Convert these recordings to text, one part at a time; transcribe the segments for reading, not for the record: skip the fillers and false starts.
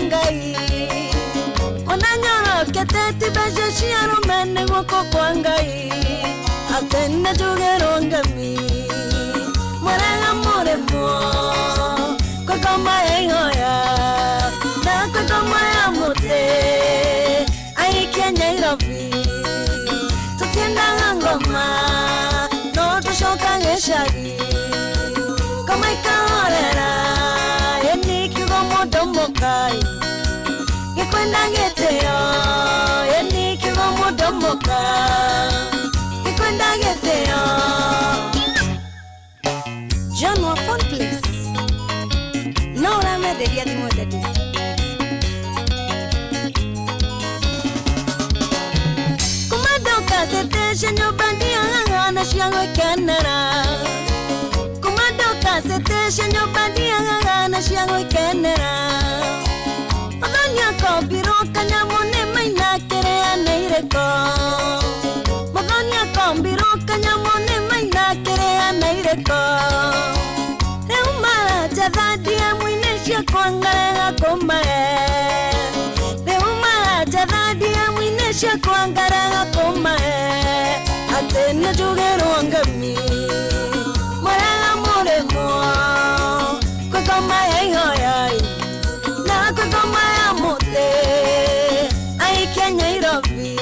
kwangai Onanyoro keteti beshe shiaro mene wako kwangai Atende jugero ngami Mwaranga more mo Kokoma ehoya Na kokoma ya mote Ai Kenya irobi Tutienda ngoma No tushoka ngeshagi Kama ikaorera Yeni kigo modo mokai Gikwenda geteo Yeni kigo modo mokai Gikwenda geteo John Wafon please No rame de dia di modadi Kumado kasete shenyo bandia Na shiango kenera Kasete shenyo bandia na shiango kenera Madanya ko biro kanya mone maina kere aneireko Madanya ko biro kanya mone maina kere aneireko Reumara javadia mwine shia kwangara komae Reumara javadia mwine shia kwangara komae Atenya jugero angami Kokoma ehoyai Na kokoma ya mote Ai Kenya irobi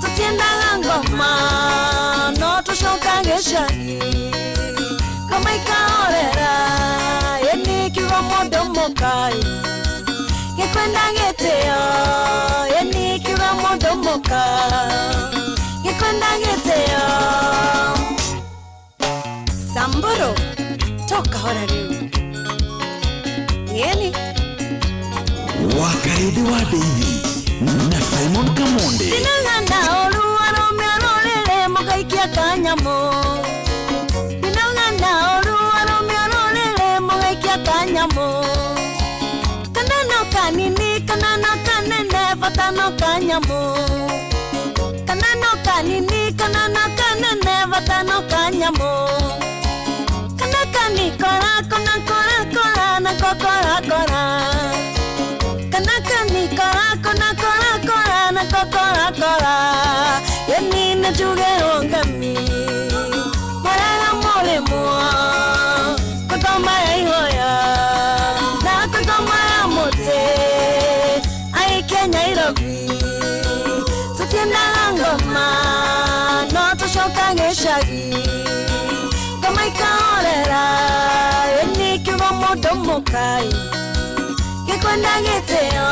Tutienda ngoma No tushoka ngeshagi Kama ikaorera Yeni kiwa modo mokai Gikwenda geteo Yeni kiwa modo mokai Gikwenda geteo Samboro Toka hora leo Yeni Wakaidi wa Daily Na Simon Kamonde Dinanganda olu arome arolele Mogaikia kanyamo Dinanganda olu arome arolele Mogaikia kanyamo Kanano kanini Kanano kanene Vatano kanyamo Kanano kanini Kanano kanene Vatano kanyamo Kanakani kora kona kora kora na kokora kora Kanakani kora kona kora kora na kokora kora Yeni na jugero ngami Mwaranga mole mua Kokoma ehoya Na kokoma ya mote Ai Kenya irobi Tutienda ngoma No tushoka ngeshagi Kama ikaorera Yeni kiwa modo mokai Gikwenda geteo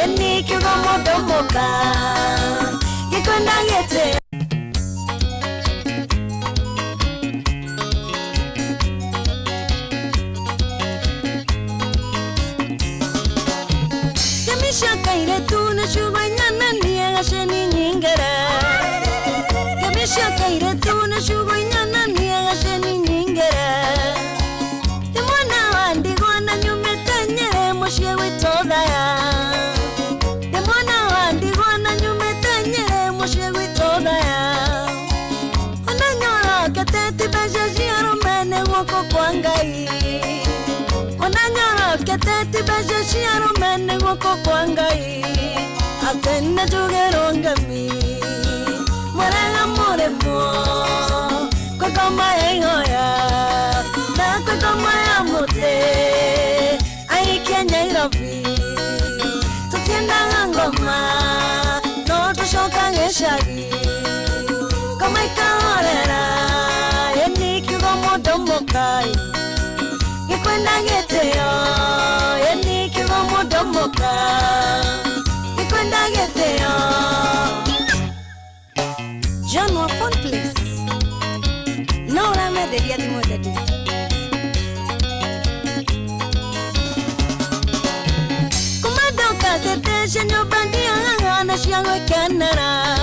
Yeni kiwa modo mokai Gikwenda geteo Yamisha kaire tu na shuganyana Niega sheni nyingere Yamisha kaire tu na shuganyana Niega sheni nyingere Demwana wandi gwana nyumete nyere Moshie witodaya Demwana wandi gwana nyumete nyere Moshie witodaya Onanyora keteti beje shiaro mene wako kwangai Onanyora keteti beje shiaro mene wako kwangai Atende jugero ngami Mwaranga more mo Kokoma ehoya Na kokoma ya mote Ai Kenya irobi Tutienda ngoma No tushoka ngeshagi Kama ikaorera Yeni kiwa modo mokai Gikwenda geteo Yeni kiwa modo mokai Gikwenda geteo John Wafon please No rame de dia di modadi Kumado kasete shenyo bandia Na shiango kenera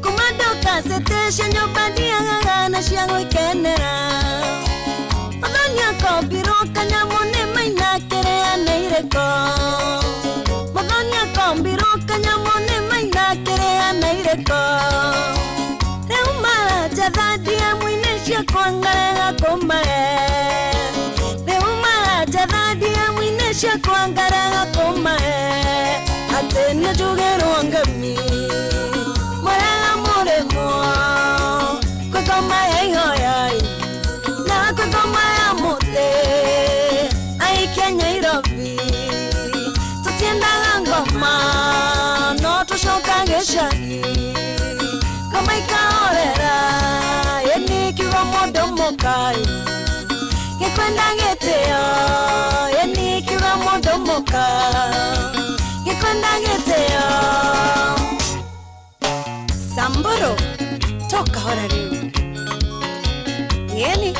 Kumado kasete shenyo bandia Na shiango kenera Madanya ko biro kanya mone maina kere aneireko Madanya ko biro kanya mone maina kere aneireko Reumara javadia mwine shia kwangara komae Reumara javadia mwine Kamisha kuangara kuma atenya jugero ngami Moranga moremo Kukoma hoyai Na kukoma ya mote Ai Kenya Nairobi Tutienda ngoma No tushoka geshagi Kama ikaorera Yeni kiwa modo mokai Yekwenda geteo Yeni kiwa modo mokai Yekwenda geteo Samboro Toka hora riu Yeni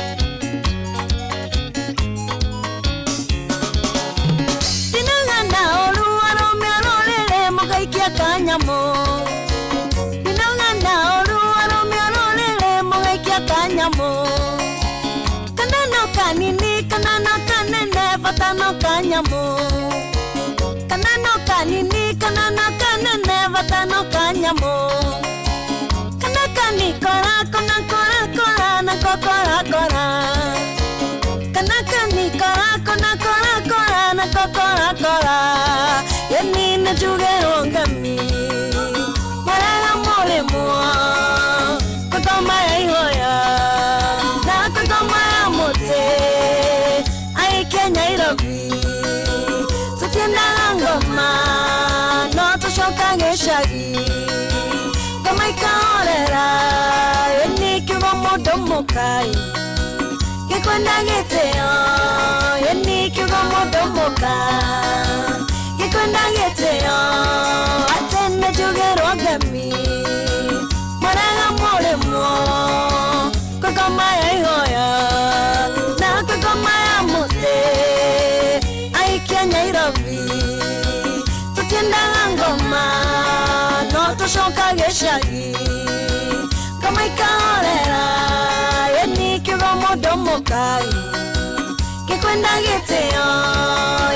Dinangana olu arome arolele Mogaikia kanyamo Dinangana olu arome arolele Mogaikia kanyamo Kanano kanini kanano kanene Vatano kanyamo Kanano kanini kanano kanene Vatano kanyamo Kanakani kora kona kora kora na kokora kora Kanakani kora kona kora kora na kokora kora Yeni na jugero ngami Moranga mole mua Kukoma hoya Na kukoma ya mote Ai Kenya Nairobi Tutienda ngoma No tushoka geshagi Kama ikaorera Yeni kiwa modo mokai Yekwenda geteo Yeni kiwa modo mokai Yekwenda geteo Atene jugero ngami Moranga moremo Kukoma hoya Na kukoma ya mote Ai Kenya Nairobi Tutienda ngoma No tushoka geshagi Kama ikaorera Yeni kiwa modo mokai Yekwenda geteo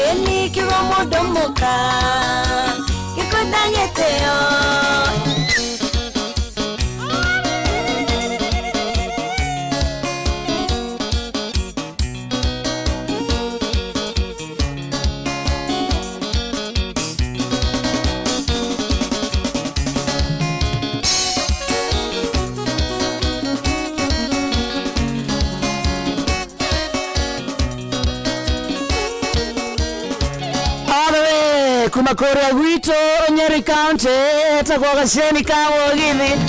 Yeni kiwa modo mokai Yekwenda geteo Kuma Korea gwito Nyeri County Takwa Gasheni kawo githi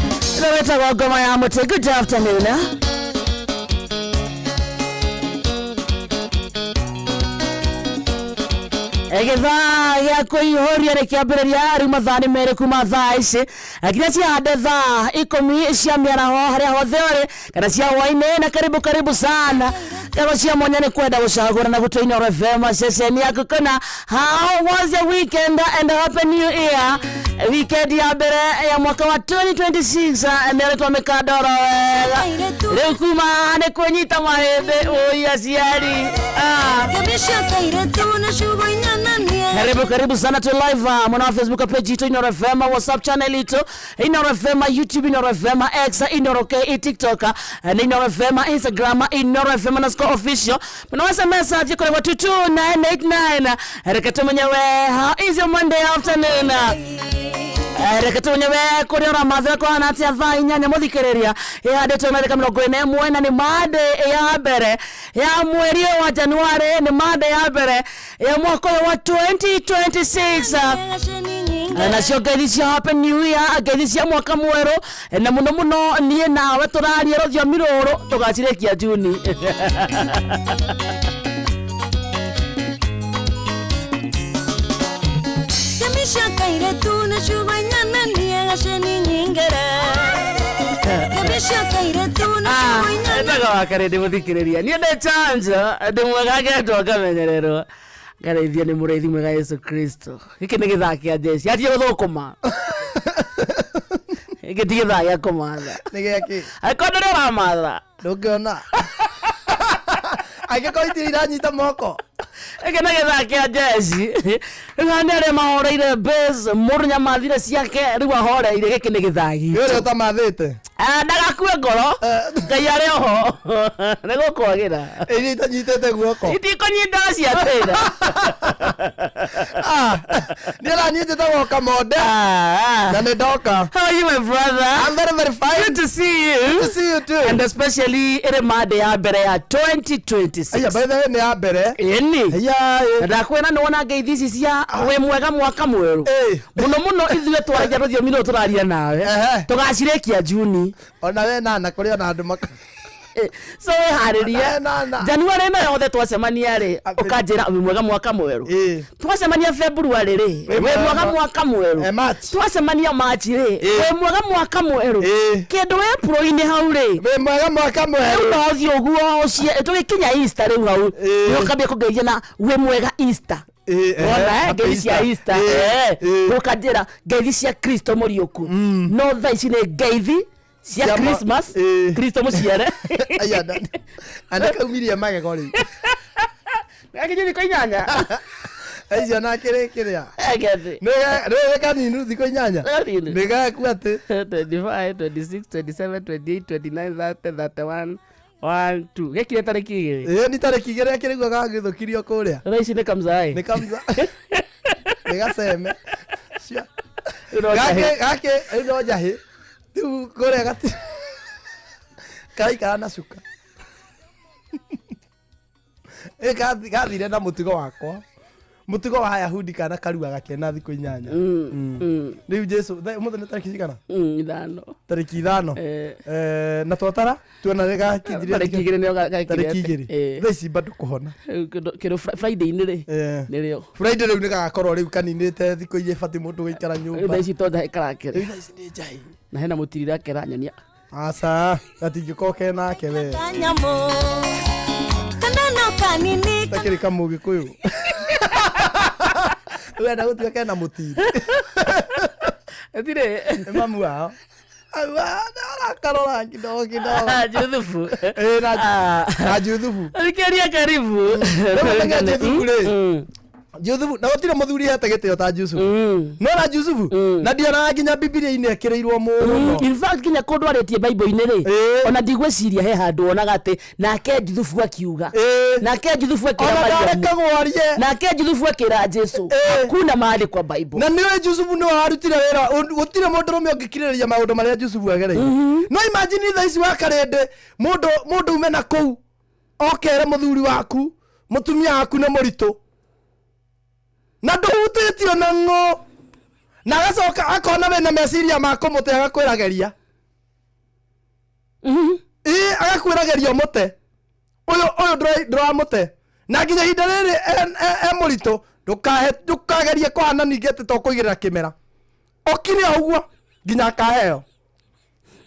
Leweta kwa goma ya mote. Good afternoon Egetha ya kuihoria rekiambiriria ri mathani mere kuma thaa ici akira cia hande thaa 10 cia miaraho haria hothe uri kana cia hwaine na karibu sana Kama cia mwanya ni kwenda gucagura na gutoina FM session ya kukona. How was your weekend and happy new year? Weekend ya mbere ya mwaka wa 2026 ndio tumekadoro wega. Leo kuma ne kunyita mahembe oya ciari. Kabisha kaire tuna shugo inyana ni. Karibu sana tu live mwana Facebook page yetu Inoro FM, WhatsApp channel yetu Inoro FM, YouTube Inoro FM, X Inoro K, TikTok Inoro FM, Instagram Inoro FM _official. Mnaweza message kwa 22989. Harakati mwenyewe how is your Monday afternoon? Harakati mwenyewe kuri Ramadhan kwa natia thaa inyanya muthikiriria ya ndeto na kamera gwene mwena ni made ya mbere ya mweri wa Januari, ni made ya mbere ya mwaka wa 2026. Na cio ngeithia happy new year, ngeithia mwaka mweru na muno nie nawe turaria rothio miruru tugacirekia Juni. Kamisha kaire tuna shugo inyana ni agasheni nyingere. Kamisha kaire tuna shugo inyana. Ndaga wakare ndimuthikiriria nie nde chanja ndimwega geto kamenyererwo ngareithia ni mureithi mwega Yesu Kristo. Giki ni githaa kia jeshi atie guthukuma giki ti githaa gia kumatha ni giki akondo ri ramatha ndukiona age koiti iranyita moko ege na githaa kia jeshi ngane ari mahoreire base muru nyamathire ciake riu ahoreire giki ni githaa gi yore utamathite ndagakue ngoro ngai ari oho nigukwagĩra iri tanyitete guoko itikonyinda cia tena Nira nyite tawo kamonde. Na ndoka. How are you, my brother? I'm very, very fine. Good to see you. Good to see you too. And especially ere made ya mbere ya 2026. Aya, by the way, ni ya mbere. Eni. Aya. Ndakwena nona ngeithi cia we mwega mwaka mweru. Muno ithuĩ twaragia rũthiomi rũrũ tũraria nawe. Tũgacirekia Juni. Ona we nana kuri ona andu maka. So we hariria. January na yothe twacemania ri ukanjira we mwega mwaka mweru. Twacemania February ri we mwega mwaka mweru. Twacemania March ri we mwega mwaka mweru. Kindu we April-ini hau ri we mwega mwaka mweru. No thio guo cie tugikinya Easter riu hau. Yo kambia kugeithia na we mwega Easter. Ona ngeithi cia Easter. Ukanjira ngeithi cia Kristo Muriuku. No tha ici ni ngeithi cia Christmas. Kristo muciare. Aya dad. Anaka umiria magego ri. Ngakijini ko inyanya. Aicio na kiria. Egete. Ne kaninu thiko inyanya. Nega kuate 25, 26, 27, 28, 29, 30, 31, 1, 2. Gekire tariki igiri. Ni tariki igiri akirigwa gagithukirio kuria. Raici ni kamzai. Ni kamza. Nega seme. Cia. Gake ino jahi. Tu kuria gati. Kai na suka. Gathire na mutigo wakwa. Mutigo wa Yahudi kana karua gakena thiko inyanya. Riu Jesu muthenya tariki cigana? 5. Tariki 5. Na twatara tuona rega kinjire tariki igiri ni gakire. Tariki igiri. Thaici bado kuhona. Kiro Friday ni ri. Ni rio. Friday riu ni gakorwo riu kaninite thiko ije fati mundu guikara nyumba. Thaici to ndaikarakire. Thaici ni njai. Na hena mutirira kera nyonia. Asa gatingikoke nake we. Kanyamo. Kanano kanini. Takiri kamugi kuyu. We na gutu kana mutiri. Etire mamu wao. Awa na karora kidogo. Juthufu. Na juthufu. Alikeria karibu. Ndio juthufu le. Juthufu na gutire muthuri hatagete ta Jusufu. No na Jusufu na ndiona nginya Biblia-ini ekireirwo muno. In fact kinya kundu aretie Bible-ini ri ona ndigweciria he handu onaga ati nake Juthufu akiuga. Nake Juthufu akira Maria. Nake Juthufu akira Jesu. Hakuna mahali kwa Bible. Na niwe Jusufu no arutire wera gutire mundu rume ungikiriria maundu maria Jusufu agereire. No imagine thaici wa karende mundu umena kou okere muthuri waku mutumia waku na muritu na nduhutitio na ngo na gacoka akona we na meciria mako mute agakwirageria agakwirageria mute uyu ndramute na nginya hinda riri murito ndukagerie kuhana ningete to kuigirira kimera okire uguo nginya kaheo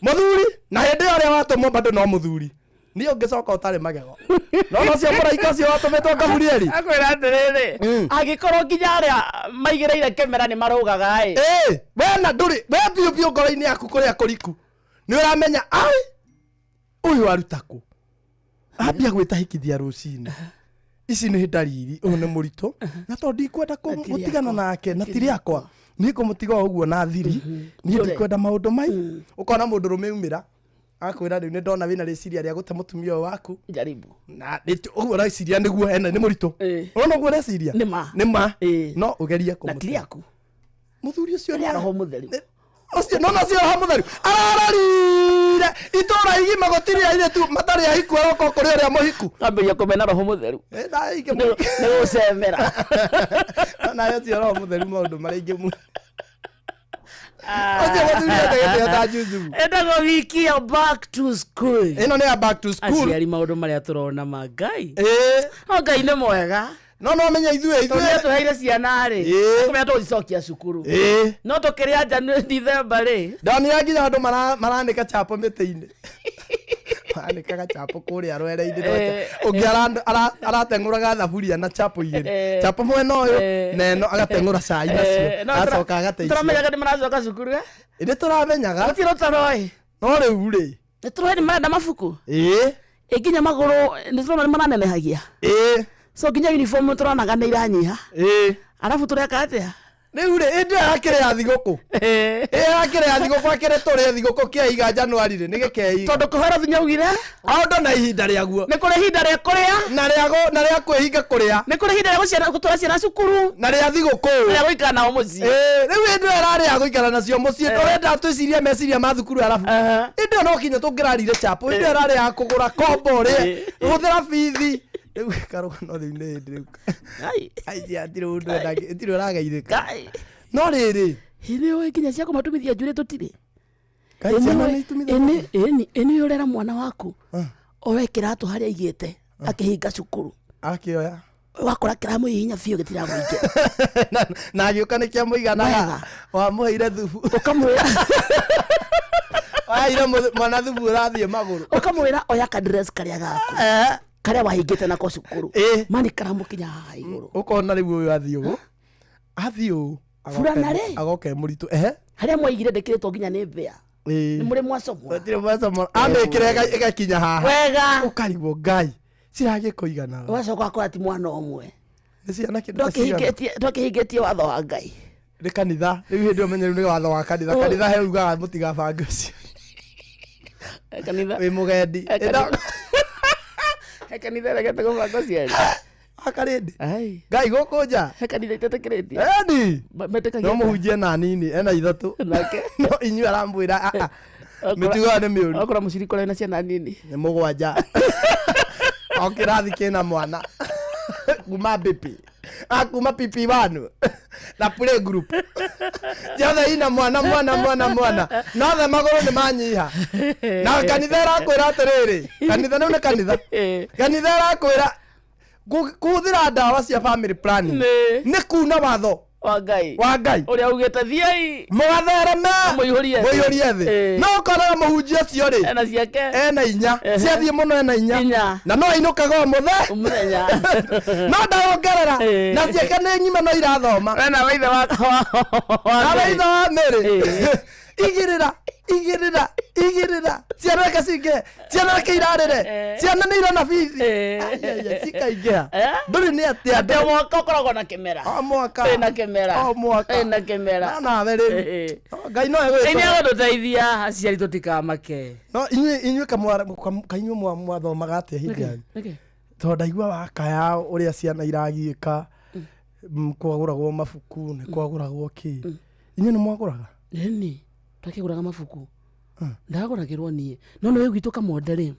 muthuri na hindi aria watumwo bado no muthuri ni ungicoka utari magego no cio muraika cio watumetwo Gabrieli akwira atiriri agikorwo nginya aria maigireire kemera ni marugaga we na nduri we biu ngoro-ini yaku kuria kuriku ni uramenya ai uyu arutaku ambia gwitahikithia rucini ici ni ndariri uyu ni murito na to ndikwenda kumutigana nake na tiri akwa ni kumutiga uguo na thiri ni ndikwenda maundu mai ukona mundu rumeumira akwira riu ni ndona wina riciria ria gute mutumia waku jaribu na uguo riciria niguo ena ni murito urona uguo riciria ni ma no ugerie kumutia aku muthuri ucio ni roho mutheri ucio no cio roho mutheri ararire itura igima gutiria ire tu matari ya hiku aroko kuri ria muhiku kamberia kumena roho mutheru ndaike ni gucemera na yo cio roho mutheru maundu mari ingimu Etago wiki ya back to school. Ino ni ya back to school. Aciari maundu maria turona magai. Ngai ni mwega. No menya ithuĩ tuheire ciana ri kumenya tugicokia cukuru no tukiria January December ri ndonire nginya andu maranika chapo mĩtĩ-inĩ anikaga chapo kuria rwere-inĩ ungi arateng'uraga thaburia na chapo igĩrĩ chapo mwena ũyũ na ĩno agateng'ura cai nacio acoka agateicia turamenyaga nĩ maracoka cukuru nĩ turamenyaga tũtirũtaroi no rĩu rĩ nĩ tũrĩ nĩ marenda mabuku nginya magũrũ nĩ tũrona maranenehagia so nginya uniform turonaga nĩ iranyiha arabu tureka atia riu ri indi akire ya thiguku akire ya thiguku akire tore thiguku kia iga Januari ri nigekeiga tondu kuhera vinya ugire aundo na ihinda riaguo ni kuri hinda ria kuria na ria kwihinga kuria ni kuri hinda ria guciara gutwara ciana cukuru na ria thiguku ria guikara nao mucii riu indi arari ya guikara nacio mucii turenda twicirie meciria ma thukuru arabu indi no kinya tungirarire chapo indi arari ya kugura kombo ri guthira bithi riu karugano riu ni indi riu ai atire undu ndagi itire urageirika no riri hiri we kinya cia kumatumithia njuri tutire eni urera mwana waku owe kiratu haria igite akihinga cukuru akioya wakora kiramu hinya biu gitira muinge na agiuka nikia muiganaga wa muheire thubu ukamwira aire mwana thubu urathie maguru ukamwira oya ka dress karia gaku karia wahingite nako cukuru mani karamu kinya haha iguru ukona riu uyu athio Fulana ri agoke muritu haria mwaigire ndekiritwo nginya ni mbea ni muri mwacomwa tire mwacomwa amikire igakinya haha wega ukarigwo ngai cirage kuigana wacoka akora ti mwana omwe ciana kindu ndokihingitie watho wa ngai ni kanitha riu hindi umenye ni watho wa kanitha he ugaga mutigabange ucio kanitha wi mugendi kanitha regete gubanga ciari akarindi ai ngai guku nja kanitha itetekiretie eni metekagia no muhunjie na nini ena ithatu nake no inyu arambwira mitugo ni miuru akora muciriko na ciana nini ni mugwanja okirathi kina mwana kuma bipi akuma pipi wanu na play group jana ina mwana no the magoro ni manyiha na kanitha rakwira atiriri kanitha ni kanitha rakwira kuthira ndawa cia family planning ni kuna watho wa ngai uria ugite thiai mugathereme muihurie thi no koraga muhunjia cio ri ena ciake ena inya ciathie muno ena inya na no inukaga muthenya no ndaongerera na ciake ni nyima no irathoma ena waithe wa meri igirira ciana ciana irarire ciana ni irona bithi cikaingea nduri ni atia ndio mwaka ukoragwo na kimera ena kimera nawe riu ngai no egũtũteithia aciari tũtikamake no inyuĩ kainyuĩ mwathomaga atĩa hinga tondũ ndaigua wakaya ũrĩa ciana iragiĩka kwagũragwo mabuku nĩ kwagũragwo kĩ inyuĩ nĩ mwagũraga ĩni twakĩgũraga mabuku ndagũragĩrwo niĩ no nĩ gwitũ kamonde rĩ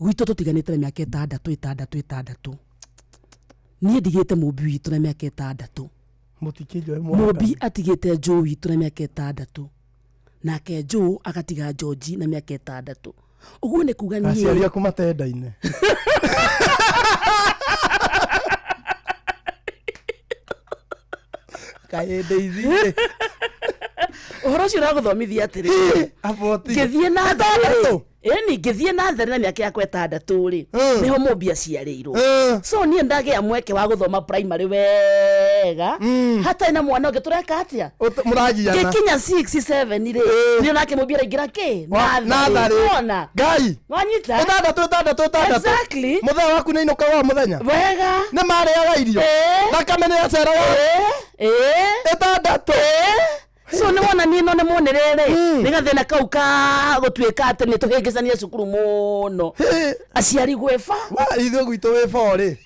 gwitũ tũtiganĩte na mĩaka ĩtandatũ niĩ ndigĩte mũmbi witũ na mĩaka ĩtandatũ mũmbi atigĩte Joe witũ na mĩaka ĩtandatũ nake Joe agatiga George na mĩaka ĩtandatũ ũguo nĩ kuga niĩ aciari aku matenda-inĩ kaĩ ndeithie ũhoro ũcio ũragũthomithia atĩrĩ ngĩthiĩ na mbere ĩni ngĩthiĩ na mbere na mĩaka yakwa ĩtandatũ rĩ nĩho mũmbi aciarĩirwo so niĩ ndagĩa mweke wa gũthoma primary wega hatarĩ na mwana ũngĩ tũreka atĩa mũrangiana ngĩkinya 6-7 rĩ nĩ nake mũmbi araingĩra kĩ natharĩ ona ngai wanyita ĩtandatũ exactly mũthenya waku nĩ inũkaga wa mũthenya wega nĩ marĩaga irio thakame nĩ yaceraga ĩtandatũ so nĩ wona niĩ no nĩ muonere nĩ gathĩna kau ka gũtuĩka atĩ nĩ tũhĩngĩcanie cukuru mũno aciari gwĩba ithuĩ gwitũ wĩba rĩ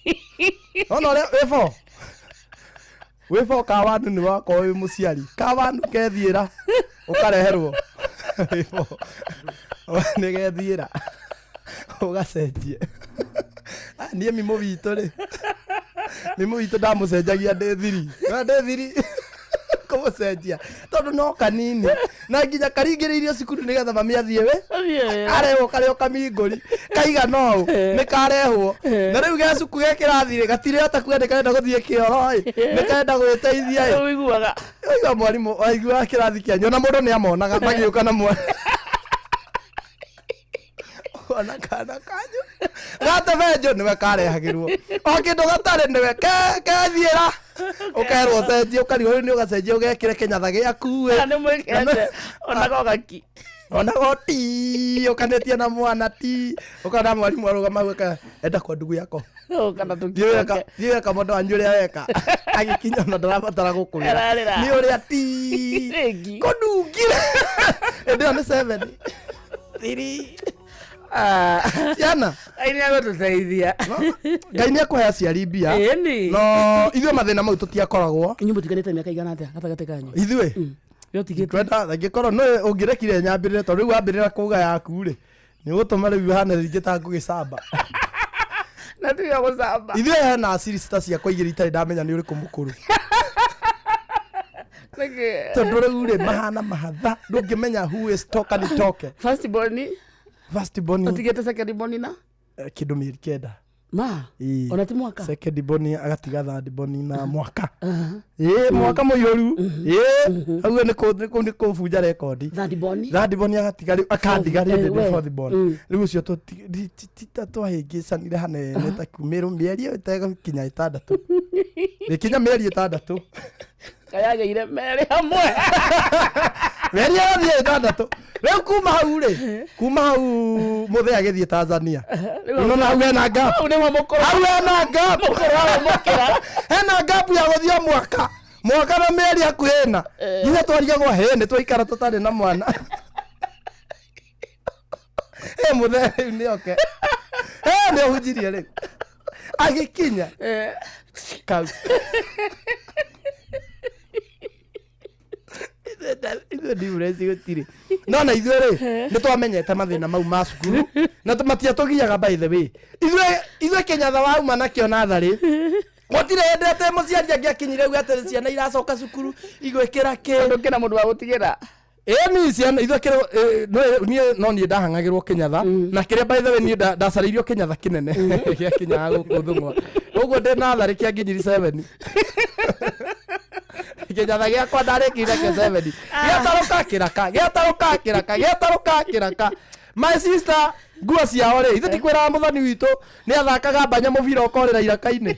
ona ũrĩa wĩba kawanu nĩ wakorwo wĩ mũciari kawanu kethiĩra ũkareherwo wĩba nĩ gethiĩra ũgacenjie niĩ mimũ witũ rĩ mimũ witũ ndamũcenjagia ndĩ thiri kumucenjia tondu no kanini na nginya karingĩrĩirio cukuru nĩgetha mami athiĩ we arehwo karĩo kamingũri kaiga no nĩ karehwo na rĩu ge cuku ge kĩrathi gatirĩ hata kwenda karenda gũthiĩ kĩoro nĩ karenda gwĩteithia ũiguaga mwarimũ aiguaga kĩrathi kĩanyu na mũndũ nĩ amonaga magĩũka na mwana ona kana kanyu gatebenjo nĩwe karehagĩrwo o kĩndũ gatarĩ nĩwe kethiĩra ũkerwo cenjie ũkarigwo rĩu nĩ ũgacenjia ũgekĩre kĩnyatha gĩaku nĩ mwĩkĩte ona gogaki ona goti ukanetia na mwana ti ukana mwalimu arugama gweka enda kwa ndugu yako kana tukiweka ndiye kama ndo anjure weka agikinya na ndarabatara gukugira ni uria ti kodungire ndio ni 7 3 Yana aini agotuteithia Ngai ni akuhe aciari mbia no ithuĩ mathĩna mau tũtiakoragwo inyuĩ mũtiganĩte mĩaka igana atĩa gatagatĩ kanyu ithuĩ twenda angĩkorwo no ũngĩrekire nyambĩrĩre tondũ rĩu wambĩrĩra kuga yaku rĩ nĩ ũgũtũma rĩu hana rĩngĩ ta ngũgĩcamba na tuya gũcamba ithuĩ hena aciri cita ciakwa igĩrĩ itarĩ ndamenya nĩ ũrĩkũ mũkũrũ tondũ rĩu rĩ mahana mahatha ndũngĩmenya who is talking first born otigete second born na kĩndũ mĩeri 9 ma ona ti mwaka second born agatiga third born na mwaka mwaka mũiyũru hau nĩ kũbunja rekondi third born agatiga rĩu akandiga rĩu fourth born rĩu ũcio twahĩngĩcanire hanene ta kumĩrũ mĩeri ĩyo ĩtegakinya 6 gĩkinya mĩeri 6 kayageire merĩ hamwe mĩeri ĩyo 6 rĩu kuma hau mũthee agĩthiĩ Tanzania unaona hau hena gap hau hena gap hena gap ya gũthiĩ mwaka na mĩeri hakuhĩ na ithe twarigagwo nĩ twaikara tũtarĩ na mwana mũthee rĩu nĩoke nĩ ũhunjirie rĩu agĩkinya kau ndimureci gũtirĩ no na ithuĩ rĩ nĩ twamenyete mathĩna mau ma cukuru na matiatũgiaga by the way ithuĩ kĩnyatha wauma nakĩo natharĩ gũtirĩ hĩndĩ atĩ mũciari angĩakinyire rĩu atĩ ciana iracoka cukuru igwĩkĩra kĩndũ kĩna mũndũ wa gũtigĩra ni ciana ithuĩ no niĩ ndahang'agĩrwo kĩnyatha na kĩrĩa by the way niĩ ndacarĩirio kĩnyatha kĩnene gĩakinyaga gũkũ Thũng'wa ũguo ndĩ natharĩ kĩanginyiri 7 kĩnyatha gĩakwa ndarĩkĩire ke 7 gĩatarũka kĩraka my sister nguo ciao rĩ ithuĩ tikwĩraga mũthoni witũ nĩ athakaga mbanya mũbira ũkorĩra iraka-inĩ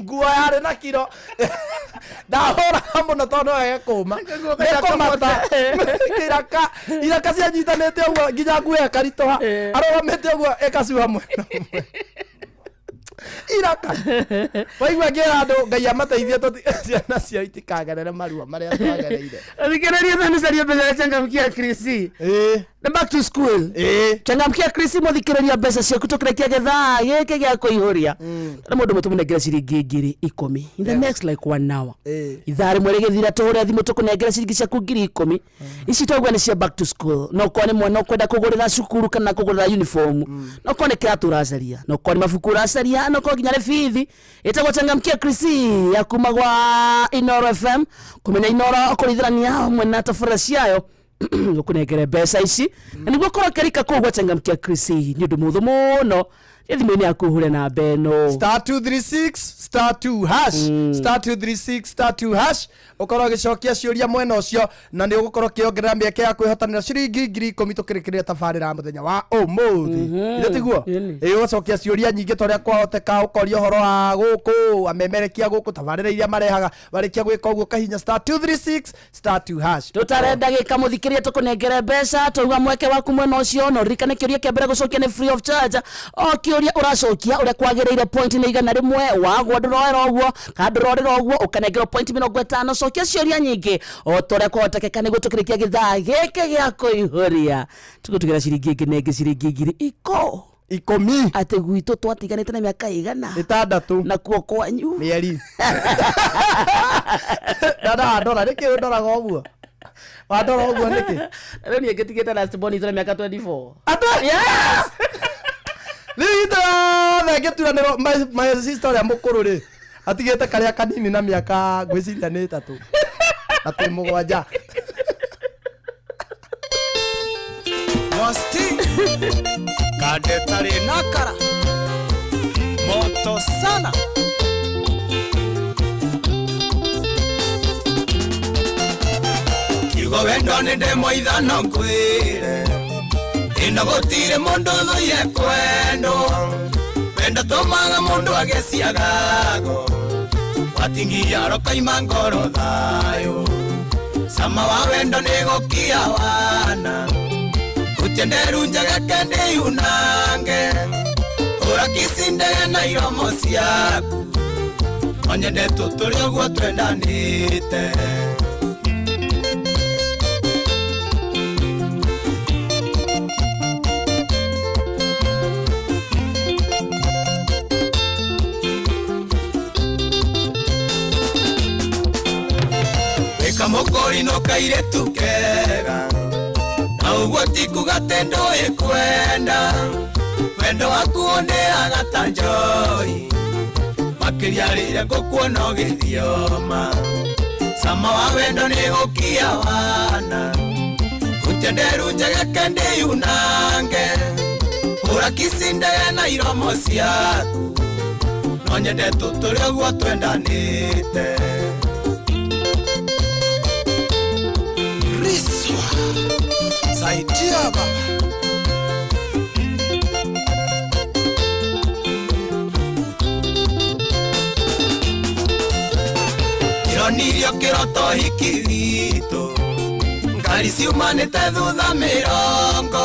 nguo yarĩ na kiro ndahũraga mũno tondũ wage kũma nĩkũmata iraka cianyitanĩte ũguo nginya nguo ĩkaritũha arũgamĩte ũguo ĩkacuha mwena ũmwe iraka waigua ngĩra andũ Ngai amateithie ciana ciao itikagerere marua marĩa twagereire thikĩrĩria thanicaria mbeca ya Changamkia Chris the back to school Changamkia Chris mũthikĩrĩria mbeca ciaku tũkĩrĩkia gĩthaa gĩkĩ gĩa kũihũria na mũndũ mũtũmũnengera ciringi 10,000 in the next like 1 hour ithaa rĩmwe rĩgĩthira tũhũre thimũ tũkũnengera ciringi ciaku 10,000 ici twaigua nĩ cia back to school no kwa nĩ mwana ũkwenda kũgũrĩra cukuru kana kũgũrĩra uniform no kwa nĩ kĩratũ ũracaria no kwa nĩ mabuku ũracaria no kwa nginya rĩbithi ĩtagwo Changamkia Chris ya kuma gwa Inoro FM kũmenya Inoro kũrithania hamwe na tabarĩra ciayo gũkũnengere mbeca ici na nĩguo korwo kĩrika kũu gwa Changamkia Chris nĩ ũndũ mũhũthũ mũno thimũ-inĩ yaku ũhure na beno *236*2 ũkorwo ũgĩcokia ciũria mwena ũcio na nĩ ũgũkorwo ũkĩongerera mĩeke ya kwĩhotanĩra ciringi 10,000 tũkĩrĩkĩrĩria tabarĩra mũthenya wa ũmũthĩ ĩrĩa tiguo ũgũcokia ciũria nyingĩ torĩa kwahoteka ũkoria ũhoro wa gũkũ amemerekia gũkũ tabarĩra iria marehaga warĩkia gwĩka ũguo kahinya *236*2 tũtarenda gĩka mũthikĩria tũkũnengere mbeca tũuga mweke waku mwena ũcio no ririkane kĩũria kĩa mbere gũcokia nĩ free of charge kĩũria ũracokia ũrĩa kwagĩrĩire point nĩ igana rĩmwe wagwo ndũroera ũguo kana ndũrorera ũguo ũkanengerwo point 50 cokia ciũria nyingĩ o torĩa kwahotekeka nĩguo tũkĩrĩkia gĩthaa gĩkĩ gĩa kũihũria tũgũtugĩra ciringi ĩngĩ nengĩ ciringi 10,000 atĩ gwitũ twatiganĩte na mĩaka igana 6 na kuo kwanyu mĩeri ndora nĩkĩ ndoraga ũguo wandora ũguo nĩkĩ rĩu niĩ ngĩtigĩte last born itũra mĩaka 24 yes Lita ngĩturanĩrwo my sister ya mũkũrũ rĩ atigĩte karĩa kanini na mĩaka ngwĩciria nĩ 3 atĩ 7 Wasti kadetare nakara moto sana Kigo wendo nĩ moithano kwĩre ino gũtirĩ mũndũ thũye kwendo wendo tũmaga mũndũ agĩciagago watingia rokaima ngoro thayũ sama wa wendo nigukia wana utenderu njaga kende yunange ora kisinde na iromo ciaku onyende tuturi ogwo twendanite Mokori no kaire tukega na ugwo tikugatendo ikwenda wendo waku onde agatanjoi makiria rire ngukuona githioma sama wa wendo ni gukia wana utenderu njage kende yunange ura kisinde na iromo ciaku no nyende tuturi ogwo twendanite saidia baba ironirio kiroto hikirito ngari ciumanite thutha mirongo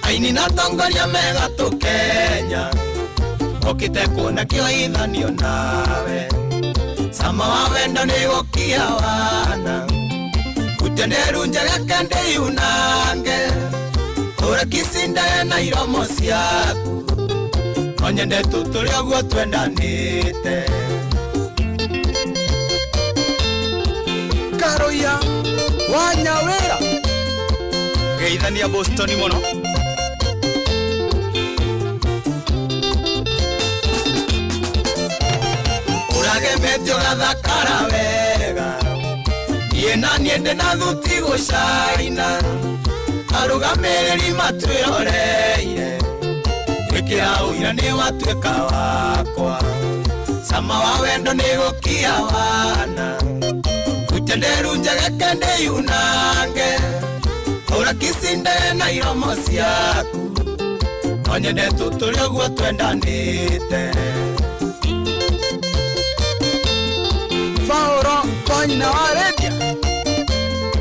aini na tongoria mega tukenya okite kuona kio ithanio nawe sama wa wendo ni gukia wana utenderu njaga kende yunange ura kisinde na iromo ciaku onyende tuturi ogwo twendanite Karoya wanyawera geithania Boston mono uragemetio gathakara wega yena niende na thuti gucaina arugamiriri matwiroreire wikira uira ni watuika wakwa sama wa wendo ni gukia wana utenderu njaga kende yunange ura kisinde na iromo ciaku onyende tuturi ogwo twendanite Fauro panyina wa redia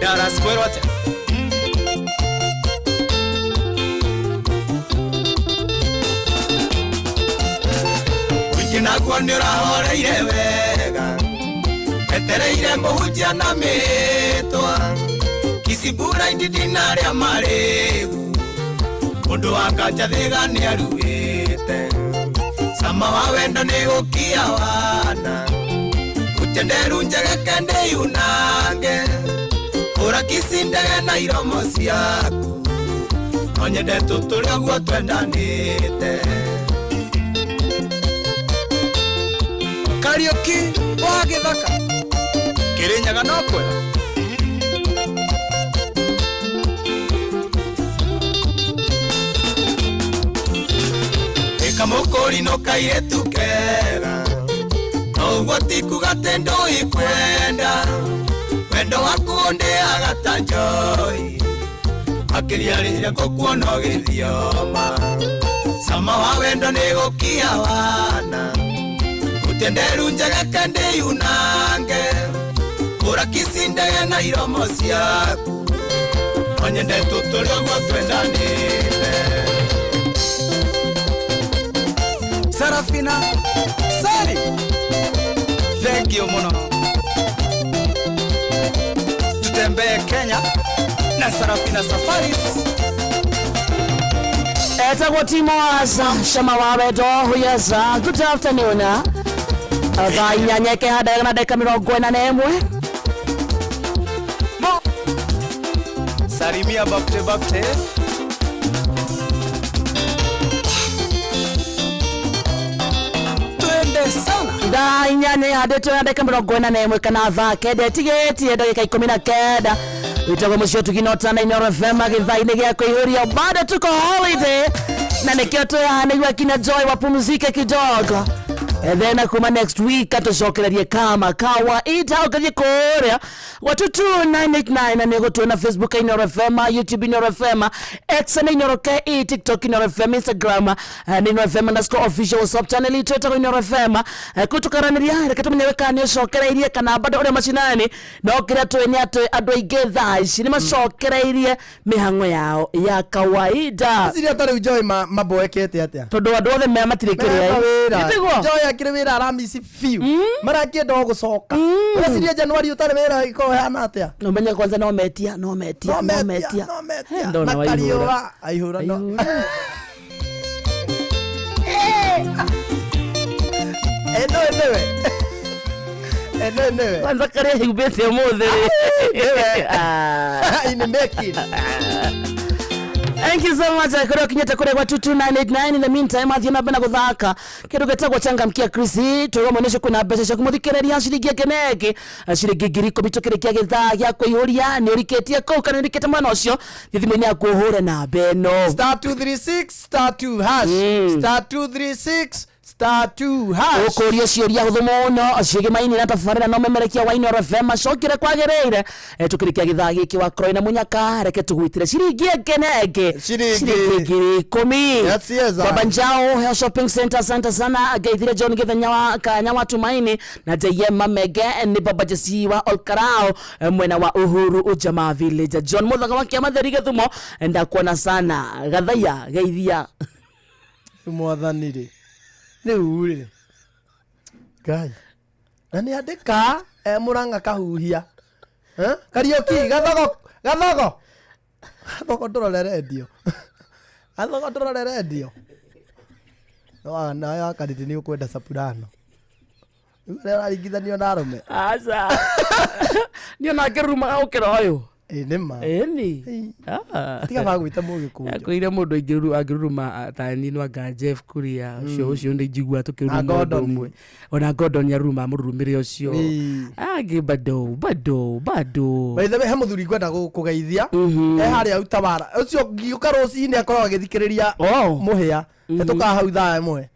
Daras kwerote Wikina kuoni urahoreire wega Etereire muhujia na mitwa Kisibura indidina ria maregu Mundu wakaja thiga ni aruite Sama wa wendo ni gukia wana utenderu njaga kende yunange ura kisinde na iromo ciaku onyende tuturi ogwo twendanite Kariuki wa githaka Kirinyaga no kwega Ekamokori no kaire tukega ugwo tikugatendo ikwenda wendo waku onde agatanjoi makiria rire ngukuona githioma sama wa wendo ni gukia wana utenderu njaga kende yunange ura kisinde na iromo ciaku onyende tuturi ogwo twendanite Sarafina Sari Thank you mono tutembee Kenya na Sarafina Safaris etagwo Timoaza shama wa wendo huyeza good afternoon thaa inyanya ikihanda na dakika 41 salimia bapte sana thaa inyanya ihanda na dakika 41 kana thaa kenda tigetie dakika 19 witagwo mucio tuginota na Inoro FM githaini gia kuihuria bado tuko holiday na nikio tuyanigwa kina Joy wapumzike kidogo then kuma next week atucokererie kama kawaida ukathie kuria watutu 989 na nego tuna Facebook Inoro FM, YouTube Inoro FM, X na Inoro KE, TikTok Inoro FM, Instagram Inoro FM _official, WhatsApp channel Twitter Inoro FM. Kutukaraniria reka tumenye wekani ucokereirie kana bado uri macinani no kira twene andu aingi thaa ici ni macokereirie mihango yao ya kawaida. Siri atari Joy maboekete atia Tondu andu othe me matirikiria Itiguo Joy akire wira aramisi fiu marakienda gucoka Siri January utari wira iko hana atia no menye kwanza no metia ndona waihura aihura no Enewe kwanza kare hubete mothe ini making. Thank you so much. Akoro kinyeta kure kwa 22989. In the meantime athie na bena guthaka kindu getagwo changamkia Chris tugo monesho kuna mbeca cia kumuthikireria ciringi keneke ciringi ngiri kubitokirikia githaa gya kuihuria ni uriketie kau kana urikete mwana ucio thimini ya kuhure na beno *236 *2 hash *236 *2 hash ukuria ciuria huthu muno cigimaini na tafarira no memerekia wa Inoro FM acokire kwagereire tukirikia githaa giki wa Kroina Munyaka reke tugwitire ciringi keneke ciringi 10 Baba Njao Hair Shopping Center. Asante sana Gaithire John Githenya wa Kanya wa Tumaini na Jayema Mege ni Baba Jesi wa Olkarao mwena wa Uhuru Ujamaa Village. John Muthaga wa Kiamatheri Githumo ndakuona sana gathaya geithia mwathani ni uri Ngai nani andika Muranga kahuhia Kariuki gathogo ndorore radio na ya kaditi ni ukwenda sapurano ura rigithanio na arume aca nio na ngiruma ukira uyu nima ni tiga bagwita mugikunja kuire mundu angiruruma tani no anga Jeff Kuria ucio ndi jigua tukiruma umwe ona Gordon yaruma murumire ucio agi bado by the way he muthuri kwenda kugeithia haria utabara ucio ngiuka rocini akorwo agithikiriria muhia etuka hau thaa imwe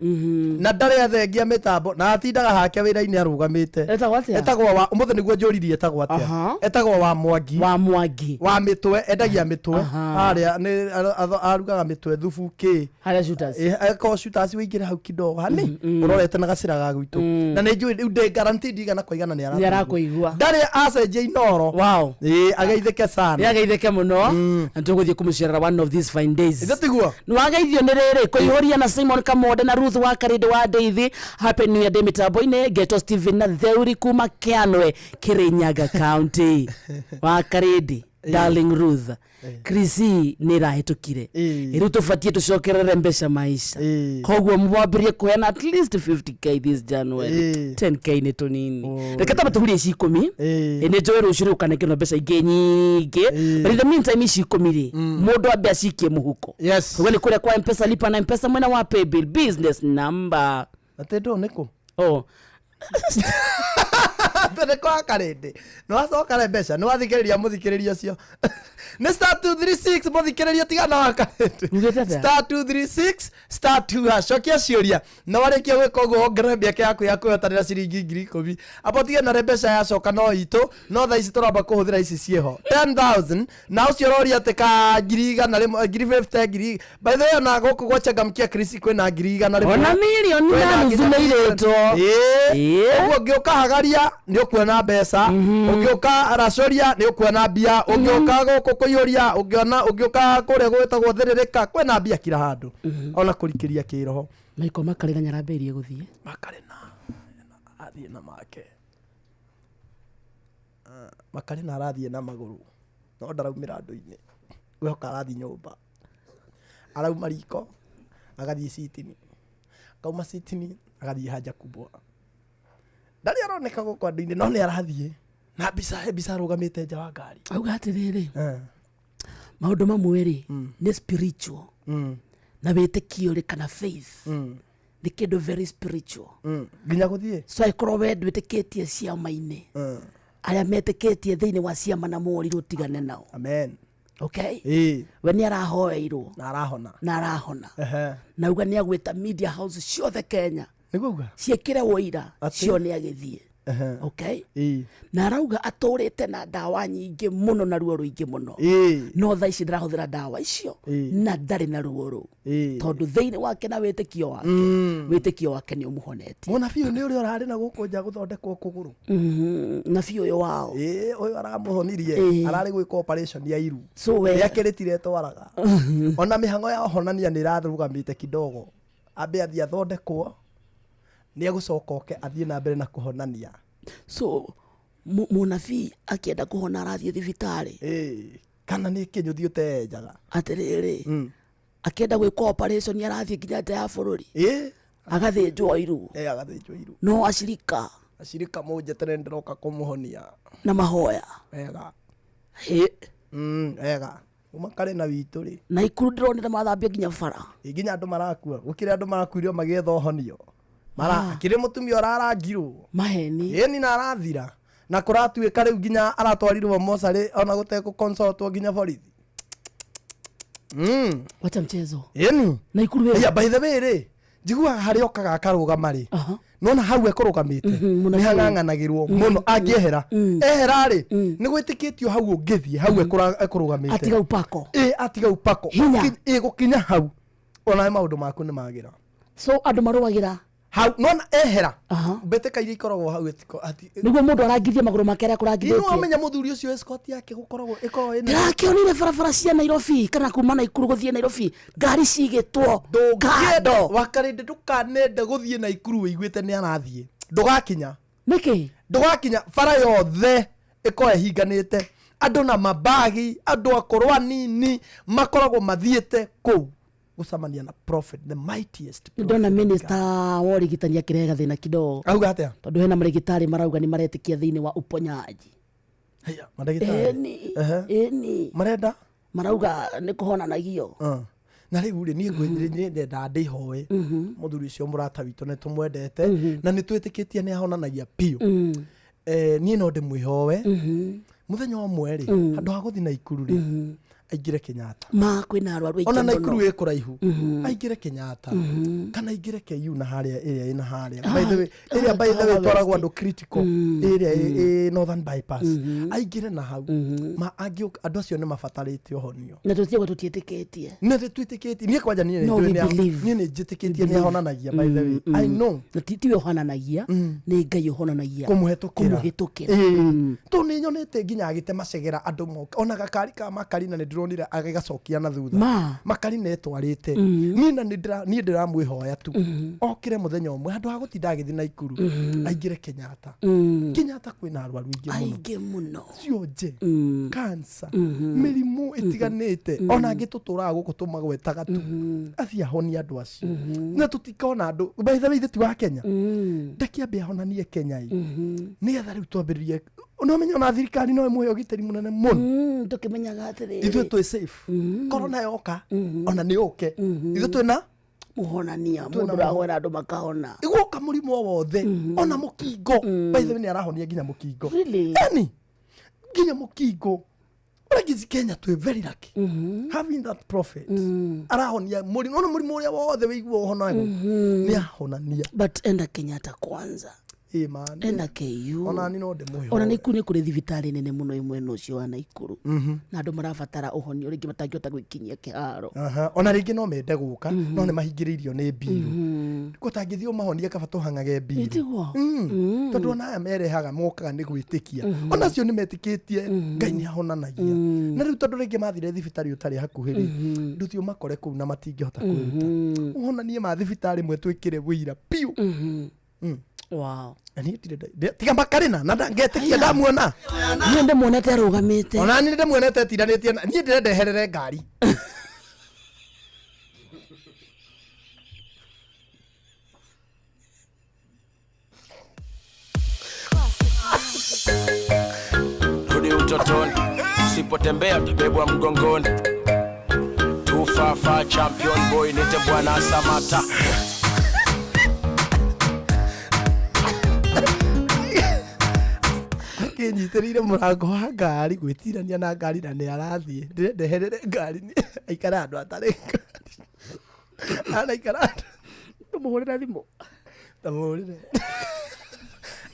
na ndare athengia mitambo na atindaga hake wira-ini arugamite etagwo wa umuthe niguo njuririe etagwo atia etagwo wa mwangi wa mitwe endagia mitwe haria ni arugaga mitwe thubu ki haria shooters eko shooters wingire hau kidogo hani urorete na gacira ga gwitu na ni njui nde guaranteed igana kwa igana ni arakuigua ndare acenje Inoro ageitheke sana ageitheke muno ntuguthie kumucerera one of these fine days itiguo ni wageithio ni riri kuihuria na Simon Kamode na Ruth wa Karidi wa Deithi. Happy New Year day mitambo-ini Geto Steven na Theuri kuma Kianwe Kirinyaga County wa Karidi darling Ruth Chrissy ni rahitukire iri tufatie tucokerere mbeca maisha koguo mwambirie kuhena at least 50k this January 10k ni tunini reka tabatuhurie ci 10 ni njoe ruciru kana kino mbeca ingi nyingi but in the meantime ici 10 ri mundu ambe acikie muhuko koguo ni kuria kwa M-Pesa lipa na M-Pesa mwena wa paybill business number atendo niko tene kwa Karidi no acoka mbeca no athikiriria muthikiriria cio ni *236 muthikiriria tigana wa Karidi *236 *2 hash okia ciuria no warikia gwika uguo ongerere mbiake yaku ya kwihotanira ciringi 10,000 apo tige na mbeca yacoka no itu no thaa ici turamba kuhuthira ici cieho 10,000 na ucio roria tika 100 150 by the way na guku gwa changamkia Chris kwina 100 ona milioni na nuzuleireto uguo ngioka hagaria ni ukuona mbeca ungioka aracoria ni ukuona mbia ungioka guku kuihuria ungioka kuria gwetagwo thiririka kwena mbia kila handu ona kurikiria kiroho maiko makarira nyaramberie guthie makarina athie na make makarina arathie na maguru no ndaraumira ndu-ini gwehoka arathi nyumba arauma riko agathie sitini kauma sitini agathie haja kubwa ndari aroneka guko andu-ini no ni arathie na bisa arugamite nja wa ngari auga atiriri maundu mamwe ri ni spiritual na witikio ri kana faith ni kindu very spiritual nginya guthie so ikorwo we ndwitikitie ciama-ini aria metikitie thiini wa ciama na morirwo tigane nao amen okay we ni arahoeirwo na arahona na arahona na uga ni agwita media house ciothe Kenya niguga ciekire woira cione agithie okay na arauga aturite na ndawa nyingi muno na ruo ruingi muno no tha ici ndirahuthira ndawa icio na ndari na ruo ru tondu thiini wake na witikio wake ni umuhonetie mona biu ni uri urari na guku nja guthondekwo kuguru na biu uyu wao uyu aramuhonirie arari gwika operation ya iru yakiritire twaraga ona mihango ya honania ni irathugamite kidogo ambe athie athondekwo ni agucoka oke athie na mbere na kuhonania so munabii akienda kuhona arathie thibitari kana ni kinyuthi utenjaga atiriri akienda gwika operation arathie nginya nja ya bururi agathinjwo iru agathinjwo iru no ashirika moja tene ndiroka kumuhonia na mahoya ega ega umakare na witu ri na ikuru ndironera mathambia nginya bara nginya andu marakua gukire andu marakuirio magietha honio mara akire mutumia ararangirwo maheni eni na arathira na kuratuika riu nginya aratwarirwo mosari ona guteko consultwo nginya borithi wacha mchezo eni na ikuru ya by the way ri njigua hari okaga akarugama ri nona hau ekurugamite ni hanganganagirwo muno angiehera ehera ri ni gwitikitio hau ungithie hau ekurugamite atiga upako atiga upako gukinya hau ona maundu maku ni magira so andu marugagira hau nona ehera beteka iria ikoragwo hau etiko ati niguo mundu arangithia maguru makere kurangithia no amenya muthuri ucio escort yake gukoragwo ikoragwo ina ndakionire barabara cia Nairobi kana kuma na ikuru guthie Nairobi ngari cigitwo kando wakarinde ndukanende guthie na ikuru wiguite ni arathie ndugakinya niki ndugakinya bara yothe iko ehinganite andu na mabagi andu akorwo anini makoragwo mathiete ku gucamania na prophet the mightiest ndona minister worigitania kirega thina kidogo auga atia tondu hena marigitari marauga ni maretikia thiini wa uponyaji haya marigitari eni marenda marauga ni kuhonanagio na riu ri ni ngwithire ndenda ndihoe muthuri ucio murata witu ne tumwendete na ni twitikitie ni ahonanagia piu ni no ndimwihoe muthenya wa mweri andu ha guthi na ikuru ri aingire Kenyatta kwina arwaru ona na ikuru ikuraihu aingire Kenyatta kana aingire KU na haria area ina haria by the way twaragwo andu critical area northern bypass aingire na hau ma andu acio ni mabatarite ohonio na tutietikitie ni kwanja ni njitikitie ni honanagia by the way I know na titiwe honanagia ni Ngai honanagia kumuhetukira tu ni nyonete nginya agite macegera andu moka ona gakari ka makari na ndironire agacokia na thutha makari netwarite ni na ni ndiramwihoya tu okire muthenya umwe handu ha gutinda agithi na ikuru aingire Kenyatta kwina arwaru aingi muno cionje cancer mirimu itiganite ona ngitutura guku tumagwetaga tu athia honi andu acio na tutikona andu by the way thitu wa Kenya ndakiambia honanie Kenya ni atha riu twambiririe no menya na thirikari no imwe ogiteri munene muno tukimenyaga atiri ithu twi safe corona yoka ona ni oke ithu twina muhonania mundu rahwera andu makahona iguka murimo wothe ona mukingo by the way ni arahonia nginya mukingo yani nginya mukingo Ragizi Kenya twi very lucky having that prophet arahonia murimo ona murimo uria wothe wigwo hona ni ahonania but enda Kenyatta kwanza man enda KU ona ni no ndemuhe ona ni kuni kuri thibitari nene muno imwe no cio wa Naikuru na andu marabatara uhonio ringi matangihota gwikinyia kiharo ona ringi no mende guka no ni mahingiririo ni biru gutangithio mahonie kaba tuhangage biru tondu ona aya merehaga mokaga ni gwitikia ona cio ni metikitie Ngai ni ahonanagia na riu tondu ringi mathire thibitari utari hakuhiri nduthio makore ku na matingihota kwiruta uhonanie ma thibitari mwe twikire wira piu wow ani tiga makarina na ndangetikia ndamuona ni ndimuonete arugamite ona ni ndimuonete tiranitie ni ndeherere ngari rudi utotoni usipotembea utabebwa mgongoni tufafa champion boy nite bwana Samata kinyitirire murango wa ngari gwitirania na ngari na ni arathie ndeherere ngari ni aikara andu atari ngari ana ikara tumuhurira thimu ndamurire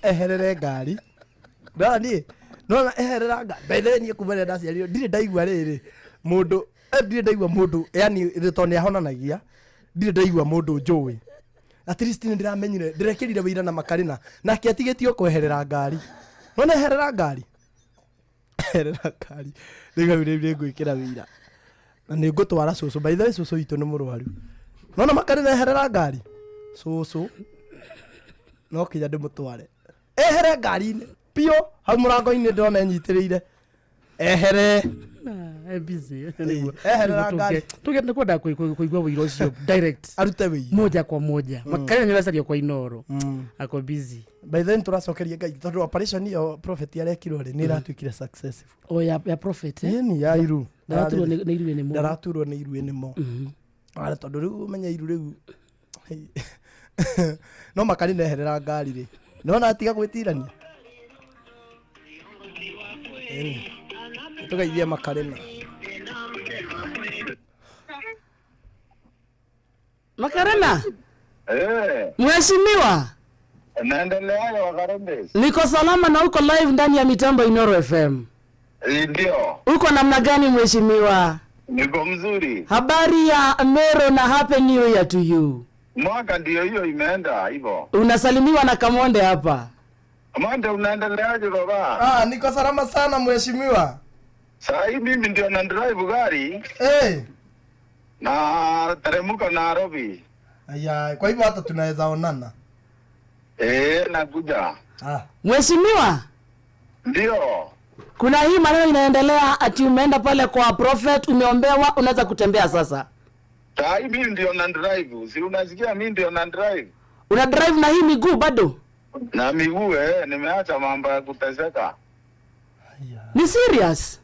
eherere ngari ndani nona eherera ngari bethenie kumene ndaciarirwo ndire ndaigua riri mundu ndire ndaigua mundu yani ritone ahonanagia ndire ndaigua mundu njui at least ni ndiramenyire ndirekirire wira na makarina nake atigitio kweherera ngari nona eherera ngari ndigawire gwikira wira na nä ngå twara cåcå baitha cåcå witå nä må rwaru nona makarä na eherera ngari cåcå no kinya ndä må tware ehere ngari-inä pio hau må rango-inä ndona nyitä rä ire ehere eherera ngari nä kwenda kå igua wä ira å cio arute wä moja kwa moja makarä nä racario kwa inoro ako busy baitha nä tå racokeria ngai tondå operation ĩyo prophet arekirwo rä nä ĩratuä kire successful ya prophet ni ya iru ndaraturwo nä iruä nä mo ndaraturwo nä iruä nä mo tondå rä u menya iru rä u no makarä na eherera ngari rä nona atiga gwä tirania tå geithie makarä na Makarena mheshimiwa naendeleaje Wakarembes? niko salama na uko live ndani ya mitambo Inoro FM. Ndio. Uko namna gani mheshimiwa? Niko mzuri. Habari ya Mero na happy new year to you. Mwaka ndio hiyo imeenda hivyo. Unasalimiwa na Kamonde hapa. Kamonde unaendeleaje baba? niko salama sana mheshimiwa. Sasa hii mimi ndio na drive gari. Na teremuka Nairobi. Aya, kwa hivyo hata tunaweza onana. Nakuja. Mheshimiwa? Ndio. Kuna hii maneno inaendelea ati umeenda pale kwa prophet umeombewa unaweza kutembea sasa. Sasa hii mimi ndio na drive. Si unasikia mimi ndio na drive. Una drive na hii miguu bado? Na miguu nimeacha mambo ya kuteseka. Ni serious?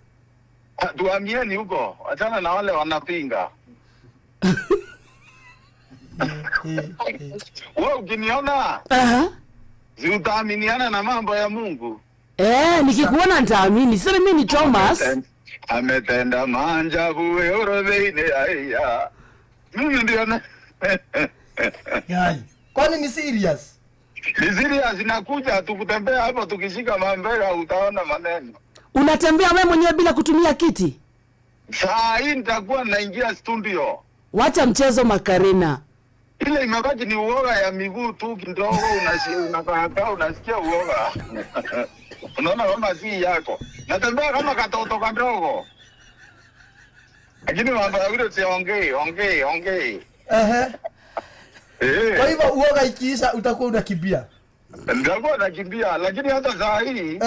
Tuamieni huko. Achana na wale wanapinga. Wewe ukiniona si utaaminiana na mambo ya Mungu. Nikikuona nitaamini. Sasa mimi ni Thomas. Ametenda maajabu orodhini aya. Mimi ndio na kwani ni serious? Ni serious inakuja tukutembea hapo tukishika mambega utaona maneno. Unatembea wewe mwenyewe bila kutumia kiti? Saa hii nitakuwa naingia studio. Wacha mchezo Makarena. Ile imebaki ni uoga ya miguu tu kidogo unasikia uoga. Unaona kama si yako. Natembea kama katoto kadogo. Lakini mambo ya vile ongei. Kwa hivyo uoga ikiisha utakuwa unakimbia. Nitakuwa nakimbia lakini hata saa hii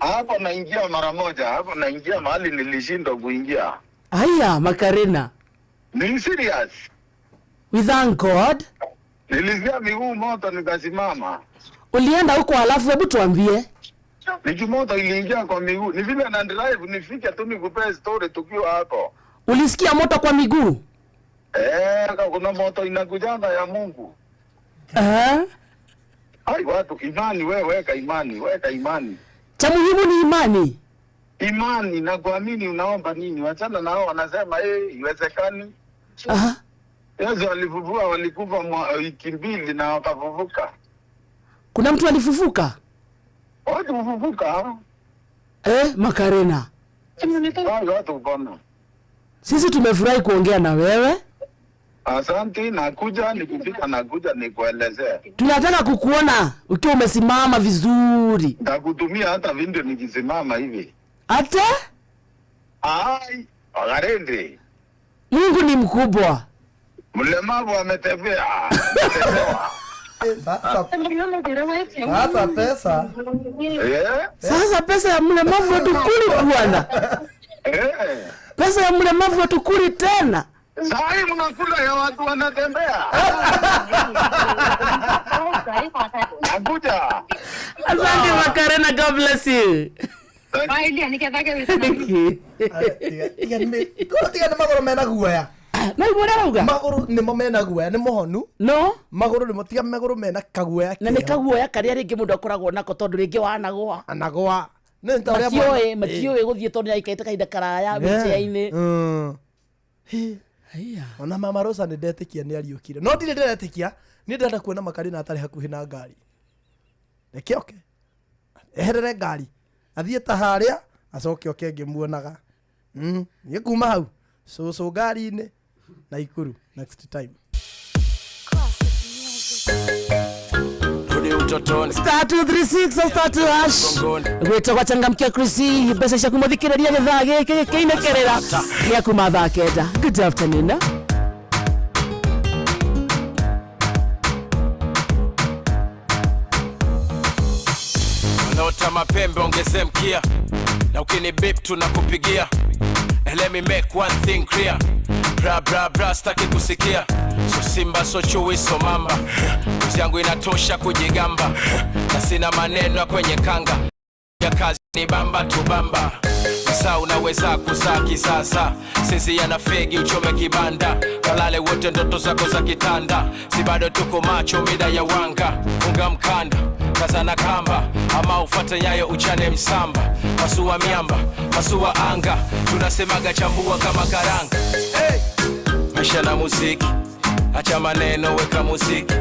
hapo naingia mara moja. Hapo naingia mahali nilishindwa kuingia. Haya Makarena. Ni serious. We thank God. Nilisikia miguu moto nikasimama. Ulienda huko alafu hebu tuambie. Nikimoto iliingia kwa miguu. Ni vile na drive nifike tu nikupe story tukiwa hapo. Ulisikia moto kwa miguu? Kuna moto inakujanga ya Mungu. Hai watu imani weka imani. Cha muhimu ni imani. Imani na kuamini unaomba nini? Wachana nao wanasema iwezekani. Yesu alifufua walikufa wiki mbili na wakafufuka. Kuna mtu alifufuka? Watu kufufuka. Makarena. Watu kupona. Sisi tumefurahi kuongea na wewe. Asante, nakuja nikuelezea. Tunataka kukuona ukiwa umesimama vizuri. Nitakutumia hata video nikisimama hivi. Ate? Wakarende. Mungu ni mkubwa. Mlemavu ametembea. Sasa pesa. Sasa pesa ya mlemavu watukuli bwana. Pesa ya mlemavu watukuli tena. Saa hii mnakula ya watu wanatembea. Nakuja. Asante Makarena, God bless you. Tiga nä magå rå mena guoya No iborauga magå nä mo mena guoya nä mohonu no magå rå nä mo tiga magå rå mena kaguoya na nä kaguoya karä a rä ngä må ndå akoragwo nako tondå rä ngä wanagwa anagwa matiå gå thiä tondå aikarä te kahinda karaya wĩcia-inĩ. ona mama Rosa nä ndetä kia nä ariå kire no ndirä ndä retä kia ni ndenda kuona Makarina atari hakuhi na ngari reke oke eherere ngari athie ta haria acoke oke ngimuonaga ni kuma hau so ngari-ini na Ikuru next time Star 236 Star 2 hash gwito kwa changamkia Chrissy pesa cia kumuthikiriria githaa giki kiinekerera ya kuma thaa kenda. Good afternoon. Naota mapembe ongeze mkia na ukini beep tunakupigia. Let me make one thing clear. Bra bra bra staki kusikia. So simba so chui so mamba. Kuzi yangu inatosha kujigamba. Na sina maneno ya kwenye kanga. Ya kazi ni bamba tu bamba. Msa unaweza kuzaa kisasa. Sisi yana fegi uchome kibanda. Kalale wote ndoto zako za kitanda. Si bado tuko macho mida ya wanga. Funga mkanda kaza na kamba ama ufate nyayo uchane msamba. Pasua miamba, pasua anga. Tunasemaga chambua kama karanga. Hey! Maisha na muziki, acha maneno weka muziki.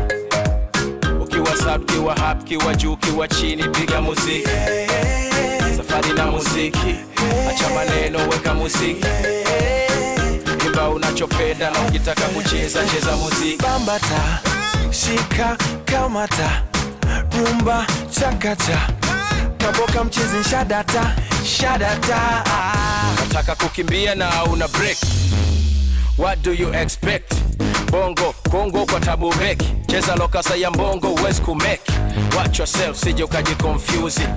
Ukiwa sub, kiwa hap, kiwa juu, kiwa chini piga muziki. Safari na muziki, acha maneno weka muziki. Imba unachopenda na ukitaka kucheza cheza muziki. Bambata, shika, kamata, rumba, chakata, kaboka mchezi shadata, shadata. Nataka kukimbia na una break. What do you expect? Bongo, Kongo kwa tabu beki. Cheza lokasa ya mbongo uwezi kumeki. Watch yourself sije ukaji confuse.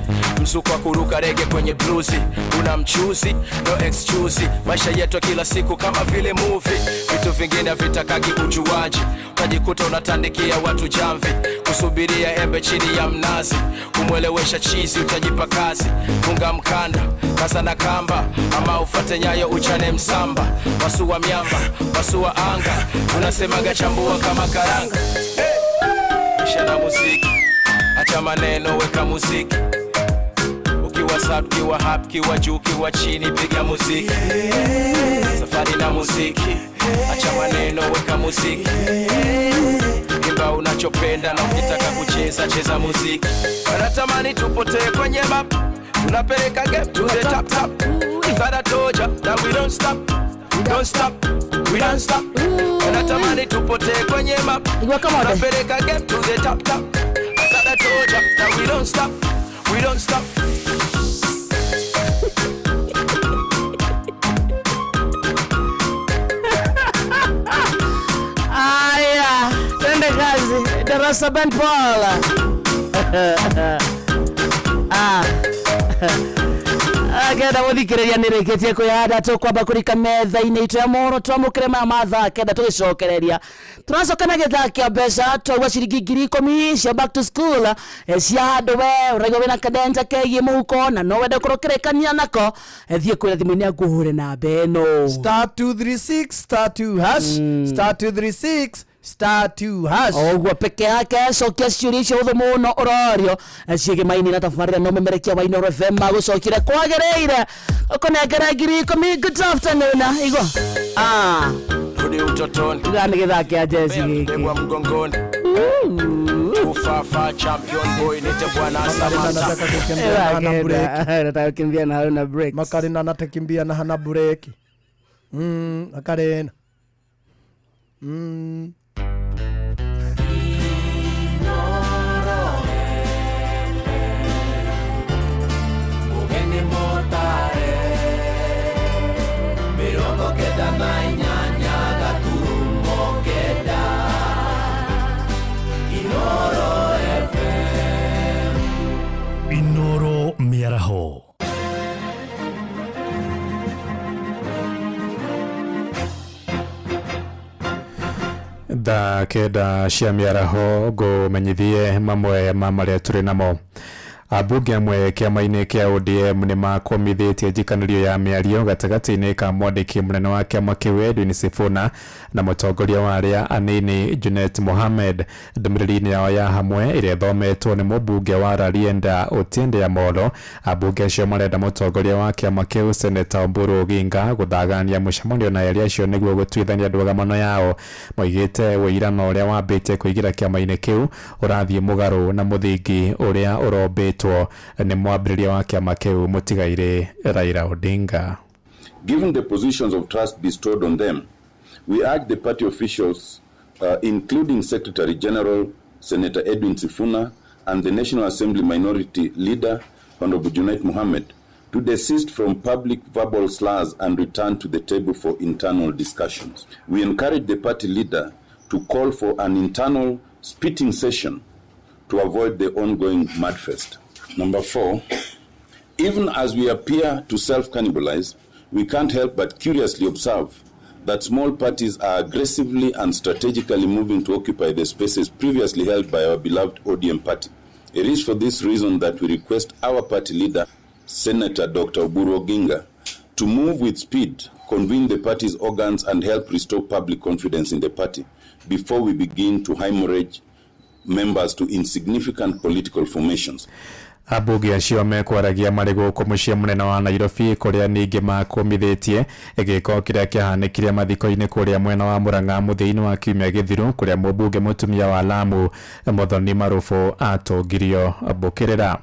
Mzuko wa kuruka rege kwenye bluzi. Una mchuzi, no excuse. Maisha yetu kila siku kama vile movie. Vitu vingine vitakagi ujuaji. Utajikuta unatandikia watu jamvi. Kusubiria embe chini ya mnazi. Kumwelewesha chizi utajipa kazi. Funga mkanda, kaza na kamba. Ama ufate nyayo uchane msamba. Pasua miamba, pasua anga. Unasemaga chambua kama karanga. Maisha na muziki, acha maneno weka muziki. Ukiwa sub, kiwa hap, kiwa juu, kiwa chini piga muziki. Safari na muziki, acha maneno weka muziki. Imba unachopenda na ukitaka kucheza cheza muziki. Wanatamani tupotee kwenye map. Tunapeleka game to the top top. Thought I told ya that we don't stop. Don't stop, we don't stop. Wanatamani tupotee kwenye map. Tunapeleka game to the top top. Thought I told ya that we don't stop. We don't stop. Aya, twende kazi. Darasa Ben Paul. Agenda muthikiriria nireketie kuyada tukwamba kurika metha-ini itu ya moro twamukire mathaa kenda tugicokereria turacokana githaa kia mbeca twagua ciringi 10,000 cia back to school cia andu we uraigo wina kadenja kegie muhuko na no wende kurukirikania nako thie kwira thimu-ini yaku hure na beno star 236 star 2 hash star 236 star 2 hash ogwo peke yake cokia ciuria icio uthu muno urorio ciige maini na tabarira no memerekia wa Inooro FM gucokire kwagereire ukonengera 10,000. Good afternoon igo Rudi utotoni gani githaa kia jezi giki Mbwa mgongoni Ufafa champion boy nite bwana Samata. Nataka kukimbia na hana break. Makarina natakimbia na hana break. Makarina. Inooro Miaraho. Da keda cia miaraho go menyithie mamwe ma maria turi namo Abunge amwe kiama-inĩ kĩa ODM nĩ makomithitie njikanirio ya mĩario gatagatĩ-inĩ ka mwandĩki mũnene wa kĩama kĩu Edwin Sifuna na mũtongoria wa arĩa anini Junet Mohamed. Ndũmĩrĩri-inĩ yao ya hamwe ĩrĩa thometwo nĩ mũmbunge wa Rarienda Otiende Amolo, abunge acio marenda mũtongoria wa kĩama kĩu Senator Oburu Oginga gũthagania mũcemanio na arĩa acio nĩguo gũtuithania ndũgamano yao. Moigĩte wĩirano ũrĩa wambĩte kũingĩra kĩama-inĩ kĩu ũrathiĩ mũgarũ na mũthingi ũrĩa ũrombĩtwo nĩ mwambĩrĩria wa kĩama kĩu mũtigaire Raila Odinga. Given the positions of trust bestowed on them, we urge the party officials, including Secretary General Senator Edwin Sifuna and the National Assembly Minority Leader Honorable Junet Mohamed, to desist from public verbal slurs and return to the table for internal discussions. We encourage the party leader to call for an internal spitting session to avoid the ongoing mudfest. Number 4, even as we appear to self-cannibalize, we can't help but curiously observe that small parties are aggressively and strategically moving to occupy the spaces previously held by our beloved ODM party. It is for this reason that we request our party leader, Senator Dr. Oburu Oginga, to move with speed, convene the party's organs and help restore public confidence in the party before we begin to hemorrhage members to insignificant political formations. Abunge acio mekwaragia marĩ gũkũ mũciĩ mũnene wa Nairobi kũrĩa ningĩ makomithitie gĩko kĩrĩa kĩahanĩkire mathiko-inĩ kũrĩa mwena wa Murang'a mũthia-inĩ wa kiumia gĩthiru kũrĩa mũmbunge mũtumia wa Lamu Muthoni Marubu atongirio mbũkĩrĩra.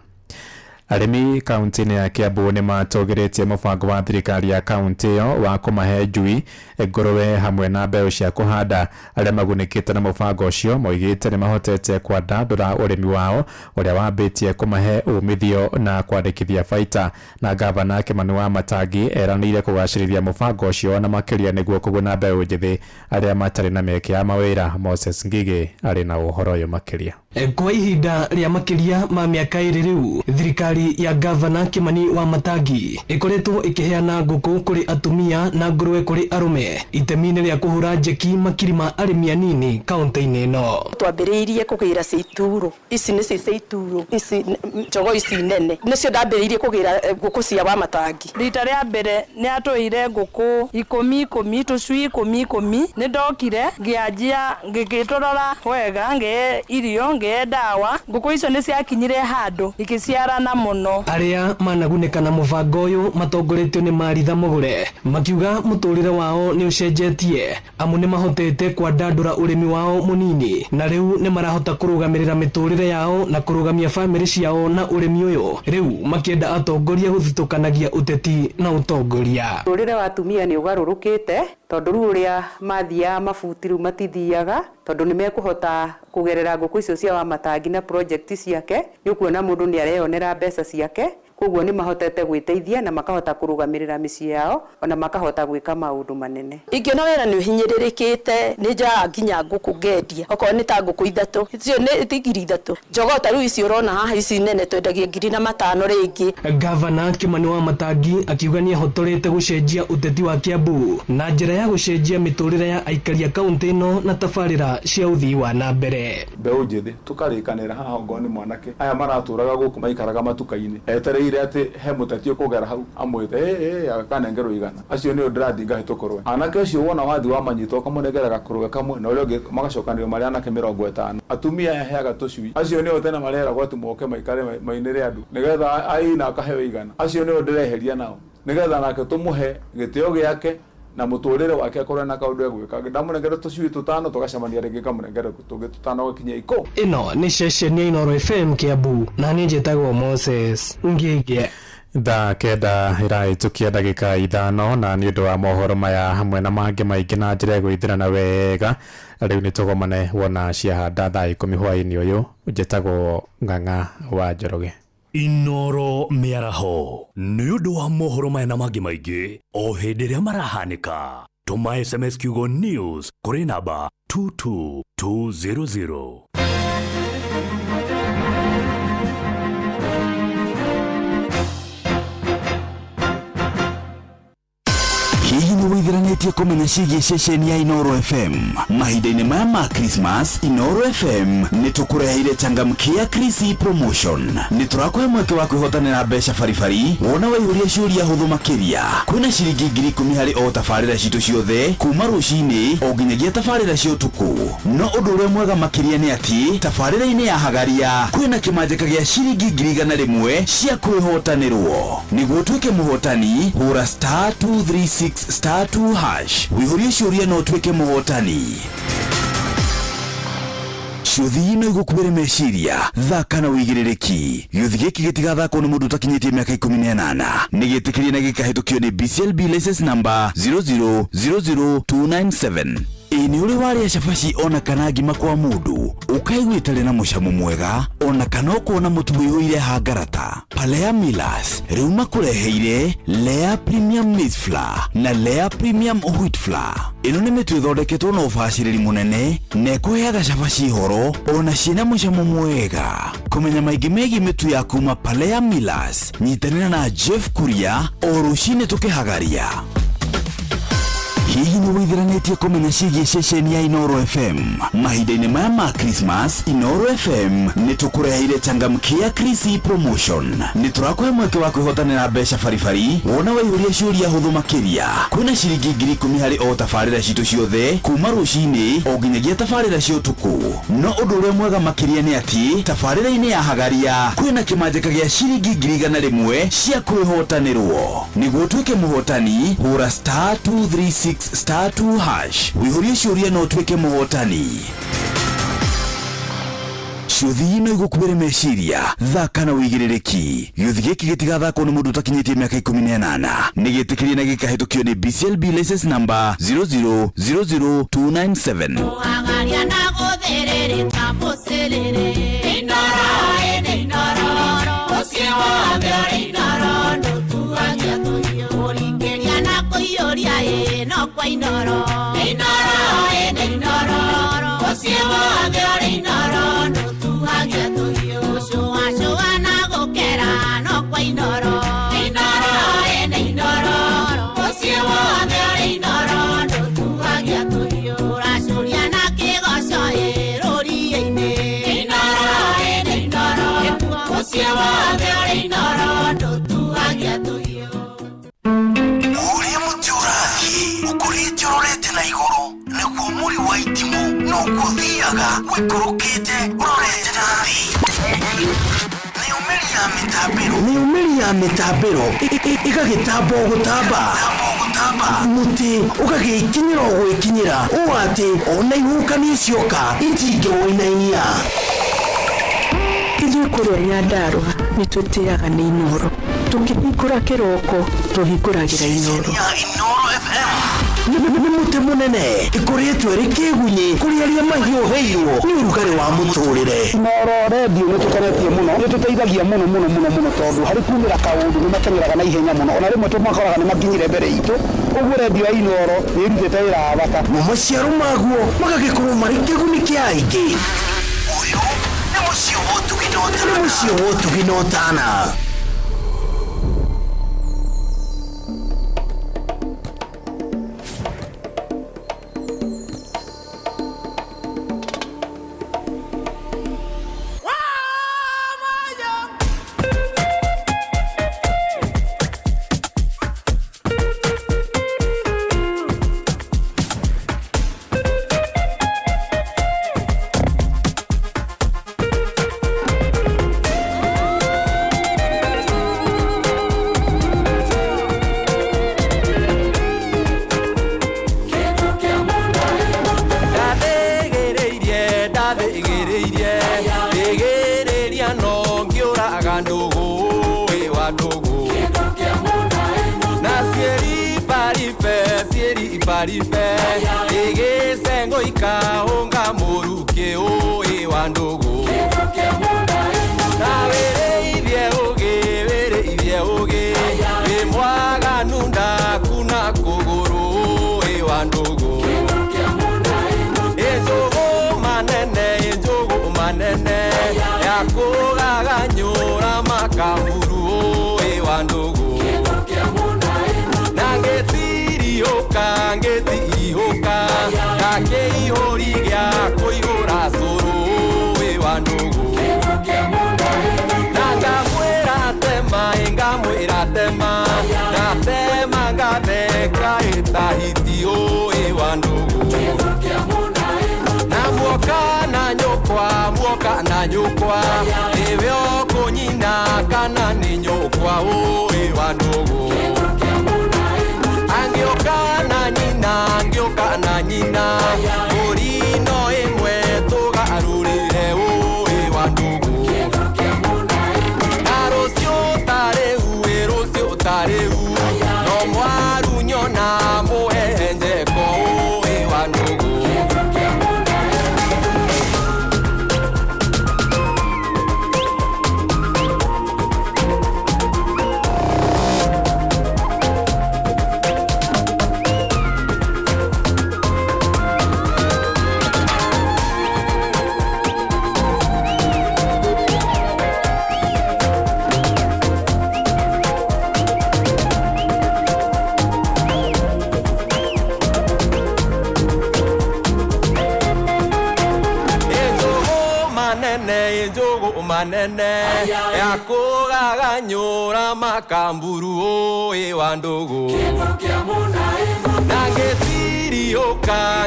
Arĩmi kaunti-inĩ ya Kiambu nĩ matũgĩrĩtie mũbango wa thirikari ya kaunti ĩyo wa kũmahe njui, ngũrwe hamwe na mbeũ cia kũhanda. Arĩa magunĩkĩte na mũbango ũcio moigĩte nĩ mahotete kwandandũra ũrĩmi wao ũrĩa wambĩtie kũmahe umithio na kwandĩkithia baita. Na gavana Kimani Wamatangi eranĩire kũgacĩrithia mũbango ũcio na makĩria nĩguo kũguna mbeũ njĩthĩ arĩa matarĩ na mĩeke ya mawĩra. Moses Ngige arĩ na ũhoro ũyũ makĩria. Kwa ihinda rĩa makĩria ma mĩaka ĩrĩ rĩu, thirikari ya gavana Kimani Wamatangi ĩkoretwo ĩkĩheana ngũkũ kũrĩ atumia na ngũrwe kũrĩ arũme itemi-inĩ rĩa kũhũra njeki makiri ma arĩmi anini kaunti-inĩ ĩno. Twambĩrĩirie kũgĩra ciituro, ici nĩ ciituro, ici njogo ici nene nĩcio ndambĩrĩirie kũgĩra ngũkũ cia Wamatangi. Rita rĩa mbere nĩ atũire ngũkũ 10 tũcui 10 nĩ ndokire ngĩanjia ngĩgĩtorora wega ngĩe irio dawa ngũkũ icio nĩ ciakinyire handũ ikĩciarana mũno. Arĩa managunĩka na mũbango ũyũ matongoretio nĩ Maritha Mũgũre makiuga mũtũrĩre wao nĩ ũcenjetie amu nĩ mahotete kwandandũra ũrĩmi wao mũnini na rĩu nĩ marahota kũrũgamĩrĩra mĩtũrĩre yao na kũrũgamia bamĩrĩ ciao na ũrĩmi ũyũ. Rĩu makĩenda atongoria gũthitũkanagia ũteti na ũtongoria. Mũtũrĩre wa atumia nĩ ũgarũrũkĩte tondũ rĩu ũrĩa mathiaga mabuti rĩu matithiaga tondũ nĩ mekũhota kugerera ngũkũ icio cia Wamatangi na project ciake. Nĩ kuona mũndũ nĩ areyonera mbeca ciake, koguo nĩ mahotete gwĩteithia na makahota kũrũgamĩrĩra mĩciĩ yao ona makahota gwĩka maũndũ manene. Ingĩona wĩra nĩ ũhinyĩrĩrĩkĩte nĩ njoyaga nginya ngũkũ ngendia okorwo nĩ ta ngũkũ 3 icio nĩ ngiri 3 njogota rĩu ici ũrona haha ici nene twendagia 5,000 rĩngĩ. Gavana Kimani Wamatangi akiuga nĩ ahotorete gũcenjia ũteti wa Kiambu na njĩra ya gũcenjia mĩtũrĩre ya aikari a kaunti ĩno na tabarĩra cia ũthii wa na mbere. Mbeũ njĩthĩ tũkarĩkanĩra haha ngo nĩ mwanake aya maratũraga gũkũ maikaraga matuka-inĩ etereire atĩ he mũteti ũkũgera hau amwĩte akanengerwo igana. Acio nĩo ndĩrathinga hĩtũkorwe anake acio wona wathi wamanyitwo kamunengeraga kũrũga kamwe na ũrĩa ũngĩ magacokanĩrio marĩa anake 50. Atumia yaheaga tũcui acio nĩo tena mareragwo atĩ moke maikare mainĩre andũ nĩgetha aina akaheo igana. Acio nĩo ndĩreheria nao nĩgetha nake tũmũhe gĩtĩo gĩake na mũtũrĩre wake akorwo na kaũndũ gwĩka. Ndamũnengera tũcui 5 tũgacemania rĩngĩ kamũnengera tũngĩ 5 gũkinya 10. Ĩno nĩ ceceni ya Inooro FM Kiambu na niĩ njĩtagwo Moses Ngige. Thaa kenda ĩrahĩtũkia ndagĩka 5 na nĩ ũndũ wa mohoro maya hamwe na mangĩ maingĩ na njĩra gũithĩrana wega rĩu nĩ tũgomane wona ciahanda thaa 10 hwaĩ-inĩ ũyũ. Njĩtagwo Ng'ang'a wa Njoroge. Inooro mĩaraho nĩ ũndũ wa mohoro maya na mangĩ maingĩ o hĩndĩ ĩrĩa marahanĩka. Tũma SMS kiugo news kũrĩ namba 22200. Hihi nĩ wĩtheranĩtie wĩtĩranĩtie kũmenya ciĩgiĩ ceceni ya Inooro FM mahinda-inĩ maya ma Christmas. Inooro FM nĩ tũkũreheire changamkia Krisi promotion. Nĩ tũrakũhe mweke wa kwĩhotanĩra mbeca baribari wona waihũria ciũria hũthũ makĩria. Kwĩna ciringi 10,000 harĩ o tabarĩra citũ ciothe kuma rũcinĩ o nginyagia tabarĩra cia ũtukũ. No ũndũ ũrĩa mwega makĩria nĩ atĩ tabarĩra-inĩ ya Hagaria kwĩna kĩmanjĩka gĩa ciringi 100,000 cia kwĩhotanĩrwo. Nĩguo tuĩke mũhotani hũra *236*2# wĩihũrie ciũria no tuĩke mũhotani. Ciuthi ino igũkuĩre meciria thaka na wĩigĩrĩrĩki. Gĩuthi gĩkĩ gĩtigathakwo nĩ mũndũ ũtakinyĩtie mĩaka 18. Nĩ gĩtĩkĩrie na gĩkahĩtũkio nĩ BCLB license number 0000297. Ini uri waria cabaci ona kana ngima kwa mundu ukaigua itarĩ na mũcamo mwega ona kana ũkona mũtu wĩihũire hangarata. Palea Millers rĩu makũreheire Lea Premium Maize Flour na Lea Premium Wheat Flour. Ĩno nĩ mĩtu ĩthondeketwo na ũbacĩrĩri mũnene na ĩkũheaga cabaci horo ona ciĩna mũcamo mwega. Kũmenya maingĩ megiĩ mĩtu ya kuma Palea Millers, nyitanĩra na Jeff Kuria o rũcinĩ tũkĩhagaria. Hihi nĩ wĩthiranĩtie kũmenya ciĩgiĩ ceceni ya Inooro FM mahinda-inĩ maya ma Christmas? Inooro FM nĩ tũkũreheire changamkia Krisi promotion. Nĩ tũrakũhe mweke wa kwĩhotanĩra mbeca baribari wona waihũria ciũria hũthũ makĩria. Kwĩna ciringi 10,000 harĩ o tabarĩra citũ ciothe kuma rũcinĩ o nginyagia tabarĩra cia ũtukũ. No ũndũ ũrĩa mwega makĩria nĩ atĩ tabarĩra-inĩ ya Hagaria kwĩna kĩmanjĩka gĩa ciringi 100,000 cia kwĩhotanĩrwo. Nĩguo tuĩke mũhotani hũra *236*2# wĩihũrie ciũria no tuĩke mũhotani. Ciuthi ino igũkuĩre meciria thaka na wĩigĩrĩrĩki. Gĩuthi gĩkĩ gĩtigathakwo nĩ mũndũ ũtakinyĩtie mĩaka 18. Nĩ gĩtĩkĩrie na gĩkahĩtũkio nĩ BCLB license number 0000297. Hagaria na gũthĩrĩrĩka mũcĩrĩrĩ Inooro Inooro ũcio wothe ũrĩ Inooro ndũtuagia tũhiũ ũringĩria na kũiyũria no kwa Inooro Inooro ũcio wothe ũrĩ Inooro ndũtuagia tũhiũ cũa na gũkera no kwa Inooro Inooro ũcio wothe ũrĩ Inooro ndũtuagia tũhiũ ũracũria na kĩgoco rũriĩ-inĩ Inooro ũcio wothe ũrĩ Inooro ndũtuagia tũhiũ. Ũrĩa mũtĩ ũrathiĩ ũkũrĩte ũrorete na igũrũ nĩguo mũri wa itimũ no gũthiaga wĩkũrũkĩte ũrorete na thĩ. Nĩ umĩri ya mĩtambĩro ĩgagĩtamba o gũtamba mũtĩ ũgagĩkinyĩra o gwĩkinyĩra ũũ atĩ ona ihuhũkanio cioka itingĩwoinainia. Ithuĩ kũrĩa Nyandarua nĩ twĩtĩaga nĩ Inooro. Tũkĩhingũra kĩroko tũhingũragĩra Inooro. Nĩ mũtĩ mũnene ĩkoretwo ĩrĩ kĩgunyi kũrĩ arĩa mahiũhĩirwo nĩ ũrugarĩ wa mũtũrĩre. Inooro redio nĩ tũkenetio mũno, nĩ tũteithagia mũno tondũ harĩ kumĩra kaũndũ nĩ makenyeraga na ihenya mũno, ona rĩmwe tũmakoraga nĩ makinyire mbere itũ. Ũguo redio ya Inooro nĩ ĩrutĩte wĩra wa bata na maciaro maguo magagĩkorwo marĩ kĩguni kĩa aingĩ. Ũyũ nĩ mũciĩ wa ũtugi na ũtana. Nange nyukwa niwe okunyina kana ni nyukwa ui wa ndugu angioka na nyina murino imwe tugarurire ui wa ndugu na rucio tareu no mwaru nyona muhenjeko ui wa ndugu manene ya kugaganyura makamburu oi wa ndugu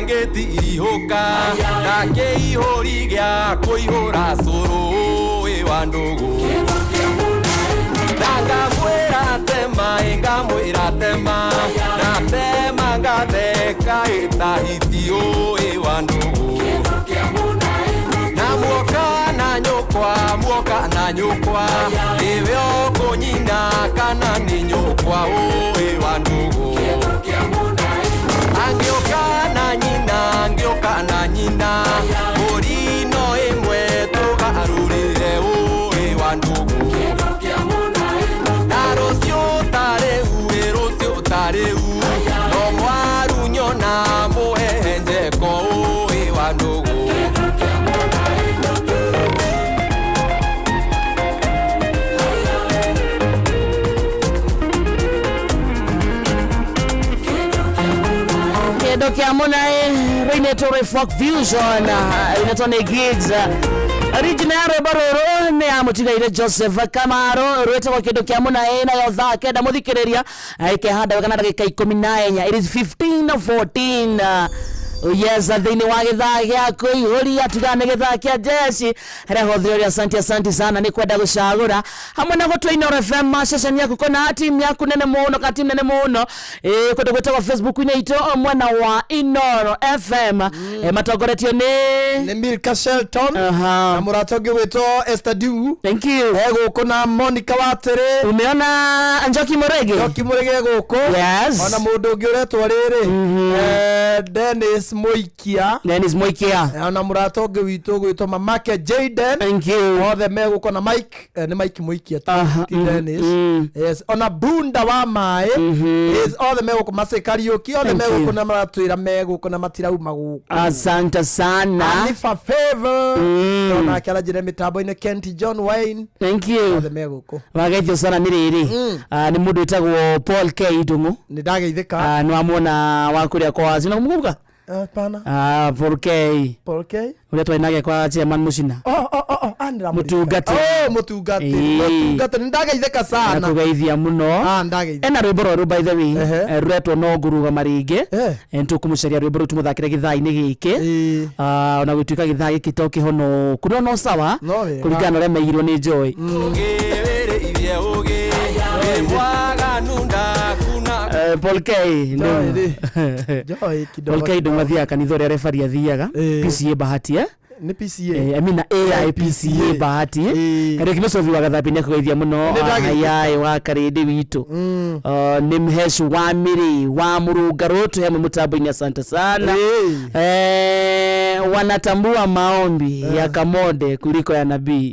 ngĩtirihũka ngakĩihũri gĩa kũihũra cũrũ oi wa ndugu ngamwĩra tema natema ngatheka ĩtahiti oi wa ndugu muoka na nyukwa niwe okunyina kana ni nyukwa ui wa ndugu angioka na nyina murino imwe tugarurire ui wa ndugu na rucio tareu no mwaru nyona muhenjeko ui wa ndugu Dokia Munae Renetore Folk Fusion Renetone Gigs Original Baroro ne amutigaire Joseph Kamaro rwete kwa kido kia Munae na yotha kenda muthikiriria ike handa wakana dakika 14 it is 15:14 yes thini wa githaa giako ihuri atigane githaa kia jeshi rehothio asante sana ni kwenda gucagura hamwe na gutwa Inoro FM session yaku kona team yaku nene muno ka team nene muno kwenda gwetwa Facebook ine ito mwana wa Inoro FM matogoretio ni Milka Shelton na muratoge weto Esther Du thank you kuna Monica Watere umeona Njoki Murege guko yes ona mundu ungi uretwa riri Dennis Moikia ona muratoge wito gwitwa mamake Jaden thank you othe meguko na Mike ni Mike Moikia Dennis yes ona Bunda wa mai is othe meguko masekariuki othe meguko na maratwira meguko na matirauma guko asante sana Anifa Favor ona kala jire mitambo ine Kent John Wayne thank you othe meguko wageithio sana ni riri ni mundu itagwo Paul K Ndungu ni ndageithika ni wamwona wakuria kwa zina kumbuka pana Paul K ule twainage kwa chairman Mushina andra mutungati mutungati ndageithika sana nakugeithia muno ndageithia ena rwimbo rwa by the way rwetwo no nguruga maringe ntukumucaria rwimbo rutu muthakire githaa-ini giki ona gwituika githaa giki to kihono kuno no sawa kuringana na meirwo ni Joy Paul K Paul K ndo mathia kanitho ria refari athiaga PCA bahati ni PCA amina AI PCA bahati kare kimesovi wagathapinia kugeithia muno ayai wa karidi witu ni mheshi wa miri wa murunga roto ya mutambo-ini asante sana wanatambua maombi ya Kamode kuliko ya nabii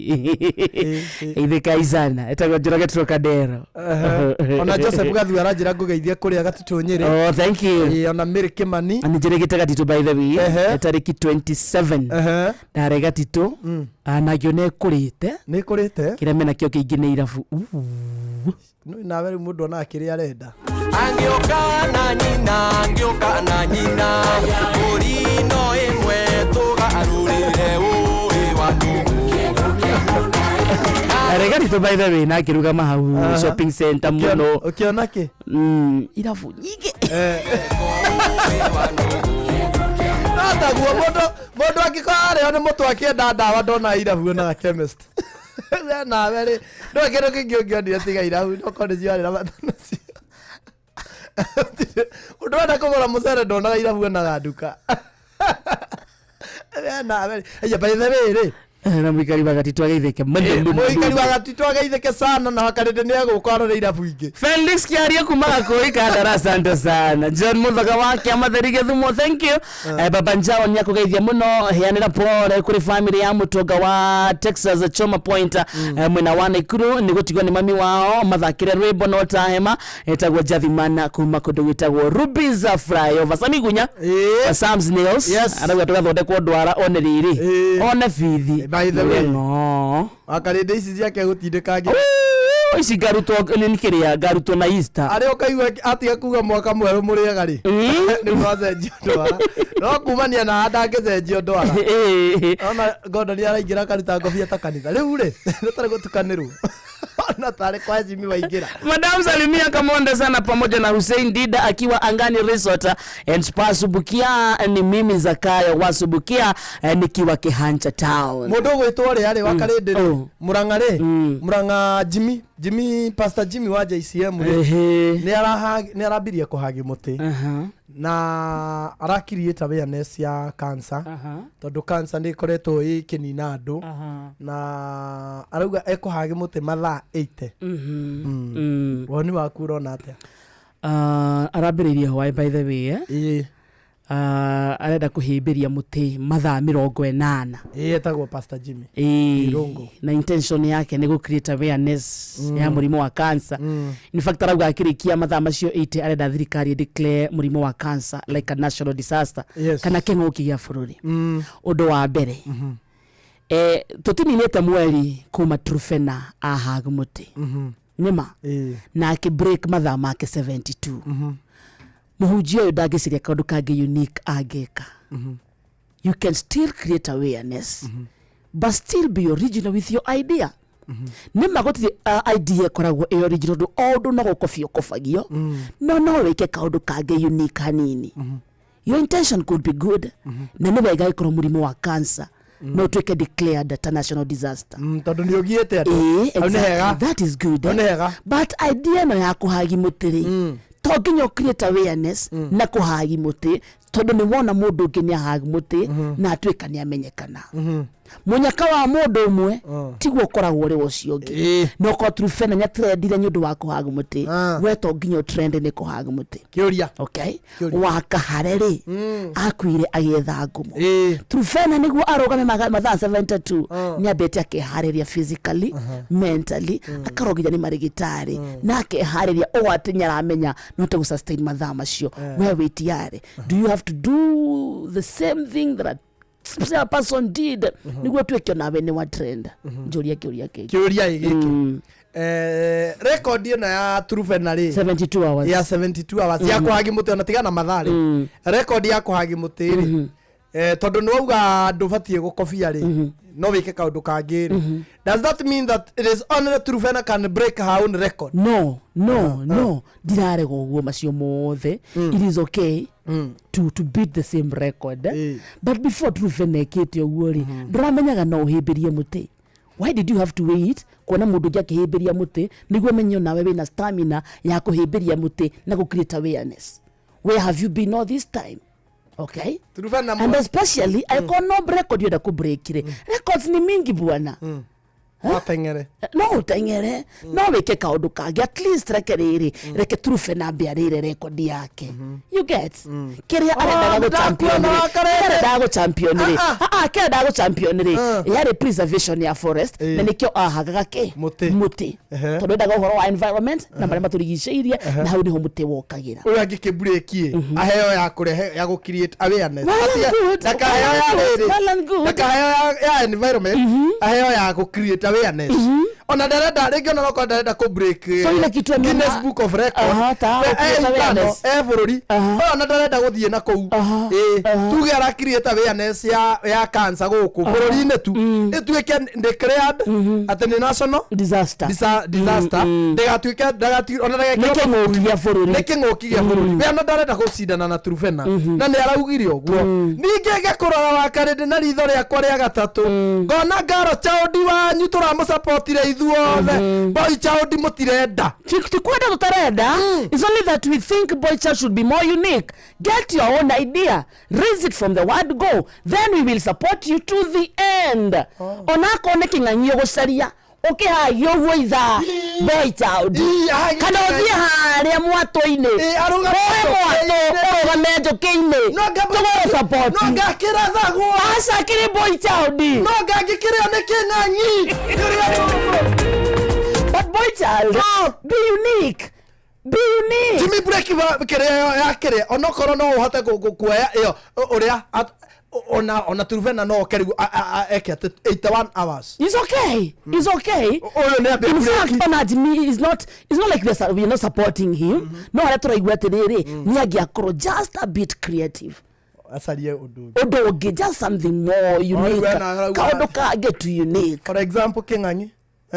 ithika izana etago njorage trokadero ona Joseph Gathu arajira ngugeithia kuria gatutonyire thank you ona Mary Kimani ani njirigite gatito by the way tariki 27 ndare gatito anagio ne kurite kireme nakio kiingi ni irabu nawe mundu ona akiri arenda angioka na nyina urino imwe tugarurire ui wa ndugu Gatito by the way na kiruga mahau shopping center muno ukiona ki irabu nyingi Ataguo mundu akikore one mutu akienda ndawa ndona irabu na chemist. Na wele no kero kingio ndio tiga irabu no kone ziare na matano. Udona kugura mucere ndona irabu na gaduka. Na wele aya by the way ri na mwikari wa gatitwa geitheke mwikari wa gatitwa geitheke sana na wakarende ni agukora ira buingi. Felix Kiaria kumaga kuika darasa asante sana. John Muthaga wake amatherige thumo thank you. Baba Njao ni akugeithia muno heanira pole kuri family ya Mutoga wa Texas Choma Point mwena wa Nakuru ni gutigwa ni mami wao mathakire rwimbo no tahema etagwo Jathimana kuma kundu gwitagwo Rubies Flyover Samigunya Sam's Nails arauga tugathondekwo ndwara one riri one fithi by the way no akarinde ici ciake gutindĩkange ici garutwo ni kiria garutwo na Easter ari ukaigua atiga kuga mwaka mweru muriega ri ni mwacenjio ndwara no kumania na andangecenjio ndwara ona Gordon araingira karuta ngobia ta kanitha riu ri tutari gutukanirwo na tare kwa Jimmy waingira. Madam Salimia Kamonde sana pamoja na Hussein Dida akiwa Angani Resort and Spa Subukia ni mimi Zakayo wa Subukia nikiwa Kihancha Town. Mundu gwitwo ri ari wakarinde Muranga ri Muranga Jimmy Pastor Jimmy wa JCM ni arabirie kuhagi muti na arakirieta awareness ya cancer tondu cancer ni koretwo ikinina andu na arauga ekuhagi muti mathaa 80 woni waku urona atia arambiririe Hawaii by the way arenda kuhimbiria muti mathaa 80 etagwo Pastor Jimmy Irungu na intention yake ni create awareness ya murimo wa cancer. In fact arauga akirikia mathaa macio 80 arenda thirikari declare murimo wa cancer like a national disaster kana keng'uki gĩa bũrũri. Undu wa mbere tutininite mweri kuma Trufena ahag muti nima na akibreak mathaa make 72 muhujia uyu ndangiciria kaundu kangi unique angeka. You can still create awareness but still be original with your idea. Nima gutire idea koragwo e original do all no gukofio kofagio no weke kaundu kangi unique hanini. Your intention could be good na niwe wega ikoro murimo wa cancer no tweke declared a national disaster tondu ni ogiete atu that is good but idea no ya kuhagi mutiri to nginya create awareness na kuhagi muti tondu ni wona mundu ngi ni ahagi muti na atwika ni amenyekana munyaka wa mundu umwe tiguo koragwo ri ucio ngi no ko Trufena nya trendire nyundu wa kuhagi muti we to nginya trend ni kuhagi muti kiuria okay waka hareri akwire agetha ngumu Trufena niguo arugame mathaa 72 ni abete akihariria physically mentally akarogithia ni marigitari na akihariria o atinya ramenya no te sustain mathaa macio we witiare do you have to do the same thing that a person did niguo twekio nawe ni wa trend njuria kiuria giki record ina ya Trufena ri 72 hours ya 72 hours ya kuhagi muti ona tigana mathari record ya kuhagi muti ri tondu no uga ndubatie gukofia ri no wike kaundu kangi ri does that mean that it is only Trufena can break her own record? No dirare go macio mothe it is okay to beat the same record but before Trufena ekete oguo ri ndramenyaga no uhimbirie muti. Why did you have to wait kuona mundu ngi akihimbiria muti niguo menyo nawe wina stamina ya kuhimbiria muti na ku create awareness? Where have you been all this time? Okay, and especially I call no record you da ku break re records ni mingi bwana watengere no tengere no weke kaundu kangi at least reke Trufena biarire record yake you get kiria arenda go champion ri kenda go champion ri yari preservation ya forest na nikyo ahagaga ke muti tondu ndaga uhoro wa environment na maria maturigiceirie na hau niho muti wokagira uyu angike breakie aheo ya kurehe ya go create awareness ndaka aheo ya environment aheo ya go create awareness ona ndarenda rĩngĩ ona no ndarenda ku break so ile kitu Guinness Book of Records bũrũri ona ndarenda gũthiĩ na kũu tuge ara create awareness ya cancer gũkũ bũrũri-inĩ tu ĩtuĩke declared atĩ nĩ national disaster ndagatuĩke ona nĩ kĩng'ũki gĩa bũrũri we ona ndarenda gũcindana na Truvena na nĩ araugire ũguo ningĩ ngĩkũrora wakarĩ na ritho rĩakwa rĩa gatatũ ngona Ngaro Chaũndi wanyu tũramũsupportire ithuothe Boy Chaũndi mũtirenda tikwenda tutarenda it's only that we think Boy Chaũndi should be more unique. Get your own idea, raise it from the word go, then we will support you to the end. Onako neking'ang'io gũcaria ukihagio guitha Boy Chaũndi kana uthie haria mwato-ini arugame njoki-ini tugo support no ngakira thagwo acakire Boy Chaũndi no ngangikire ni king'ang'i but Boy Chaũndi be unique. Jimmy break yakire onokoro no uhote kuoya iyo uria ona Truvena no kerigu eke 81 hours. It's okay. In fact, on Jimmy is not like we're not supporting him. No, I try ni agiakoro just a bit creative. Asarie odo just something more unique. Kaudo ka get to unique. For example, king'ang'i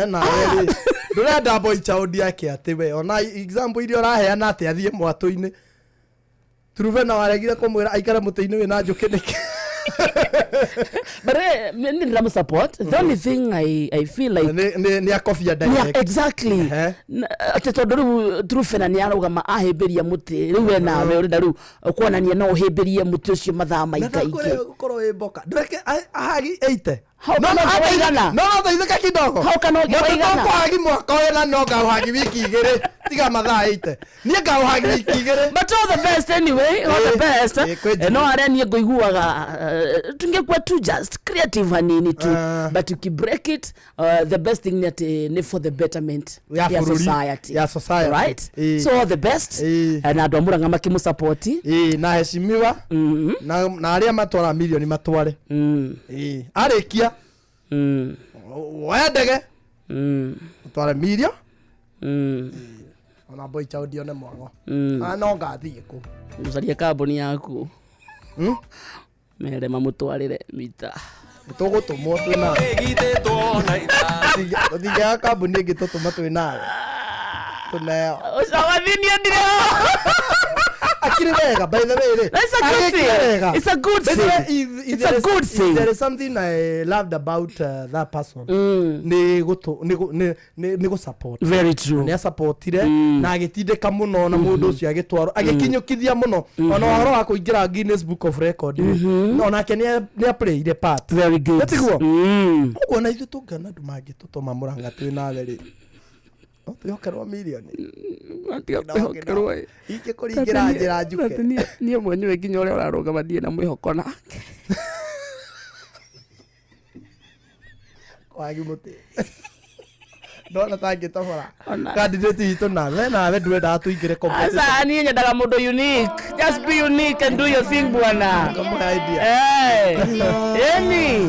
na rĩrĩ ndũrenda Boy Chaũndi yake atĩ we ona example iria ũraheana atĩ athiĩ mwatũ-inĩ Truvena waregire kũmwĩra aikare mũtĩ-inĩ wĩna njũkĩ nĩkĩ but I'm support. The only thing I feel like ni a coffee direct. Yeah, exactly. Ate tondu Truvena ni arugama ahimberia muti riu we nawe urenda riu kuonania no uhimberie muti ucio mathaa maingaingi ukoro we boka ndreke ahagi 80 no taithika kidogo how can I hagi mwaka uyu na no ngauhagi wiki igiri tiga mathaa 80 ni ngauhagi wiki igiri but all the best anyway, all the best. No are ni ngoiguaga tungekuwa too just creative hanini tu but you can break it. The best thing that ni for the betterment ya society, right? So all the best na andu amuranga makimusupport na heshimiwa na aria matwara milioni matware arikia wendege tware milioni ona Boy Chaũndi one mwango no ngathie ku ucaria kambuni yaku mere mamutwarire mita tugutumwo twina thiga kambuni ingi tutuma twina tuneo ucawathini ndire akiri wega by the way that's a good thing. It's a good thing. It's a good thing. There is something I loved about that person. Ni go support. Very true. Ni supportire na agitindika muno na mundu ucio agitwaro agikinyukithia muno ona waro wa kuingira Guinness Book of Record no nake ni play the part. Very good. Letiguo kuona ithu tungana ndu mangi tutoma muranga twi nawe ri tuyokerwa milioni tuyokerwa iki kuringira njira njuke ni mwenyewe nginya uria urarugama ndie na mwihoko nake kwagi muti ndona tangi tofora candidate itu nawe ndwenda tuingire competition asa ni nyendaga mundu unique. Just be unique and do your thing bwana. Come idea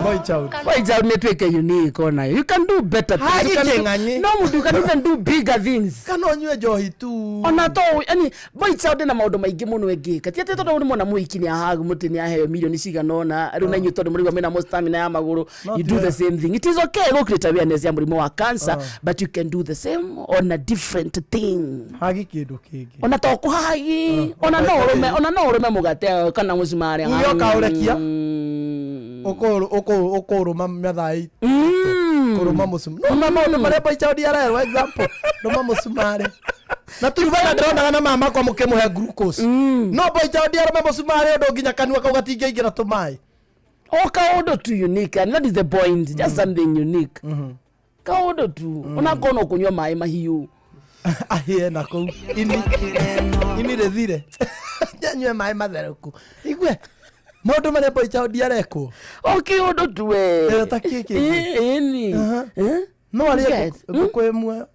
Boy Chaũndi ni tweke unique ona you can do better things. No you can even do bigger things. Kana nywe johi tu ona to yani Boy Chaũndi na maundu maingi muno engika ti ati tondu mwana muiki ni ahagu muti ni aheo milioni cigana ona riu na nyu tondu muri mena mo stamina ya maguru you do the same thing. It is okay go create awareness ya murimo wa cancer but you can do the same on a different thing. Hagi kindu kingi ona to kuhagi ona no urume mugate kana musumari yo kaurekia okoruma mathai kuruma musumari no mama ndo mare Boy Chaũndi ara example ndo mama musumari na Truvena ndona na mama kwa mukemuhe glucose no Boy Chaũndi ara mama musumari ndo nginya kanua kau gatingiingira tumai kaundo tu unique and that is the point. Just something unique. Kaundo tu ona kono kunywa mai mahiu ahie na kou ini rethire nyanywe mai matheruku igwe mundu mare Boy Chaũndi arekwo undo tu we takiki ni no ari kwemwe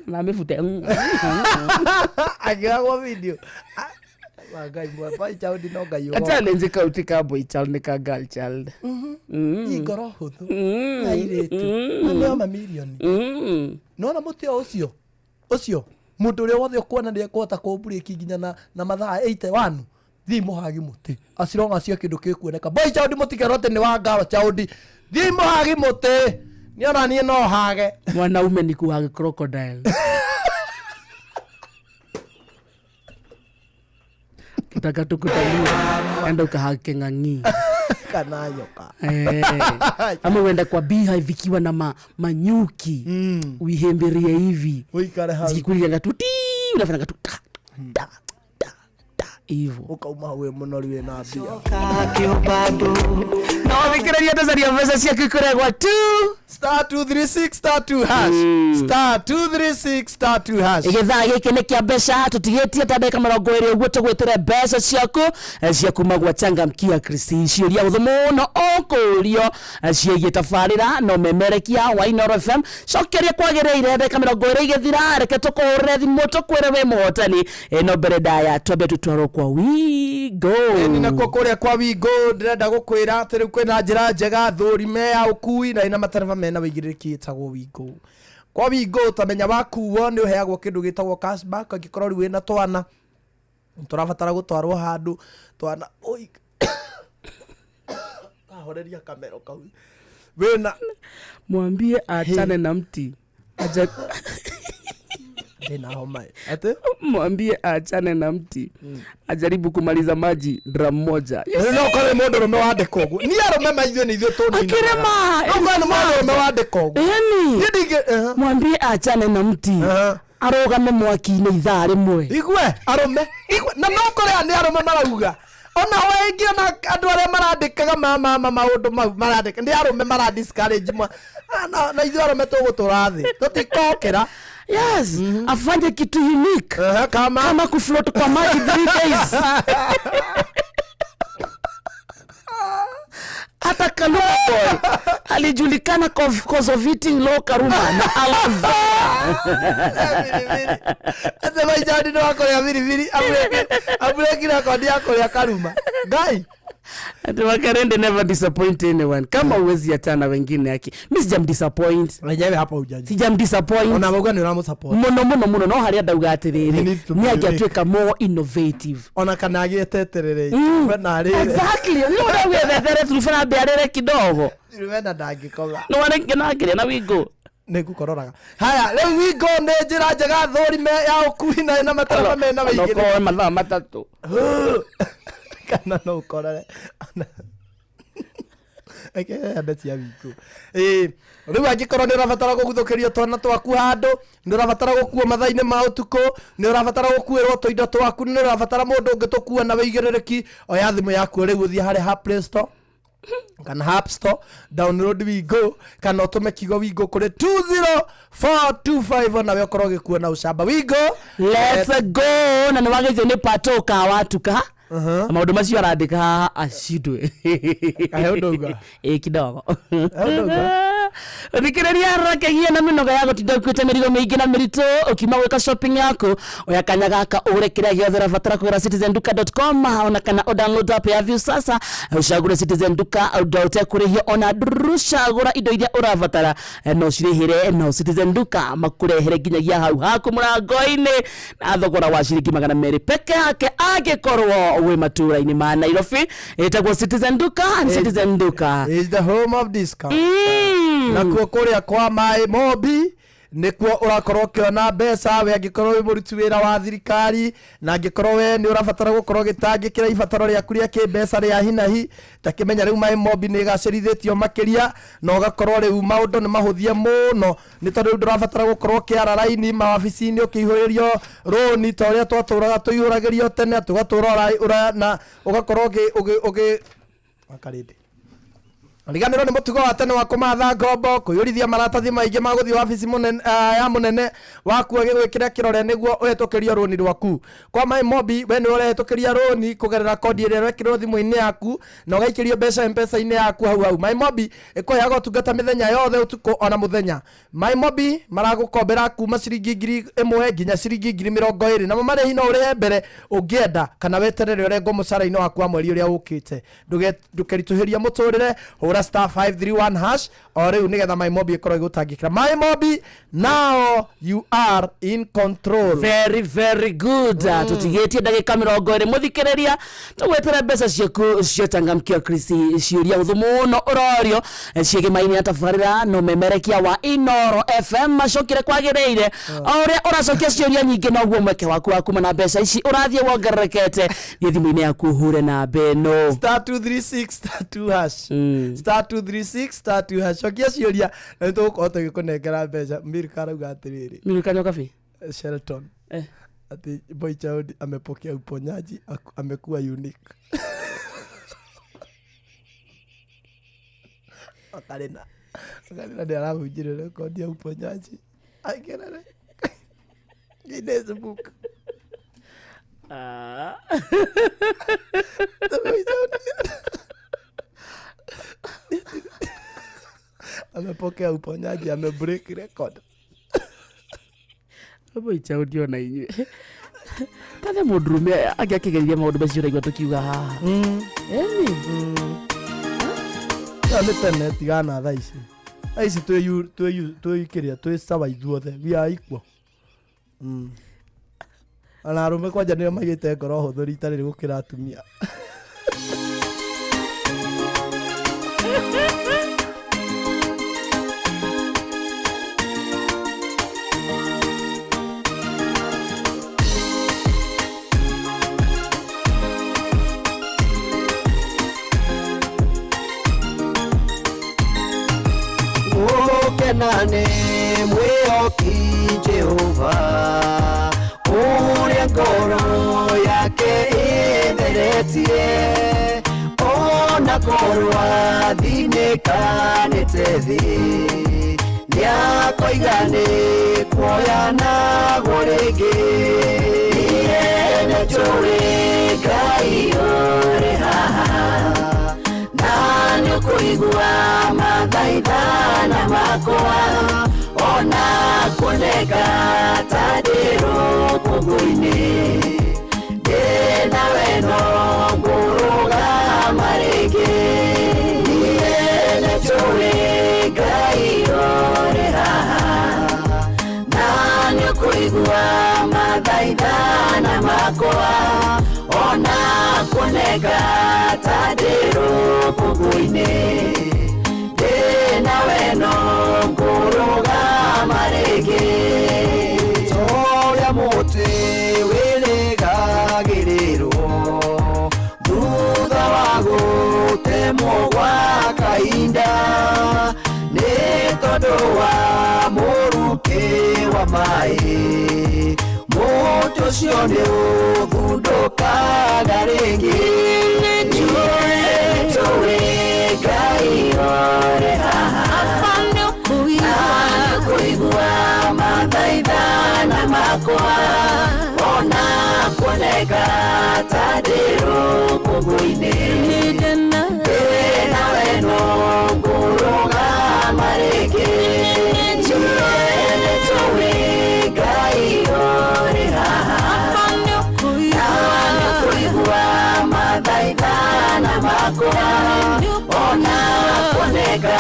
na mefute agagwa video Ngai boy child no ngai yo. Challenge kautika boy child ni ka girl child. Igoro huthu. Airetu. Ane mamilioni. Nona mutio ucio. Mundu uria wothe kuona ni ekota ku break nginya na mathaa 81. Thi muhagi muti. Asironga cio kindu gikuoneka. Boy child mutikerote ni wa girl child. Thi muhagi muti. Niona ni no hage. Mwanaume ni kuhagi crocodile. Kitaka tukutania enda ukahake ng'ang'i kanayoka ama uenda kwa beehive ikiwa na manyuki uihemberie hivi uikare hapo zikikulia ngatuti unafanya ngatu da hivyo ukauma wewe mnori we na bia no vikiraria tazaria pesa cia kukuregwa tu *236*2# igithaa giki ni kia mbeca tutigetie ta ndeka 20 uguo tugwetire mbeca ciaku cia kuma gwa Changamkia Kristi ciuria uthu muno okurio ciigie tabarira no memerekia wa Inooro FM cokeria kwagereire ndeka 20 igithira reke tukuhurire thimu tukwire we muhotani no mbere ndaya twambe tutwarwo kwa Wigo ni nako kuria kwa Wigo ndirenda gukwira atiri kwina njira njega thurime ya ukui na ina matarava mena wigiriki etagwo Wigo kwa Wigo tamenya wakuo ni uheagwo kindu gitagwo cashback angikorwo ri wina twana turabatara gutwarwo handu twana oi ahoreria kamera kau wena mwambie achane na mti aja tena homa ate mwambie achane na mti ajaribu kumaliza maji drum moja no kale mondo no wande kogu ni arome maithio ni ithio toni akirema no kale mondo no wande kogu yani mwambie achane na mti arogame mwaki-ini ithaa rimwe igwe arome igwe na no kale ni arome marauga ona wengi na andu aria marandikaga maundu mau marandika ndi arome maradiscourage na ithio arome tugutura thi tutikokera. Yes, afanye kitu unique. Kama kufloat kwa maji 3 days. Hata Kaluma boy alijulikana cause of eating low Karuma na alava. Ate maijadi ndo wako ya viri abuleki na kodi yako ya Karuma. Guy ati Makarende never disappoint anyone. Kama uwezi atana wengine yake. Mimi sijam disappoint. Wenyewe hapa ujaji. Sijam disappoint. Ona mauga ni uramu support. Muno no haria ndauga atiriri. Ni agiatuika more innovative. Ona kana agieteterere. Na rire. Exactly. Ni urawe thethere tulifanya biarere kidogo. Rwenda ndangikoga. No wanenge nagiria na Wigo. Nigukoraga. Haya, leo Wigo ne njira njega thurime ya ukui na matarama mena wigire. No ko mathaa matatu. Kana no korare eke ndati ya Wigo riu angikorwo ni urabatara guguthukirio twana twaku handu ni urabatara gukuo mathaini ma utuku ni urabatara gukuirwo toindo twaku ni urabatara mundu ungitukuwa na wigirereki oya thimu yaku riu uthie hari ha Play Store kana App Store download Wigo kana utume kigo Wigo kuri 20425 na wekorwo gikuo na ucamba Wigo let's go na niwagithio ni patoka watu ka maundu macio arandika haha acidwe kaheudoga kidogo Nikiriria rakegia na minoga ya gutinda kwite mirigo mingi na mirito ukima gwika shopping yako oya kanya gaka urekira giothe rabatara kugura citizenduka.com ona kana download app ya View sasa ushagura Citizen Duka udote kurihia ona drushagura indo iria urabatara no cirihire no Citizen Duka makurehere nginyagia hau haku murango-ini na thogora wa ciringi 200 peke yake agikorwo we matura-ini ma Nairobi etagwo Citizen Duka and Citizen Duka is the home of discount. Na kuria kwa Mai Mobi nikuo urakorwo kiona mbeca we angikorwo wi muruti wira wa thirikari na angikorwo we ni urabatara gukorwo gitangikira ibataro ria kuria ki mbeca ria hinahi takimenya riu Mai Mobi ni gacirithitio makiria no gakorwo riu maundu ni mahuthie muno ni tondu riu ndurabatara gukorwo kiara raini mawabici-ini ukihuririo roni ta uria twaturaga tuihuragirio tene tugatura ura na ugakorwo ugi makarindi riganiro ni mutugo wa tene wa kumatha ngombo kuyurithia maratathi maingi ma guthii wabici munene ya munene waku agigwikira kirore niguo uhetukirio roni rwaku kwa My Mobi we ni urehetukiria roni kugerera kodi ire rekirwo thimu-ini yaku na ugaikirio mbeca mpesa-ini yaku hau My Mobi ikoyaga utungata mithenya yothe utuko ona muthenya My Mobi maragukombera kuma ciringi 1,000 nginya ciringi 20,000 na marĩhi no ũrĩhe mbere ũngĩenda kana weterere ũrengwo mũcara-inĩ waku wa mweri ũrĩa ũkĩte ndũkerituhĩria mũtũrĩre hũra *531# o rĩu nĩgetha My Mobi ĩkorwo igũtangĩkĩra My Mobi now you are in control. Very good. Tutigetie ndagĩka 20 mũthikĩrĩria tũgwetere mbeca ciaku ciotangamkio Krisi ciũria ũthũ mũno ũrorio ciĩgĩmainĩ atabarĩra no memerekia wa Inoro FM macokire kwagĩrĩire ũrĩa ũracokia ciũria nyingĩ noguo mweke waku wa kuma na mbeca ici ũrathiĩ wongererekete thiĩ thimũ-inĩ yaku hure na beno *236*2# *236*2# cokia ciũria na nĩtũgũkorwo tũgĩkũnengera mbeca Milka arauga atĩrĩrĩ Milka Nyokabi Shelton ati Boy Child amepokea uponyaji amekuwa unique. Akarina ndio arahujire rekodi ya uponyaji aikerere Guinness Book. Amepokea uponyaji amebreak record. Boy Child na inywe kathe mũndũrũme agĩakĩgeria maũndũ macio ũraigua tũkiuga haha nĩ tene tigana thaa ici twĩkĩrĩa twĩ sawa ithuothe we are equal ana arũme kwanja nĩo magĩte ngoro hũthũ rita rĩrĩ gũkĩra atumia. Nane mweoki Jehova uria ngoro yake itheretie ona korwa thinĩkanĩte thĩ nĩakoigane kuoya naguo rĩngĩ niĩ nĩnjũĩ Ngai ũrĩ haha na nĩũkũigua mathaithana makwa ona kuoneka ta ndĩ rũkũngũ-inĩ ndĩna wendo ngũrũgama rĩngĩ niĩ nĩnjũĩ Ngai ũrĩ haha na nĩũkũigua mathaithana makwa ona kuoneka ta ndĩ rũkũngũ-inĩ ndĩna wendo ngũrũgama rĩngĩ torĩa mũtĩ wĩrĩgagĩrĩrwo thutha wa gũtemwo gwa kahinda nĩ tondũ wa mũrukĩ wa maĩ mũtĩ ũcio nĩ ũthundũkaga rĩngĩ nĩnjũĩ Ngai ũrĩ haha na kũigua mathaithana makwa ona kuoneka ta ndĩ rũkũngũ-inĩ ndĩna wendo ngũrũgama rĩngĩ nĩnjũĩ Ngai ũrĩ haha na kũigua mathaithana makwa ona kuoneka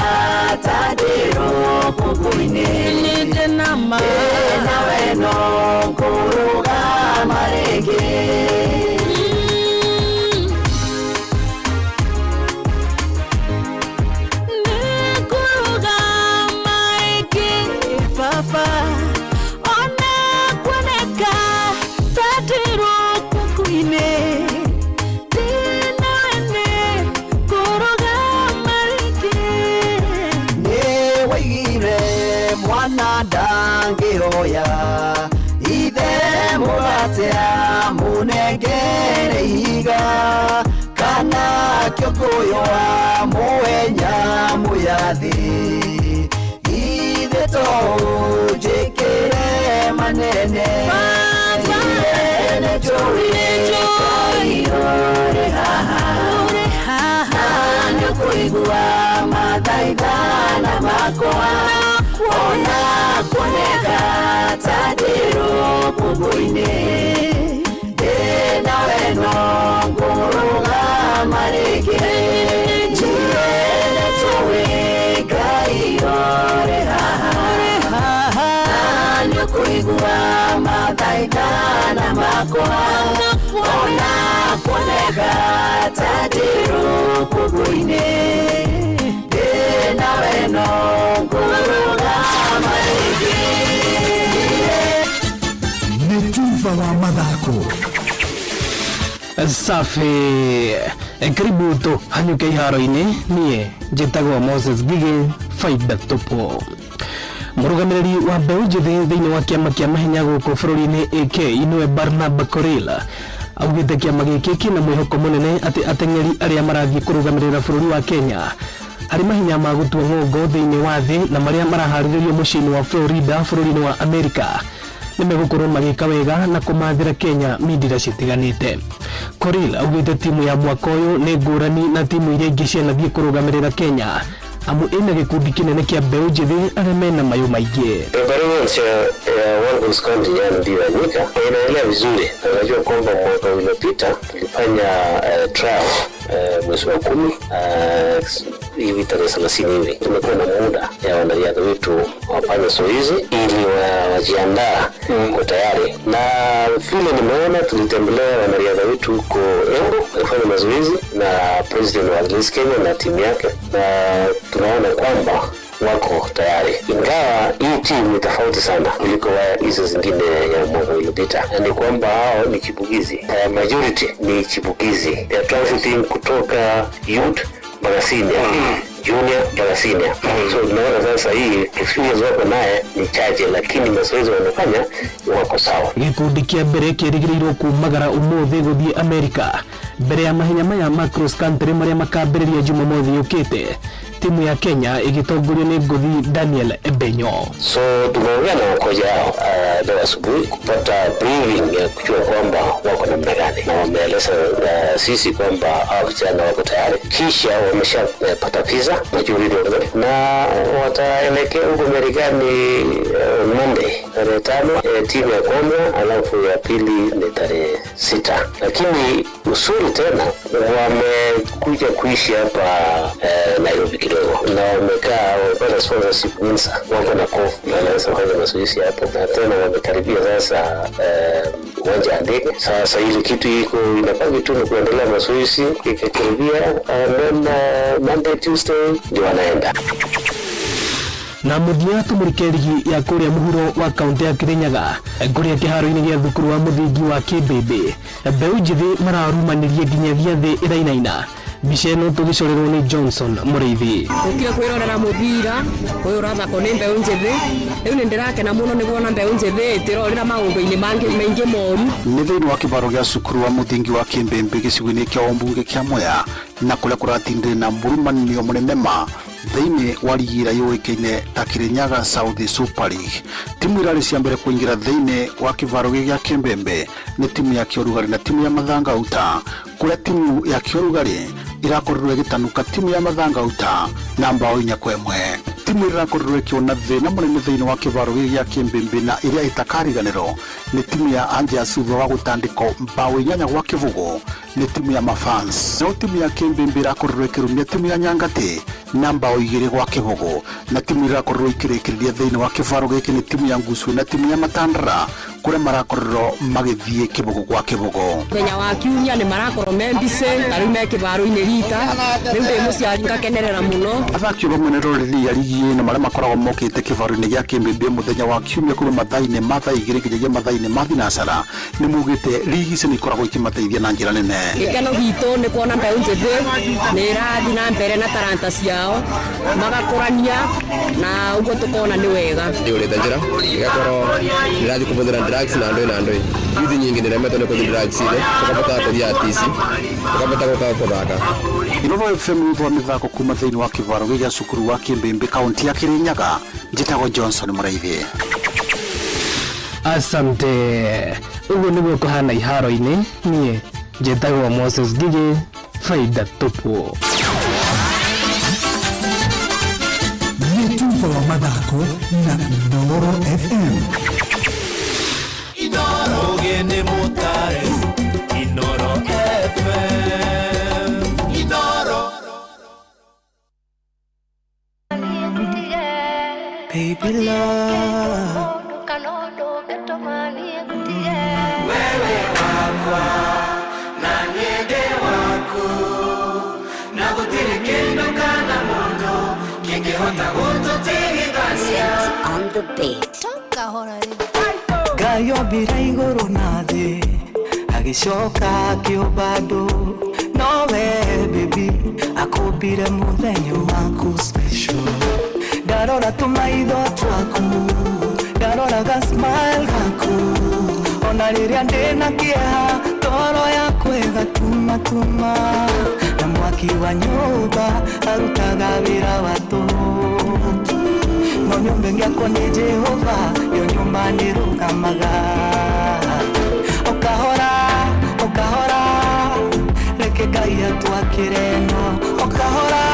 ta ndĩ rũkũngũ-inĩ ndĩna wendo ngũrũgama rĩngĩ ndangĩhoya ithe mũgate amũnengere ihiga kana mwana kiongoyo wa muenya muyathi ithe to jekere manene ene jowi ore haha nani kuigua mathaithana makwa ona kuoneka tadiru kuguine ena weno nguruga marike ene jowi ore haha nani kuigua mathaithana makwa ona kuoneka tadiru kuguine ena weno nguruga marike Netuva wa mathako safi. Karibu tu hanyuke iharo-ini nie njitagwo Moses Gigi Faida Topo. Mũrũgamĩrĩri wa mbeũ njĩthĩ thĩinĩ wa kĩama kĩa mahenya gũkũ bũrũri-inĩ AK inwe Barnaba Korila augĩte kĩama gĩkĩ kĩna mwĩhoko mũnene atĩ ateng'eri arĩa marathiĩ kũrũgamĩrĩra bũrũri wa Kenya harĩ mahenya ma gũtua ng'ongo thĩinĩ wa thĩ na marĩa maraharĩrĩrio mũciĩ-inĩ wa Florida bũrũri-inĩ wa Amerika nimegũkorwo magĩka wega na kũmathĩra Kenya mindira citiganĩte. Korila augĩte timu ya mwaka ũyũ nĩ ngũrani na timu iria ingĩ cianathiĩ kũrũgamĩrĩra Kenya amu ina gikundi kinene kia mbeũ njĩthĩ arĩa mena mayũ maingĩ. Performance ya One Goes Country iliyofanyika inaendelea vizuri. Unajua kwamba mwaka uliopita tulifanya trial mwezi wa 10 hivi tarehe 30 hivi. Tumekuwa na muda ya wanariadha wetu wafanye zoezi ili wajiandaa kwa tayari. Na vile nimeona tulitembelea wanariadha wetu huko Embu kufanya mazoezi na President wa Athletics Kenya na timu yake, na tunaona kwamba wako tayari, ingawa hii timu ni tofauti sana kuliko hizo zingine ya mwaka uliopita. Ni kwamba hao ni chipukizi, majority ni chipukizi ya transiting kutoka youth mpaka senior, junior mpaka senior. So tunaona sasa hii experience wako naye ni chache, lakini mazoezi wanafanya wako sawa. Gikundi kia mbere kĩrĩgĩrĩirwo kumagara ũmũthĩ gũthiĩ Amerika mbere ya mahenya maya ma cross country marĩa makambĩrĩria Jumamothi yũkĩte. Timu ya Kenya ikitongorio ni ngũthi Daniel Ebenyo. So tumeongea na wakoja hao leo asubuhi kupata briefing ya kujua kwamba wako namna gani, na wameeleza sisi kwamba hao vijana wako tayari, kisha wameshapata visa majority na wataelekea huko Marekani Monday tarehe 5, timu ya kwanza, alafu ya pili ni tarehe 6. Lakini usuri tena wamekuja kuishi hapa Nairobi na wamekaa wamepata sponsorship Windsor, wako na kofu na wanaweza kufanya mazoezi hapo, na tena wamekaribia sasa uwanja wa ndege. Sasa ile kitu iko inapanga tu ni kuendelea mazoezi, ikikaribia Monday Tuesday ndio wanaenda. Na muthia tumurike ligi ya kuria muhuro wa kaunti ya Kirinyaga kuria kiharo-ini gia thukuru wa muthingi wa Kibebe mbeũ njĩthĩ mararumanirie nginyagia thĩ irainaina. Mbica ĩno tũgĩcorerwo nĩ Johnson Mũrĩithi. Ũkĩra kwĩrorera mũbira ũyũ ũrathakwo nĩ mbeũ njĩthĩ, rĩu nĩ ndĩrakena mũno nĩ kuona mbeũ njĩthĩ ĩtĩrorera maũndũ-inĩ maingĩ moru. Nĩ thĩinĩ wa kĩbaro gĩa cukuru wa mũthingi wa Kĩmbembe gĩcigo-inĩ kĩa Ombunge kĩa Mwea na kũrĩa kũratindĩrĩ na mũrumanio mũnene ma thĩinĩ wa ligi ĩrĩa yũĩkaine ta Kirinyaga South Super League. Timu irarĩ cia mbere kũingĩra thĩinĩ wa kĩbaro gĩa Kĩmbembe nĩ timu ya Kĩorugari na timu ya Mathanga Uta, kũrĩa timu ya Kĩorugari irakorirwo ĩgĩtanuka timu ya Mathanga Uta na mbao 4-1. Timu irakorirwo ĩkĩona thĩna mũnene thĩinĩ wa kĩbaro gĩa Kĩmbembe na ĩrĩa ĩtakariganĩrwo nĩ timu ya Anja Sutha wa gũtandĩkwo mbao 8-0 nĩ timu ya Mafans. No timu ya Kĩmbembe irakorirwo ĩkĩrũmia timu ya Nyangate na mbao 2-0, na timu irakorirwo ĩkĩrĩkĩrĩria thĩinĩ wa kĩbaro gĩkĩ nĩ timu ya Nguswe na timu ya Matandara kũrĩa marakorirwo magĩthiĩ kĩbũgũ kwa kĩbũgũ. Kenya wa kiumia nĩ marakorwo membice na rĩu me kĩbaro-inĩ rita, rĩu ndĩ mũciari ngakenerera mũno. Athaki bamwe nĩ rũrĩrĩ ya ligi na marĩa makoragwo mokĩte kĩbarũ-inĩ gĩa Kĩmbĩmbĩ mũthenya wa kiumia kuma mathaa-inĩ ma thaa igĩrĩ nginyagia mathaa-inĩ ma thinacara nĩ mugĩte rigi icio nĩ ikoragwo ikĩmateithia na njĩra nene. Gĩkeno gitũ nĩ kuona mbeũ njĩthĩ nĩ ĩrathiĩ na mbere na taranta ciao magakũrania na ũguo tũkona nĩ wega. Ndiũrĩte njĩra igakorwo ndĩrathiĩ kũbũthĩra drugs na ndũĩ yuthi nyingĩ nĩremetwo nĩ kũthi drugs-inĩ tũkabota kũthi atisi tũkabota gũka kũthaka. Inoro FM thutha wa mĩthako kuma thĩinĩ wa kĩbaro gĩa cukuru wa Kĩmbĩmbĩ kaunti ya Kĩrĩnyaga njĩtagwo Johnson Mũraithi. Asante. Uguo nĩguo kũhana iharo-inĩ niĩ njĩtagwo Moses Gigi faida tupu. Mĩtugo wa mathako na Inoro FM. Inoro gene motare Inoro FM. Inoro Baby love wewe wakwa na niende waku na gutire kindu kana mundu kingihota gututigithania on the beat Gayo bira iguru na thi agicoka kiumba andu nowe baby akumbire muthenya waku special ndarora tumaitho twaku ndarora ga smile gaku ona rĩrĩa ndĩna kĩeha toro yakwa ĩgatuma na mwaki wa nyũmba arutaga wĩra wa tũhũ no nyũmba ĩngĩakwo nĩ Jehova yo nyũmba nĩrũgamaga ũkahora reke Ngai atwakĩre no ũkahora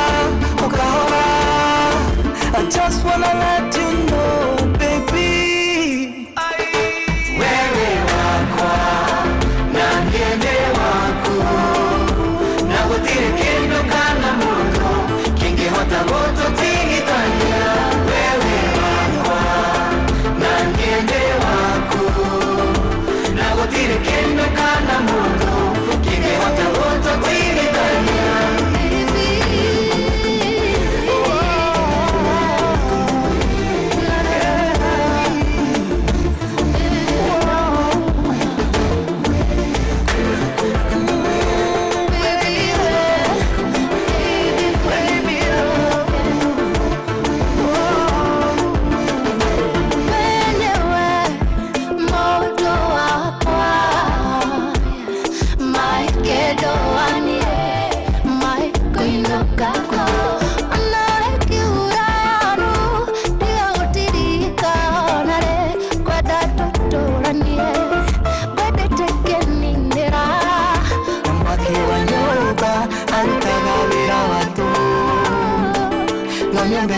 I just wanna let you know baby wewe wakwa na niende waku na gutire kindu kana mundu kingihota gututigithania wewe wakwa na niende waku na gutire kindu kana mundu kingihota gututigithania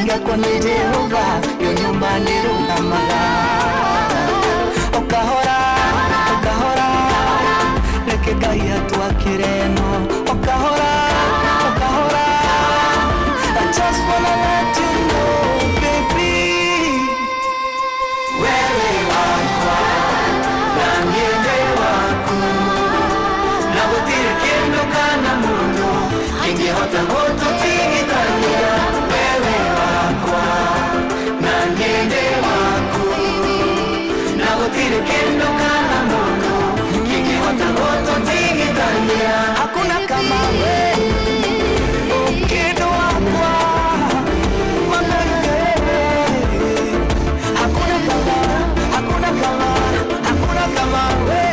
Ngakwa nĩ Jehova yo nyũmba nĩrũgamaga ũkahora reke Ngai atwakĩre no ũkahora I just wanna let you know baby wewe wakwa na niende waku na gũtirĩ kĩndũ kana mũndũ kĩngĩhota gũtũtigithania wewe wakwa na niende waku na gũtirĩ kĩndũ kana mũndũ kĩngĩhota gũtũtigithania hakuna kama wewe kĩndũ wakwa hakuna kama wewe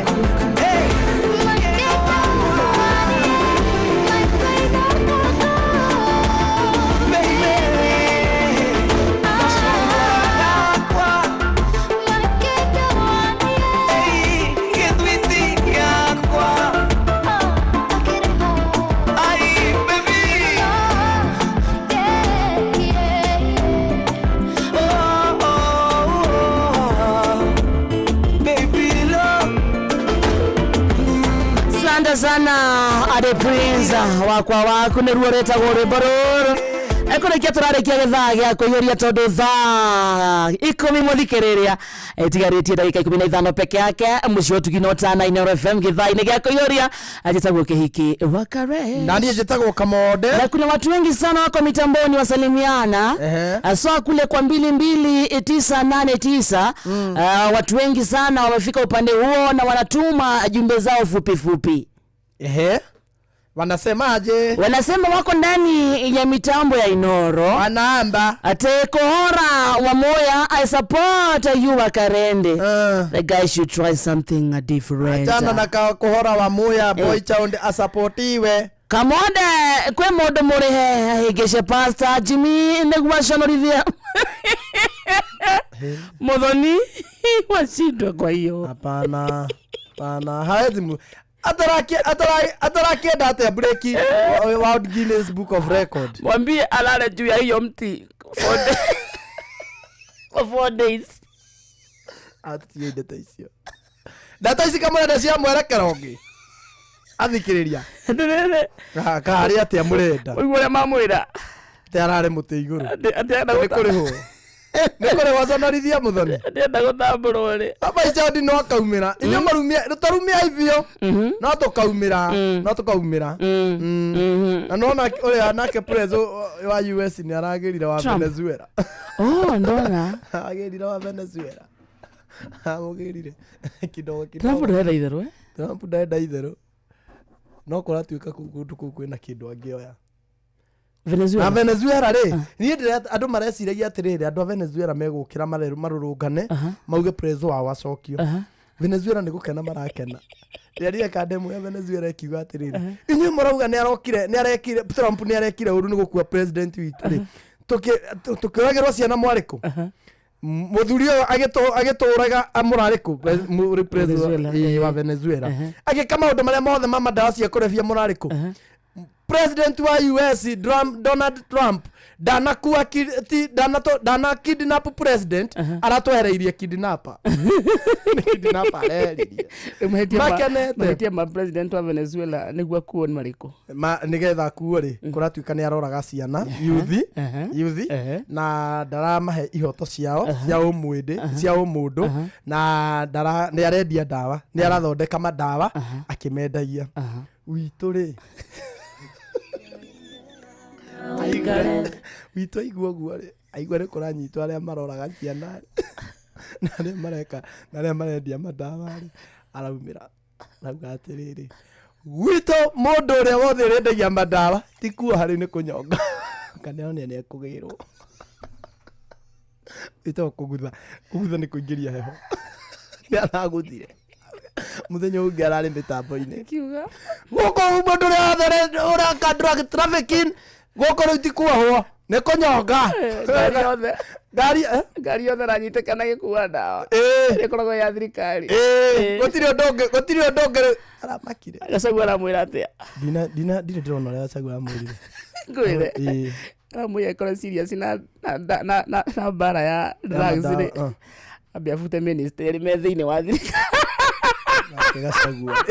sana ade prince wakwa waku nĩ ruo retagwo rwĩmbo rũrũ Ekorekia turarekia gethaa gya kuihuria tondu thaa 10 muthikiriria tigaritie dakika 15 peke yake mucio tugino tana Inooro FM githaa-ini gya kuihuria ajitagwo kihiki wakare nani ajitagwo Kamode na kuna watu wengi sana wako mitamboni wasalimiana aswa kule kwa 22989 watu wengi sana wamefika upande huo na wanatuma jumbe zao fupi fupi. Wanasemaje? Wanasema wako ndani ya mitambo ya Inooro. Wanaamba ate Kohora wa Moya, I support you Wakarende. The guy should try something different. Achana na Kohora wa Moya, boy child asupportiwe. Kamode kwe modo morehe higeshe pasta Jimmy ndegwashonorithia. Modoni washindwa kwa hiyo. Hapana. Hawezi Ataraki data breaki World Guinness Book of Record. Mwambie alale juu ya hiyo mti for 4 days. Atiye data isi kama ndacia mwerekerogi. Athikiriria. Ndurere. Kari atia murenda. Uigure mamwira. Tiarare muti iguru. Atia ndakuri ho. Nikore wazonorithia muthoni. Ndenda guthambũrwo ri. Aba ichadi no kaumira. Inyo marumia rutarumia ivio. No tukaumira. Na nona ore anake prezo wa US ni aragirira wa Venezuela. Ndona. Agirira wa Venezuela. Amugirire. Kidogo. Trump ndenda itherũ. Trump ndenda itherũ. No kuratuika kundu kwina kindu angioya. Venezuela. Na Venezuela ri ni andu mareciragia atiriri andu a Venezuela megukira marurungane mauge prezo wa wacokio. Venezuela ni gukena marakena. Riaria kademu ya Venezuela ikiuga atiriri inyu murauga ni arekire Trump ni arekire uru ni gukua president witu ri tukiragirwo ciana mwariku muthurio agituraga amurariku president wa Venezuela agika maundu maria mothe mama ndawa cia kurefia murariku. President wa US Donald Trump dana kidnap president aratwereirie kidnapper. Mahetia ma president wa Venezuela niguo kuoni mariko nigetha kuo ri kuratuika ni aroraga ciana youth na ndara mahe ihoto ciao cia umwindi cia umundu na ndara ni arendia ndawa ni arathondeka mandawa akimendagia witu ri wito igwo gwore aigware kuranyitwa aria maroraga ciana na aria marendia mandawa araumira nauga atiriri wito mundu uria wothe rendagia mandawa tikuo hari ni kunyonga kana ni ekugirwo wito kugutha ni kuingiria heho ni araguthire muthenya ungi arari mitambo-ini kiuga guko mundu uria wothe uraka drug trafficking goko itikuahwo ne konyonga gari yothe ranyitekana gikuua ndawa ikoragwo ya thirikari gotiri ndonge aramakire Gachagua aramwira atia ndire ndĩrona ũrĩa Gachagua aramwĩrire ngwĩre aramwĩra ekore serious na mbara ya drugs rĩ ambia fute ministry me thĩinĩ wa thirikari Gachagua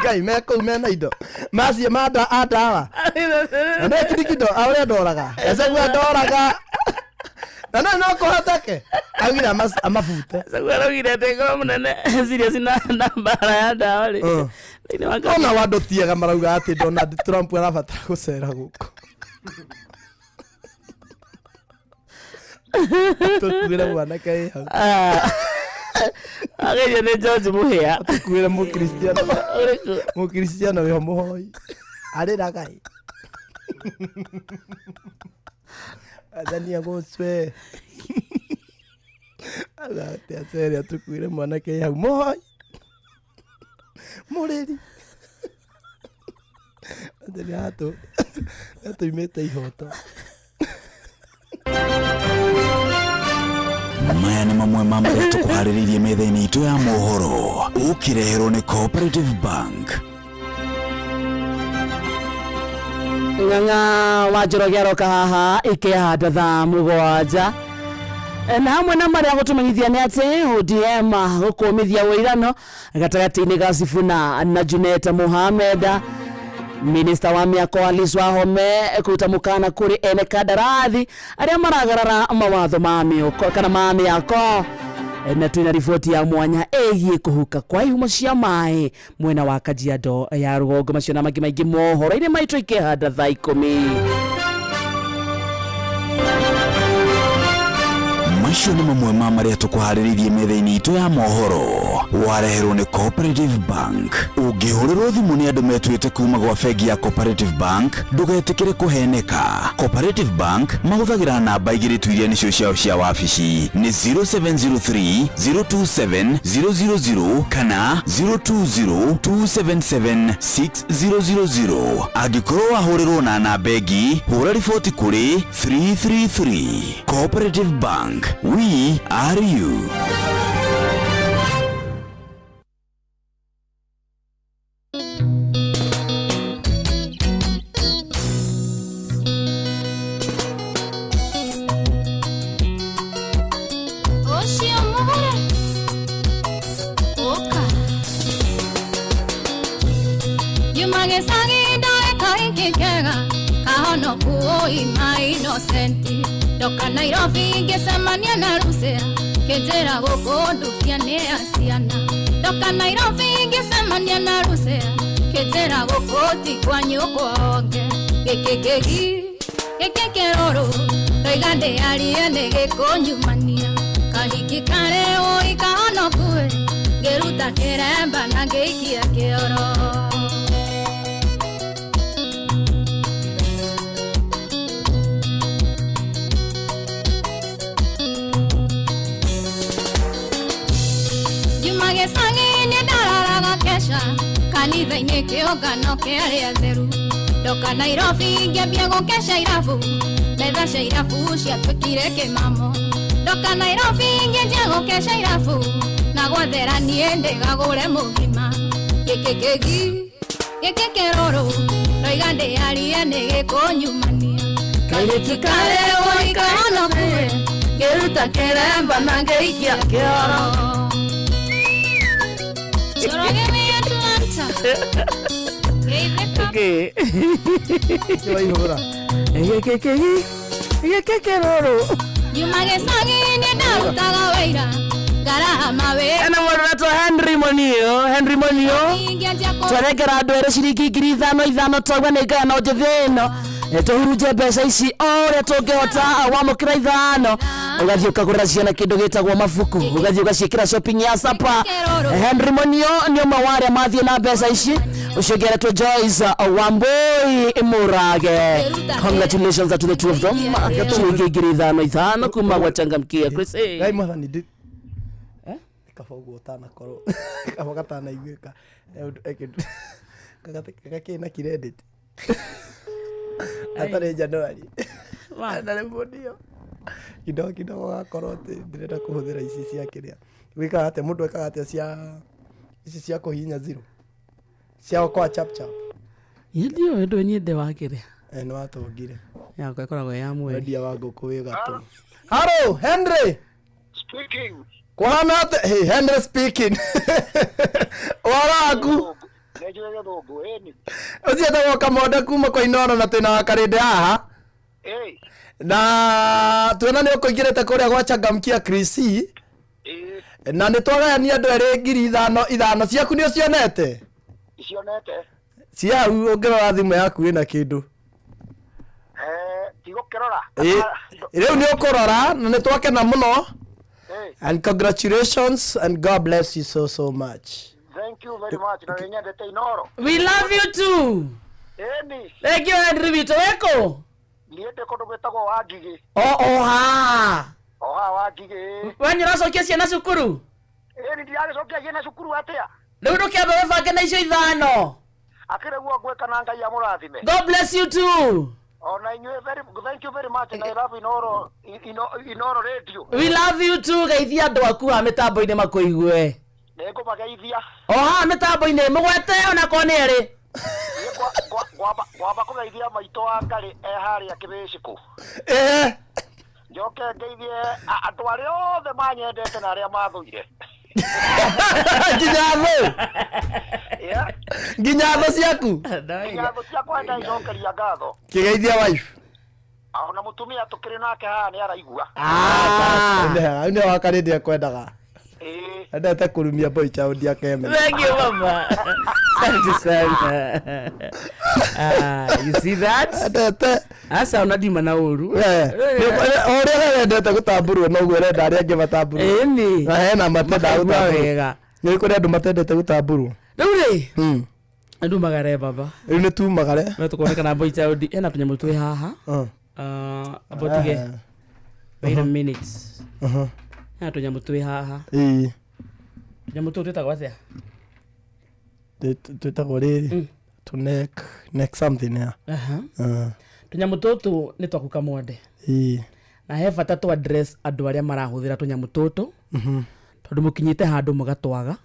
Ngai meko mena indo macie manda atawa na kidikido awre ndoraga Gachagua ndoraga na no kohoteke agira amafute Gachagua arogire tego munene serious na mbara ya ndawa rĩ ona wadotiaga marauga ati Donald Trump arabatara gucera guko tukwira mwanake hau ageria ne George Muhia tukwira mu Cristiano we muhoi arira gai adania goswe ala te seria tukwira mwanake hau muhoi mureri adania to imete ihoto maya nĩ mamwe ma marĩa tũkũharĩrĩirie metha-inĩ itũ ya mohoro ũkĩreherwo nĩ Cooperative Bank. Ng'ang'a wa Njoroge aroka haha ikĩhanda thaa 7 na hamwe na marĩa gũtũmenyithia nĩ atĩ ODM gũkũmithia wĩirano gatagatĩ-inĩ ga Sifuna na Junet Mohamed Minister wa miako Alice Wahome kutamukana kuri ene kadarathi aria maragarara mawatho ma miako kana ma miako na twina riboti ya mwanya egie kuhuka kwa ihumo cia mai mwena wa Kajiado ya rugongo macio na mangĩ maingĩ mohoro-inĩ maitũ ikĩhanda thaa 10. Macio nĩ mamwe ma marĩa tũkũharĩrĩirie metha-inĩ itũ ya mohoro. Wareherwo nĩ Cooperative Bank. Ũngĩhũrĩrwo thimũ nĩ andũ metuĩte kuma gwa bengi ya Cooperative Bank, ndũgetĩkĩre kũheneka. Cooperative Bank mahũthagĩra namba igĩrĩ tu iria nĩcio ciao cia wabici nĩ 0703 027 000 kana 020 277 6000. Angĩkorwo wahũrĩrwo na namba ĩngĩ, hũra riboti kũrĩ 333. Cooperative Bank, we are you. Doka Nairobi ngesemania na Rusea kejera gũkũndukia nĩ asiana. Doka Nairobi ngesemania na Rusea kejera gũkũti kwa nyũkwa onge. Gĩkĩkĩrũrũ toigande arie nĩ gĩkũnyumania. Kahiki kare ũikahonokue ngĩruta kĩremba na ngĩikia kĩoro. Kanitha-inĩ kĩũngano kĩarĩa theru. Doka Nairobi ngĩambia gũkesha irabu, metha cia irabu ciatuĩkire kĩmamo. Doka Nairobi ngĩambia gũkesha irabu, na gwathera niĩ ndĩgagũre mũgima. Gĩkĩ kĩrũrũ ndoiga ndĩarie nĩ gĩkũnyumania. Kairĩtu karĩ ũikahonokue ngĩruta kĩremba na ngĩikia kĩoro. Okay. Henry Monio twarekera andũ erĩ ciringi 5,000 twaigua nĩ ngaya no njethĩno tũhurunje mbeca ici o ũrĩa tũngĩhota wamũkĩra 5 ũgathiĩ ũkagũrĩra ciana kĩndũ gĩtagwo mabuku ũgathiĩ ũgaciĩkĩra shopping ya sapa. Henry Monio nĩ ũmwe wa arĩa mathiĩ na mbeca ici. Ucio ngeretwo Joyce Wambui Murage. Congratulations to the two of them. Ciringi 5,000 kuma gwa Changamkia Chris. Ngai mwathani ndi kafogo tana koro kafoga tana igweka kaka na credit atare January na Monio kidogo gakorwo ndirenda kuhuthira ici cia kiria wika ate mundu ekaga ate cia ici cia kuhinya 0 cia kwa chap ndio ndo nyende wakire no atongire yako ikoragwo ya mweri ndia wa ngũkũ wĩ gatũ. Hello Henry speaking. Kwana ate hey Henry speaking. Waraku Nejwe dogo eni uzienda woka moda kuma kwa Inooro na twina karinde haha na tuona nĩ ũkũingĩrĩte kũrĩa gwa Changamkia Chris na nĩ twagayania andũ erĩ 5,000 ciaku nĩ ũcionete? Cionete cia ũngĩrora thimũ yaku ĩna kĩndũ tigũkĩrora rĩu nĩ ũkũrora na nĩ twakena mũno and congratulations and God bless you so much. Thank you very much. Na nyendete Inooro. We love you too. Eni thank you Henry Vito weko niende kũndũ gwĩtagwo Wangigĩ. Oha Wangigĩ wanyũracokia ciana cukuru? Eni ndiarĩcokia ciana cukuru atĩa? Rĩu ndũkĩambe wĩbange na icio 5 akĩrĩguo gwĩka na Ngai amũrathime. God bless you too. Na inyuĩ thank you very much. Na I love Inooro radio. We love you too. Geithia andũ aku ha mĩtambo-inĩ makũigue. Nĩngũmageithia. Oha mĩtambo-inĩ mũgwete ona ko nĩ erĩ. Gwamba kũgeithia maitũ wa Ngarĩ harĩa Kĩbĩcikũ. Njoke ngeithie andũ arĩa othe manyendete na arĩa mathũire. Ginyamo. Ginyamo ciaku. Ginyamo ciakwa ndaicokeria ngatho. Kigeithia wife. Ona mutumia tukiri nake haha ni araigua. Ndio wakaridi akwendaga. Ndete kurumia boy child yake eme. Thank you mama. Asante sana. You see that? Ndete. Asa unadima na uru. Ore ndete gutamburwo no gwe renda ari ange matamburu. Eni. Na hena matenda gutamburwo. Ni kuri andu matendete gutamburwo. Nduri. Andu magare baba. Ni tu magare. Na tukoneka na boy child ena tunyamu twi haha. Abotige. Wait a minute. Na tunyamu twi haha. Tunyamu twi twetagwo atia? Twetagwo riri. To neck something ya. Tunyamu tutu ni twakuka mwende. Na he bata tu address andu aria marahuthira tunyamu tutu. Tondu mukinyite handu mugatwaga.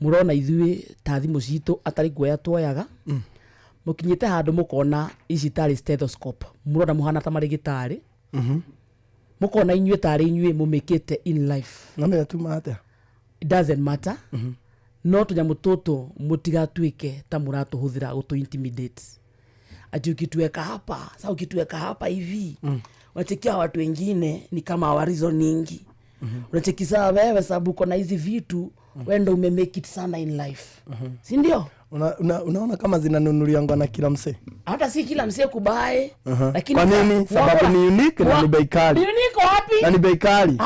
Murona ithui ta thimu citu atari guoya twoyaga. Mukinyite handu mukona ici tari stethoscope. Murona muhana ta marigitari. Mukona inyue tari inyue mumikite in life. Na me tu mata. It doesn't matter. No tunyamu tutu mutigatuike ta muratuhuthira gutu intimidate. Ati ukituweka hapa, sasa ukituweka hapa hivi. Unachekia watu wengine ni kama wa reasoning. Unachekisa wewe sababu kuna hizi vitu wewe ndio umemake it sana in life. Si ndio? Unaona kama zinanunuliwa na kila msee. Hata si kila msee kubae, lakini kwa nini? Sababu ni unique na ni bei kali. Ni unique wapi? Na ni bei kali.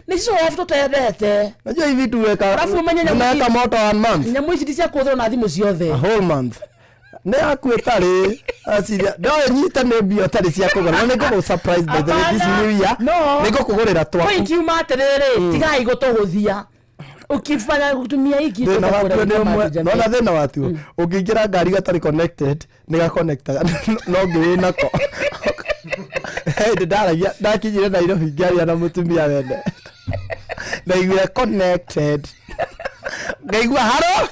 Ni sio wafu tutayadete. Najua hivi vitu weka. Alafu umenya unaweka moto 1 month. Nyamu hizi disia kuthora na thimu ciothe. A whole month. Ne akwetare asiria do nyita ne bio tari cia kugora ne go surprise by the way this new year ne go kugorera twa point you materere tigai gutuhuthia ukifanya kutumia hiki no na thina watu ukingira ngari gatari connected ne ga connectaga no ngiri nako hey ndaragia ndakinyire na iro ngari na mutumia wende na igwe connected ngaigua haro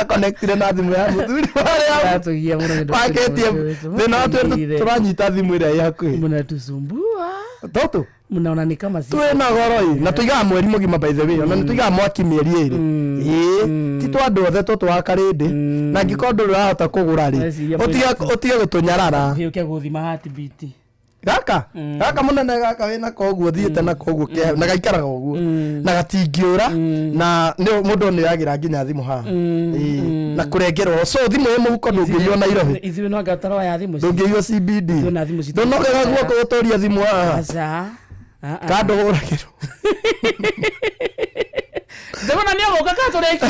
connected na thimu ya muthuri wale tugia muno paketie thina turanyita thimu ira yaku muna tusumbua toto munaona ni kama sisi twena goro na tuiga mweri mugima by the way na tuiga mwaki mieri iri ti twandu othe toto wakarindi na ngikondo urahota kugura ri utige gutunyarara uke guthima heartbeat gaka munene gaka wina koguo thiete na koguo ke na gaikaraga uguo na gatingiura na ni mundu ni yagira nginya thimu ha na kurengerwo so thimu ye muhuko ndungiyo na irohi ithui no ngataro ya thimu ndungiyo CBD ndunogera guoko gutoria thimu ha aca kando uragiro ndabona ni abo gakatoreki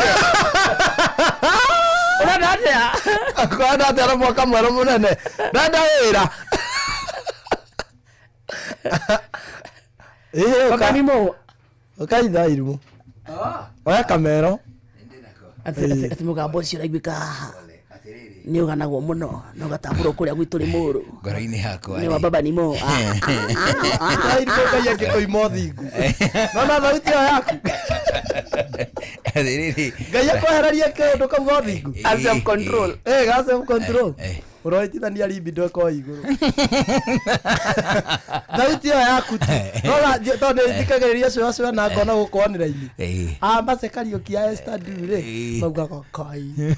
ora ndatia akwana ndara mwaka mwero munene ndanda wira Wakanimo. Wakaida irumu. Oya kamero. Ati mugambo cio raigwika. Ni uganagwo muno no gatamburo kuria gwitu ri muru. Ngoro-ini hakwa. Ni wa baba ni mo. Ai ndio kaya kiko imothingu. No na thauti yaku. Riri. Gaya kweheraria kindu kau gothingu. Self control. Self control. Uroitithania libido ko iguru. Thauti yaku. No tondu thikagiriria cio na ngona gukonira-ini. Amba Kariuki Esther Dure. Mauga kai.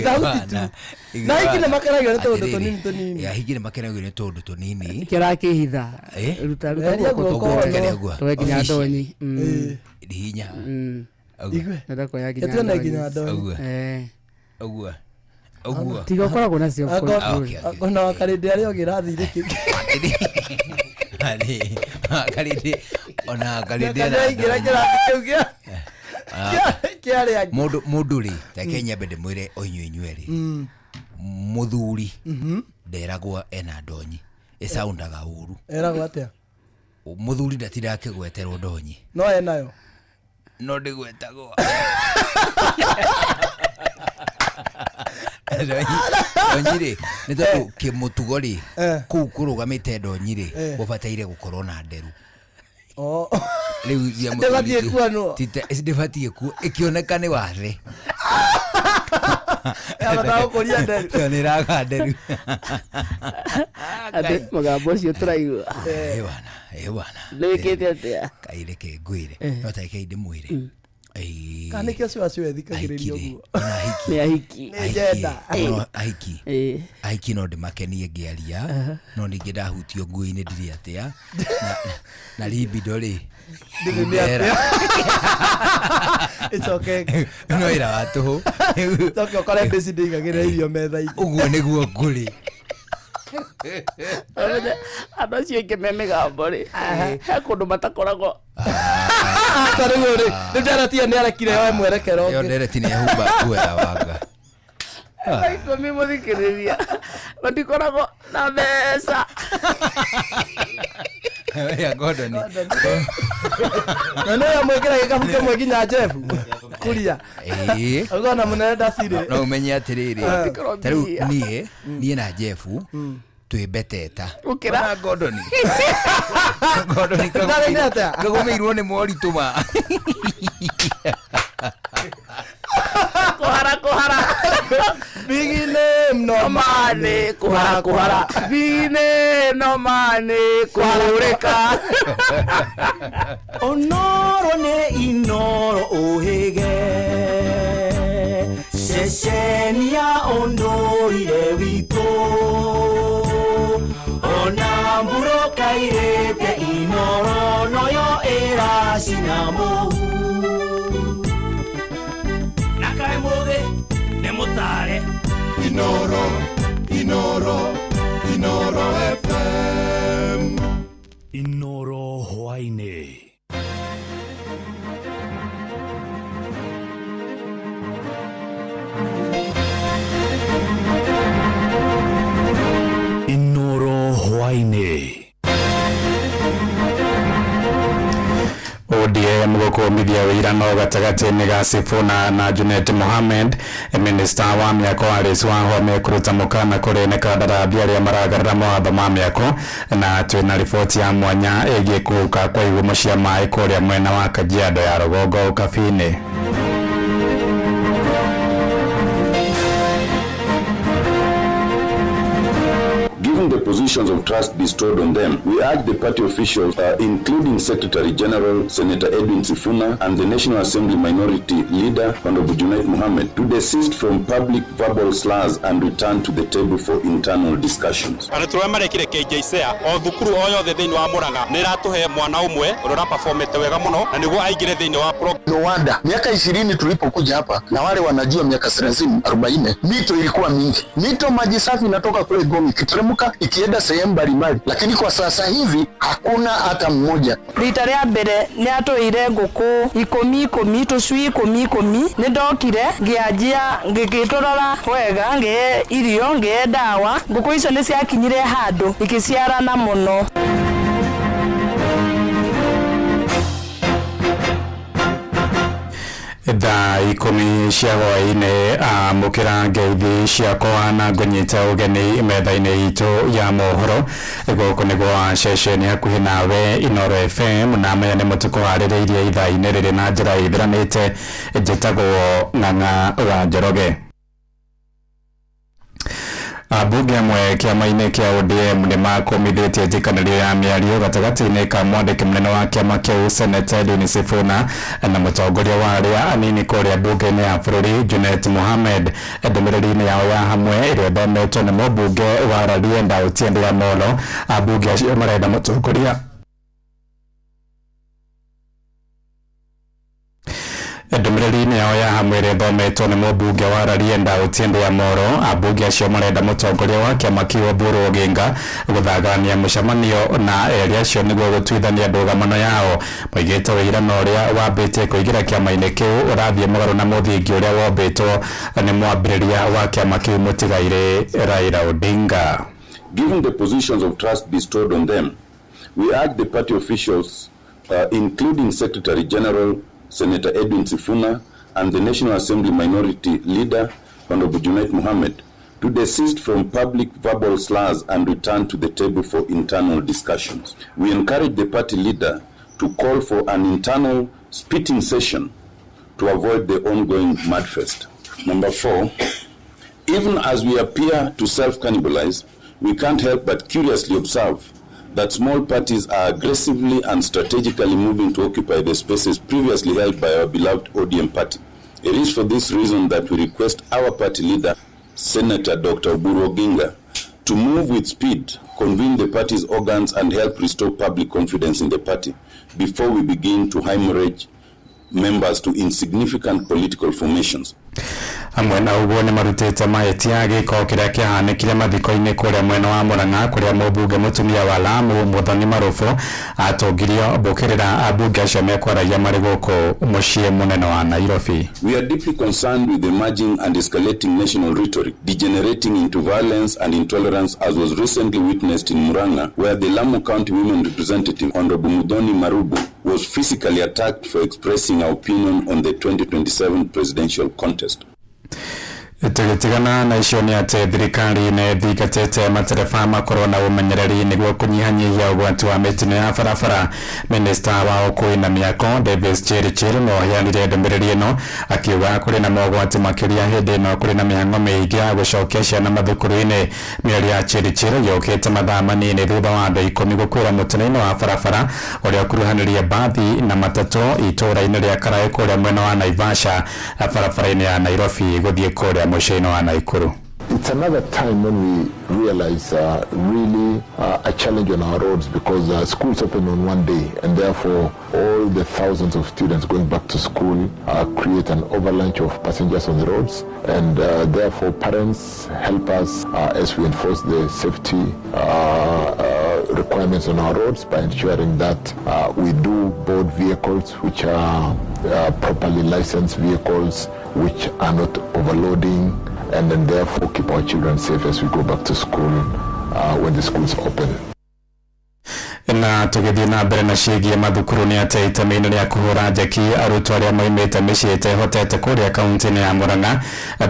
Thauti tu. Na ingine makaragio ni tondu tunini. Ya higire makaragio ni tondu tunini. Kirakihitha. Ruta guo. Twaginya ndonyi. Hinya. Igwe. Ndako ya ginya ndonyi. Ogua. Ogua. Tigo koragwo na cio. Akona wakarindi aria ogirathire kingi. Ali. Akarindi ona akarindi na. Ngira kiu kia. Mundu ri Kenya bende mwire oinyuinyueri. Muthuri. Nderagwo ena ndonyi. Esaundaga uru. Eragwo atia? Muthuri ndatirake gweterwo ndonyi. No enayo. No ndigwetagwo. Ndonyire ni tondu kimutugori kuu kurugamite ndonyire ubataire gukorwo na nderu. Riu cia muthuri. Ndibatie kuanwo. Ndibatie ku ikioneka ni wathe. Abatao kuria nderu. Ni raga nderu. Ade magambo cio turaigua. Bwana. Lekete atia. Kaireke ngwire. No ta ikeinde mwire. Kana kio cio acio ethikagiriria guo. Ni ahiki. Ni jenda. Ahiki. Ahiki no ndimakenie ngiaria. No ningi ndahutio nguo-ini ndiri atia. Na libido ri. Ndiri atia. It's okay. No ira watu. It's okay kore ndisi ndigagira irio metha-ini. Uguo niguo nguri. Anacio ikimeme gambori. He kundu matakoragwo. Taruguri. Ndaratia ni arekire yo mwerekero. Yo ndereti ni humba kuera wanga. Aiko mimi muthikiriria. Batikoragwo na mesa. Ya Gordon. None ya mwekera gikabuke mweginya Jeff. Kuria. Agona munene ndasire. No umenye atiriri. Taru nie na Jeff. Twi beteta. Ukira Gordon. Gordon kagumirwo ni morituma. Kuhara. Bigine no mane kuhara. Bigine no mane kuhureka. Onoro ne inoro ohege. Sheshenia ondoire wito. Onamburo kairete inoro noyo era sinamo. Nakai moge nemotare. Inoro FM. Inoro Hwaine. Inoro Hwaine. ODM gukumithia wirano gatagati-ini ga Sifuna na Junet Mohamed, minista wa miako Alice Wahome kuruta mukana kuri ne kandarathi aria maragarira mawatho ma miako, na twina riboti ya mwanya igie kuuka kwa ihumo cia mai kuria mwena wa Kajiado ya Rugongo Ukabini. Given the positions of trust bestowed on them, we urge the party officials, including Secretary General Senator Edwin Sifuna and the National Assembly Minority Leader Honorable Junet Mohamed, to desist from public verbal slurs and return to the table for internal discussions. Anatuamarekire KJCA o thukuru o yothe thiini wa Murang'a ni ratuhe mwana umwe urora performete wega muno na niguo aingire thiini wa no wonder miaka 20 tulipokuja hapa na wale wanajua miaka 30 40 mito ilikuwa mingi. Mito maji safi inatoka kule Gomi ikiteremka ikienda sehemu mbalimbali, lakini kwa sasa hivi hakuna hata mmoja. Rita rĩa mbere ni atũire ngũkũ 10 tũcui 10 nĩ ndokire ngĩanjia ngĩgĩtũrora wega ngĩhe irio ngĩhe ndawa. Ngũkũ icio nĩ ciakinyire handũ ikĩciarana mũno. Thaa 10 cia hwaĩ-inĩ amũkĩra ngeithi ciakwa na ngũnyita ũgeni metha-inĩ itũ ya mohoro gũkũ nĩguo ceceni hakuhĩ nawe Inoro FM, na maya nĩ mũtuko harĩrĩirie ithaa-inĩ rĩrĩ na njĩra ĩthiranĩte. Njĩtagwo Ng'ang'a wa Njoroge. Abunge amwe kĩama-inĩ kĩa ODM nĩ makũmithĩtie njĩkanĩrio ya mĩario gatagatĩ-inĩ ka mwandĩki mũnene wa kĩama kĩu Senator Edwin Sifuna na mũtongoria wa arĩa anini kũrĩa mbunge-inĩ ya bũrũri Junet Mohamed. Ndũmĩrĩri-inĩ yao ya hamwe ĩrĩa ĩthometwo nĩ mũmbunge wa Rarienda Otiende Amollo, abunge acio marenda mũtongoria ndũmĩrĩri-inĩ yao ya hamwe ĩrĩa ĩthometwo nĩ mũmbunge wa Rarienda Otiende Amollo, abunge acio marenda mũtongoria wa kĩama kĩu Oburu Oginga gũthagania mũcemanio na erĩ acio nĩguo gũtuithania ndũgamano yao. Moigĩte wĩirano ũrĩa wambĩtie kũingĩra kĩama-inĩ kĩu ũrathiĩ mũgarũ na mũthingi ũrĩa wombĩtwo nĩ mwambĩrĩria wa kĩama kĩu mũtigairĩ Raila Odinga. Given the positions of trust bestowed on them, we urge the party officials, including Secretary General Senator Edwin Sifuna and the National Assembly Minority Leader Honorable Junet Mohamed, to desist from public verbal slurs and return to the table for internal discussions. We encourage the party leader to call for an internal spitting session to avoid the ongoing mudfest. Number 4, Even as we appear to self-cannibalize, we can't help but curiously observe that small parties are aggressively and strategically moving to occupy the spaces previously held by our beloved ODM party. It is for this reason that we request our party leader, Senator Dr. Oburu Oginga, to move with speed, convene the party's organs and help restore public confidence in the party before we begin to hemorrhage members to insignificant political formations. Amwe na uguo ni marutite mahĩtia gĩko kĩrĩa kĩahanĩkire mathiko-inĩ kũrĩa mwena wa Murang'a kũrĩa mũmbunge mũtumia wa Lamu Muthoni Marubu atongirio mbũkĩrĩra ambunge acio mekwaragia marĩ gũkũ mũciĩ mũnene wa Nairobi. We are deeply concerned with the emerging and escalating national rhetoric degenerating into violence and intolerance, as was recently witnessed in Murang'a, where the Lamu County Women Representative Honorable Muthoni Marubu was physically attacked for expressing her opinion on the 2027 presidential contest. Tugitigana na icio ni ati thirikari ni thikatite matereba makorwo na umenyereri niguo kunyihanyihia ugwati wa mitino ya barabara. Minister wa ukui na miako Davis Chirichiri no hianire ndũmĩrĩri ĩno akiuga kuri na mogwati makiria hindi ĩno kuri na mĩhang'o mĩingĩ ya gũcokia ciana mathukuru-inĩ. Mĩario ya Chirichiri yũkĩte mathaa manini thutha wa andũ 10 gũkuĩra mũtino-inĩ wa barabara ũrĩa ũkuruhanirie bathi na matatũ itũũra-inĩ rĩa Karaĩ kũrĩa mwena wa Naivasha barabara-inĩ ya Nairobi gũthiĩ kũrĩa mũciĩ-inĩ wa Naikuru. It's another time when we realize really a challenge on our roads, because schools open on one day, and therefore all the thousands of students going back to school create an avalanche of passengers on the roads, and therefore parents help us as we enforce the safety requirements on our roads by ensuring that we do board vehicles which are properly licensed vehicles, which are not overloading, and then therefore keep our children safe as we go back to school when the schools open. Na tugithii na mbere na ciĩgiĩ mathukuru ni ati itemi-inĩ rĩa kũhũra njeki arutwo arĩa moimĩte mĩciĩ ĩtehotete kũrĩa kaunti-inĩ ya Murang'a.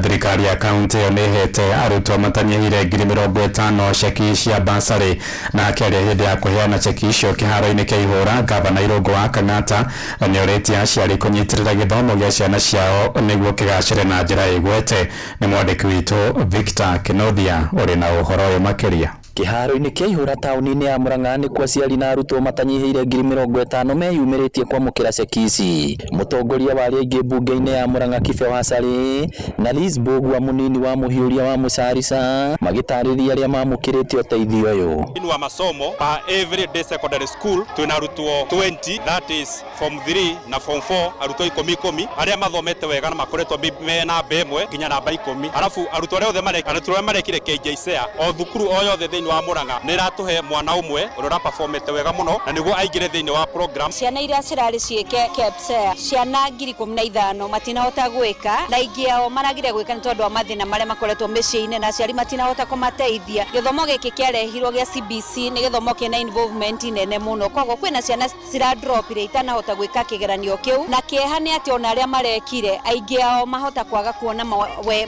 Thirikari ya kaunti ĩyo nĩ ĩhete arutwo matanyihire 50,000 ceki cia basarĩ, na akĩaria hĩndĩ ya kũheana ceki icio kĩharo-inĩ kĩa Ihũra, Gavana Irũngũ wa Kang'ata nĩ orĩtie aciari kũnyitĩrĩra gĩthomo gĩa ciana ciao nĩguo kĩgacĩre na njĩra ĩgwete. Nĩ mwandĩki witũ Victor Kinothia ũrĩ na ũhoro ũyũ makĩria. Kĩharo-inĩ kĩa Ihũra taũni-inĩ ya Murang'a nĩ kwa aciari na arutwo matanyihĩire 50,000 meyumĩrĩtie kwamũkĩra ceki ici. Mũtongoria wa arĩa aingĩ mbunge-inĩ ya Murang'a Kibe Wasarĩ na Liz Mbũgua mũnini wa mũhiũria wa Mũcarica magĩtarĩria arĩa mamũkĩrĩte ũteithio ũyũ. Thĩinĩ wa masomo every day secondary school twĩna arutwo 20, that is form 3 na form 4, arutwo 10 arĩa mathomete wega na makoretwo me namba 1 nginya namba 10. Arafu arutwo arĩa othe marekire KJSEA o thukuru o yothe thĩinĩ wa Murang'a nĩ ratuhe mwana ũmwe ũrĩa ũraperformete wega mũno na nĩguo aingĩre thĩinĩ wa program. Ciana iria cirarĩ ciĩke KPSEA ciana 15,000 matinahota gwĩka, na ingĩ ao maragire gwĩka nĩ tondũ wa mathĩna marĩa makoretwo mĩciĩ-inĩ na aciari matinahota kũmateithia. Gĩthomo gĩkĩ kĩarehirwo gĩa CBC nĩ gĩthomo kĩna involvement nene mũno, koguo kwĩna ciana ciradropire itanahota gwĩka kĩgeranio kĩu, na kĩeha nĩ atĩ ona arĩa marekire aingĩ ao mahota kwaga kuona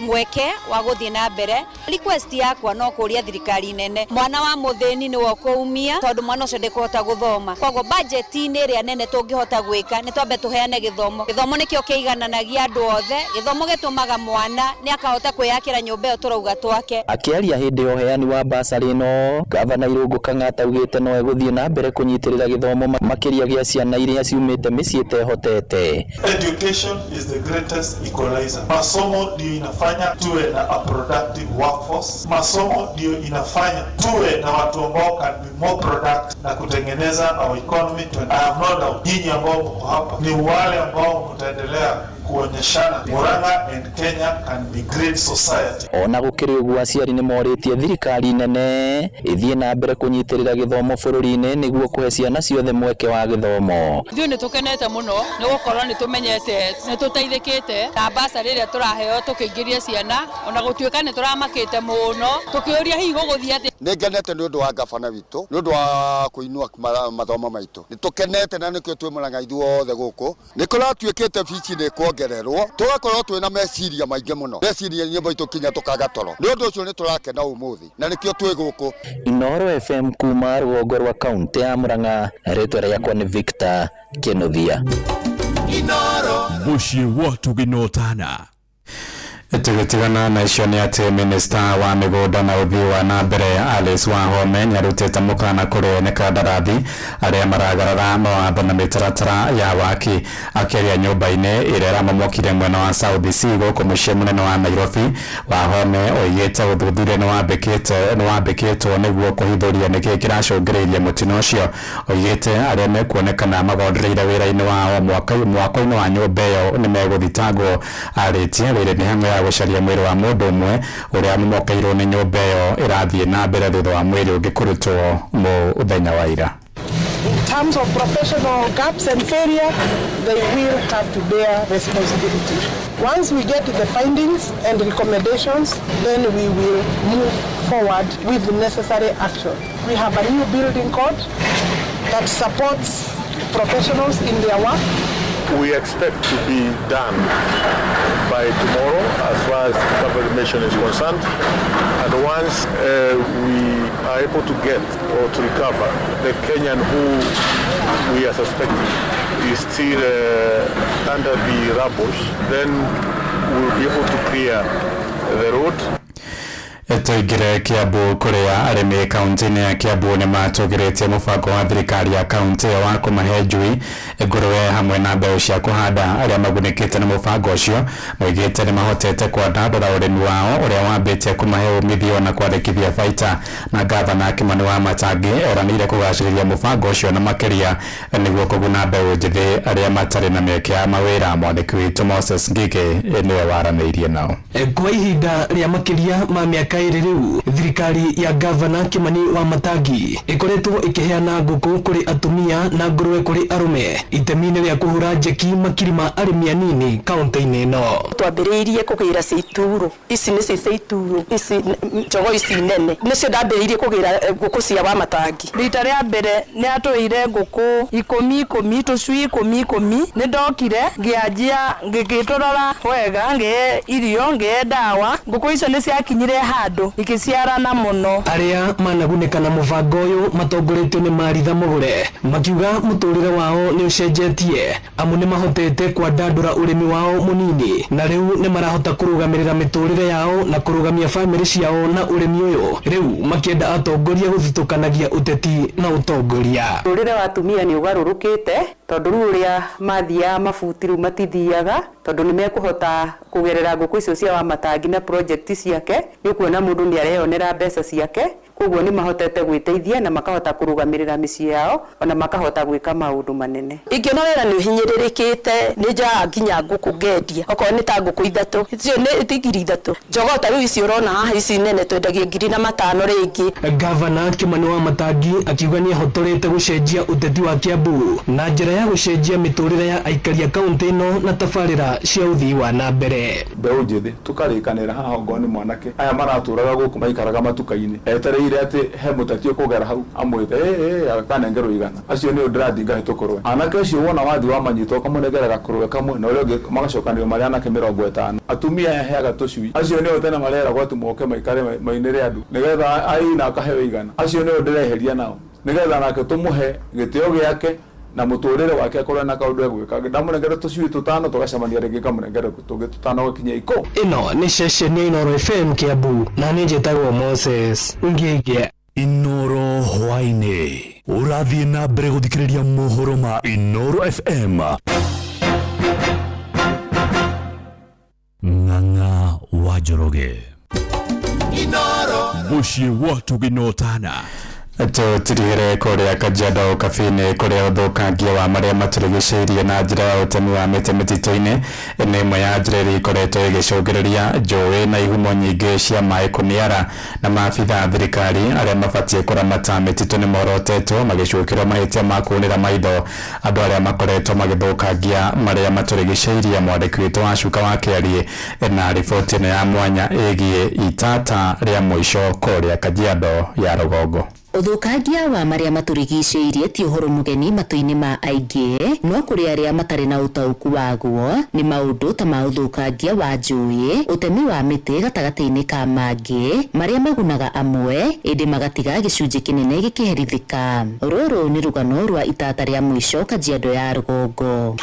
mweke wa gũthiĩ na mbere. Request yakwa no kũria thirikari nene mwana wa mũthĩni nĩ wokuumia tondũ mwana ũcio ndekũhota gũthoma, koguo budget-inĩ ĩrĩa nene tũngĩhota gwĩka nĩ twambe tũheane gĩthomo. Gĩthomo nĩkĩo kĩigananagia andũ othe, gĩthomo gĩtũmaga mwana nĩ akahota kwĩyakĩra nyũmba ĩyo tũrauga twake. Akĩaria hĩndĩ ya ũheani wa basarĩ ĩno, Gavana Irũngũ Kang'ata augĩte no egũthiĩ na mbere kũnyitĩrĩra gĩthomo makĩria gĩa ciana iria ciumĩte mĩciĩ ĩtehotete. Education is the greatest equalizer. Masomo ndio inafanya tuwe na a productive workforce. Masomo ndio inafanya tuwe na watu ambao can be more productive na kutengeneza our economy. I have no doubt nyinyi ambao mko hapa ni wale ambao mtaendelea kuonyeshana Murang'a and Kenya can be great society. Ona gũkĩrĩ ũguo aciari nĩ morĩtie thirikari nene ĩthiĩ na mbere kũnyitĩrĩra gĩthomo bũrũri-inĩ nĩguo kũhe ciana ciothe mweke wa gĩthomo. Ithuĩ nĩ tũkenete mũno nĩ gũkorwo nĩ tũmenyete nĩ tũteithĩkĩte na basarĩ ĩrĩa tũraheo tũkĩingĩria ciana, ona gũtuĩka nĩ tũramakĩte mũno tũkĩũria hihi gũgũthiĩ atĩ. Nĩ ngenete nĩ ũndũ wa gavana witũ, nĩ ũndũ wa kũinua mathomo maitũ. Nĩ tũkenete na nĩkĩo twĩ Murang'a ithuothe gũkũ. Nĩ kũratuĩkĩte bici nĩ kuongererwo, tũgakorwo twĩna meciria maingĩ mũno, meciria nyĩmbo itũ kinya tũkaga toro. Nĩ ũndũ ũcio nĩ tũrakena ũmũthĩ na nĩkĩo twĩ gũkũ. Inooro FM kuma rũgongo rwa kaunti ya Murang'a, rĩtwa rĩakwa nĩ Victor Kinothia. Inooro mũciĩ watu ginotana. Tugitigana na icio ni ati minister wa migunda na uthii wa na mbere Alice Wahome niarutite mukana kuri ene kandarathi aria maragarara mawatho na mitaratara ya waki akiaria nyumba-ini iria ramomokire mwena wa South Sea guku mucii munene wa Nairobi. Wahome oigite uthuthuria ni wambikitwo niguo kuhithuria niki kiracungiriria mutino ucio. Oigite aria mekuonekana magondereire wira-ini wao mwaka-ini wa nyumba iyo ni meguthitangwo. Aritie riri ni hamwe ya gucaria mwiri wa mundu umwe uria mokeirwo ni nyumba iyo irathie na mbere thutha wa mwiri ungikurutwo muthenya wa ira. In terms of professional gaps and failure, they will have to bear responsibility. Once we get the findings and recommendations, then we will move forward with the necessary action. We have a new building code that supports professionals in their work. We expect to be done by tomorrow as far as recovery mission is concerned. And once we are able to get or to recover the Kenyan who we are suspecting is still under the rubble, then we will be able to clear the road. Tuigire Kiambu kuria arimi kaunti-ini ya Kiambu ni matugiritie mubango wa thirikari ya kaunti wa kumahe njui nguruwe hamwe na mbeu cia kuhanda aria magunikite na mubango ucio. Moigite ni mahotete kwandandura urimi wao uria wambitie kumahe umithio na kwandikithia baita. Na gavana Kimani Wamatangi eranire kugaciriria mubango ucio na makiria niguo kuguna mbeu njithi aria matari na mieke ya mawira. Mwandiki witu Moses Ngige niwe waraneirie nao. Kwa ihinda ria makiria ma miaka riu thirikari ya gavana Kimani Wamatangi ikoretwo ikiheana nguku kuri atumia na nguruwe kuri arume itemi-ini ria kuhura njeki makirima arimi anini kaunti-ini ino. Twambiriirie kugira Seituro, ici ni Seituro, ici njogo ici nene nicio ndambiriirie kugira nguku cia Wamatangi. Rita ria mbere ni atuire nguku 10 tucui 10 ni ndokire ngianjia ngigitorora wega nge irio nge dawa nguku icio ni ciakinyire handu ikiciarana muno. Aria managuneka na mubango uyu matongoretio ni Maritha Mugure makiuga muturire wao ni ucenjetie amu ni mahotete kwandandura urimi wao munini na riu ni marahota kurugamirira miturire yao na kurugamia family ciao na urimi uyu. Riu makienda atongoria guthitukanagia uteti na utongoria. Muturire wa atumia ni ugarurukite tondu riu uria mathia mabutiru matithiaga tondu ni mekuhota kugerera nguku icio cia Wamatangi na project ciake ni kuona mundu ni areyonera mbeca ciake koguo ni mahotete gwiteithia na makahota kurugamirira micii yao ona makahota gwika maundu manene. Ingiona wira ni hinyiririkite ni njaa nginya nguku ngendia okorwo ni ta nguku 3 icio ni tigiri 3 njogota riu ici urona haha ici nene twendagia 5,000 ringi. Gavana Kimani Wamatangi akiuga ni ahotorete gucenjia uteti wa Kiambu na njira ya gucenjia miturire ya aikari kaunti ino na tabarira cia uthii wa na mbere. Mbeu njithi tukarikanira haha ngoni mwanake aya maraturaga guku maikaraga matuka-ini etereire ati he mutatio kugera hau amwite akanengerwo igana acio ni ndradinga hitukurwe anake acio wona wathi wa manyito kamunegeraga kurwe kamwe na uria magacokanio maria anake 50 atumia heaga tucui acio ni otena marera gwatu moke maikare mainire andu nigetha aina akahewe igana acio ni ndireheria nao nigetha nake tumuhe gitio giake na muturire wake akorwo na kaundu egwika ndamunengera tucui 5 tugacamania ringi kamunengera tungi 5 gukinya 10. Ino ni session ya Inoro FM Kiambu na ni njitagwo Moses Ngige. Inoro hwaine urathie na mbere guthikiriria mohoro ma Inoro FM. Ng'ang'a wa Njoroge Inoro muciĩ wa Tuginotana tutirire kuria Kajiado kabini kuria uthukangia wa maria maturigicĩirie na njira ya utemi wa miti mitito-ini ni imwe ya njira iria ikoretwo igicũngĩrĩria njũĩ na ihumo nyingĩ cia maĩ kũniara na maabitha thirikari aria mabatie kuramata mititu ni morotetwo magicukĩrwo mahĩtia ma kũũrĩra maitho andũ aria makoretwo magĩthũkangia maria maturigicĩirie. Mwandĩki witũ wa Cuka wa Kĩarie na riboti ĩno ya mwanya ĩgiĩ itata rĩa mũico kuria Kajiado ya rũgongo. Uthukangia wa maria maturigicĩirie ti uhoro mugeni matu-ini ma aingi no kuri aria matari na utauku waguo ni maundu ta ma uthukangia wa njui utemi wa miti gatagati-ini ka mangi maria magunaga amwe indi magatiga gicunji kinene gikiherithika. Ruru ni rugano rwa itata ria mwisho Kajiado ya rũgongo.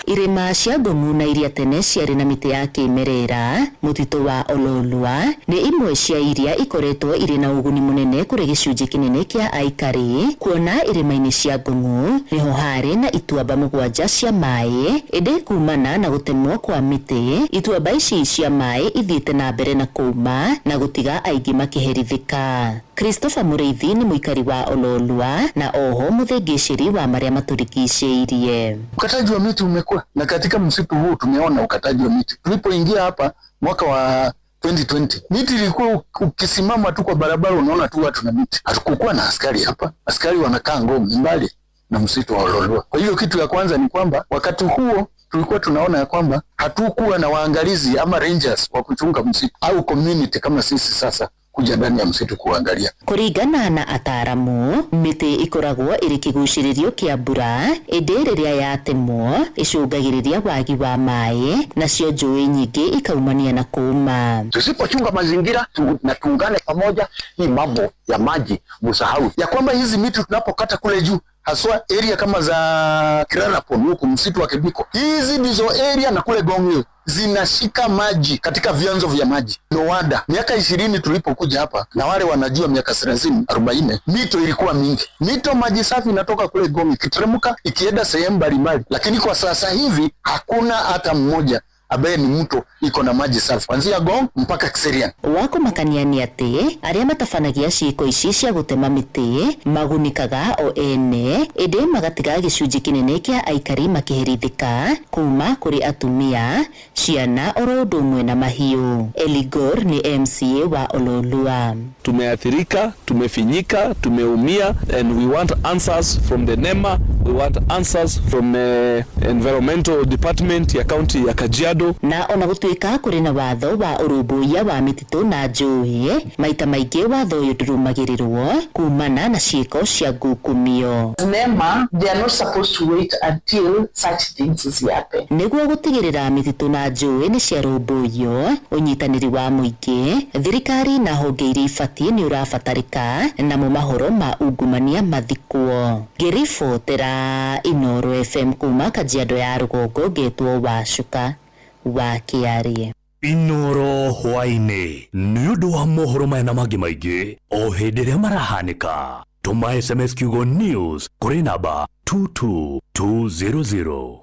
irima cia Ngong'u na iria tene ciarĩ na mĩtĩ ya kĩmerera mũtitũ wa Ololua nĩ imwe cia iria ikoretwo irĩ na ũguni mũnene kũrĩ gĩcunjĩ kĩnene kĩa aikari, kuona irima-inĩ cia Ngong'u niho harĩ na ituamba 7 cia maĩ, ĩndĩ kumana na gũtemwo kwa mĩtĩ ituamba ici cia maĩ ithiĩte na mbere na kuuma na gũtiga aingĩ makĩherithĩka. Christopher Mũrĩithi ni mũikari wa Ololua na oho mũthĩngĩcĩri wa marĩa maturigicĩirie. Ukataji wa miti umekuwa na katika msitu huu tumeona ukataji wa miti. Tulipoingia hapa mwaka wa 2020 miti ilikuwa ukisimama tu kwa barabara unaona tu watu na miti. Hatukukuwa na askari hapa. Askari wanakaa ngome mbali na msitu wa Ololua. Kwa hiyo kitu ya kwanza ni kwamba wakati huo tulikuwa tunaona ya kwamba hatukuwa na waangalizi ama rangers wa kuchunga msitu au community kama sisi sasa kuja ndani ya msitu kuangalia. Kũringana na ataramu, mĩtĩ ikoragwo ĩrĩ kĩgucĩrĩrio kĩa mbura, ĩndĩ rĩrĩa yatemwo ĩcũngagĩrĩria wagi wa maĩ, nacio njũĩ nyingĩ ikaumania na kuuma. Tusipochunga mazingira na tuungane pamoja, hii mambo ya maji msahau ya kwamba hizi miti tunapokata kule juu haswa area kama za Kirarapon huko msitu wa Kibiko, hizi ndizo area na kule Gong'u zinashika maji katika vyanzo vya maji. Nowada miaka 20 tulipokuja hapa na wale wanajua miaka 30 40 mito ilikuwa mingi. Mito maji safi inatoka kule Gong'u ikiteremka ikienda sehemu mbalimbali, lakini kwa sasa hivi hakuna hata mmoja ambaye ni mto iko na maji safi kuanzia Gong mpaka Kiserian. Wako makaniani atĩ arĩa matabanagia ciĩko ici cia gũtema mĩtĩ magunikaga o ene, ĩndĩ magatiga gĩcunjĩ kĩnene kĩa aikari makĩherithĩka kuma kũrĩ atumia, ciana oro ũndũ ũmwe na mahiũ. Eligor ni MCA wa Ololua. Tumeathirika, tumefinyika, tumeumia, and we want answers from the NEMA, we want answers from environmental department ya county ya Kajiado. Na ona gũtuĩka kũrĩ na watho wa ũrũmbũiya wa mĩtitũ na njũĩ, maita maingĩ watho ũyũ ndũrũmagĩrĩrwo kumana na ciĩko cia ngukumio. NEMA, they are not supposed to wait until such things happen. Nĩguo gũtigĩrĩra mĩtitũ na njũĩ nĩ ciarũmbũiyo, ũnyitanĩri wa mũingĩ, thirikari na honge iria ibatiĩ nĩ ũrabatarĩka, namo mahoro ma ungumania mathikwo. Ngĩribotera Inooro FM kuma Kajiado ya rũgongo, ngetwo Wacuka wa Kĩarie. Inooro hwainĩ nĩ ũndũ wa mohoro maya na mangĩ maingĩ o hĩndĩ ĩrĩa marahanĩka. Tũma SMS kiugo news kũrĩ namba 22200.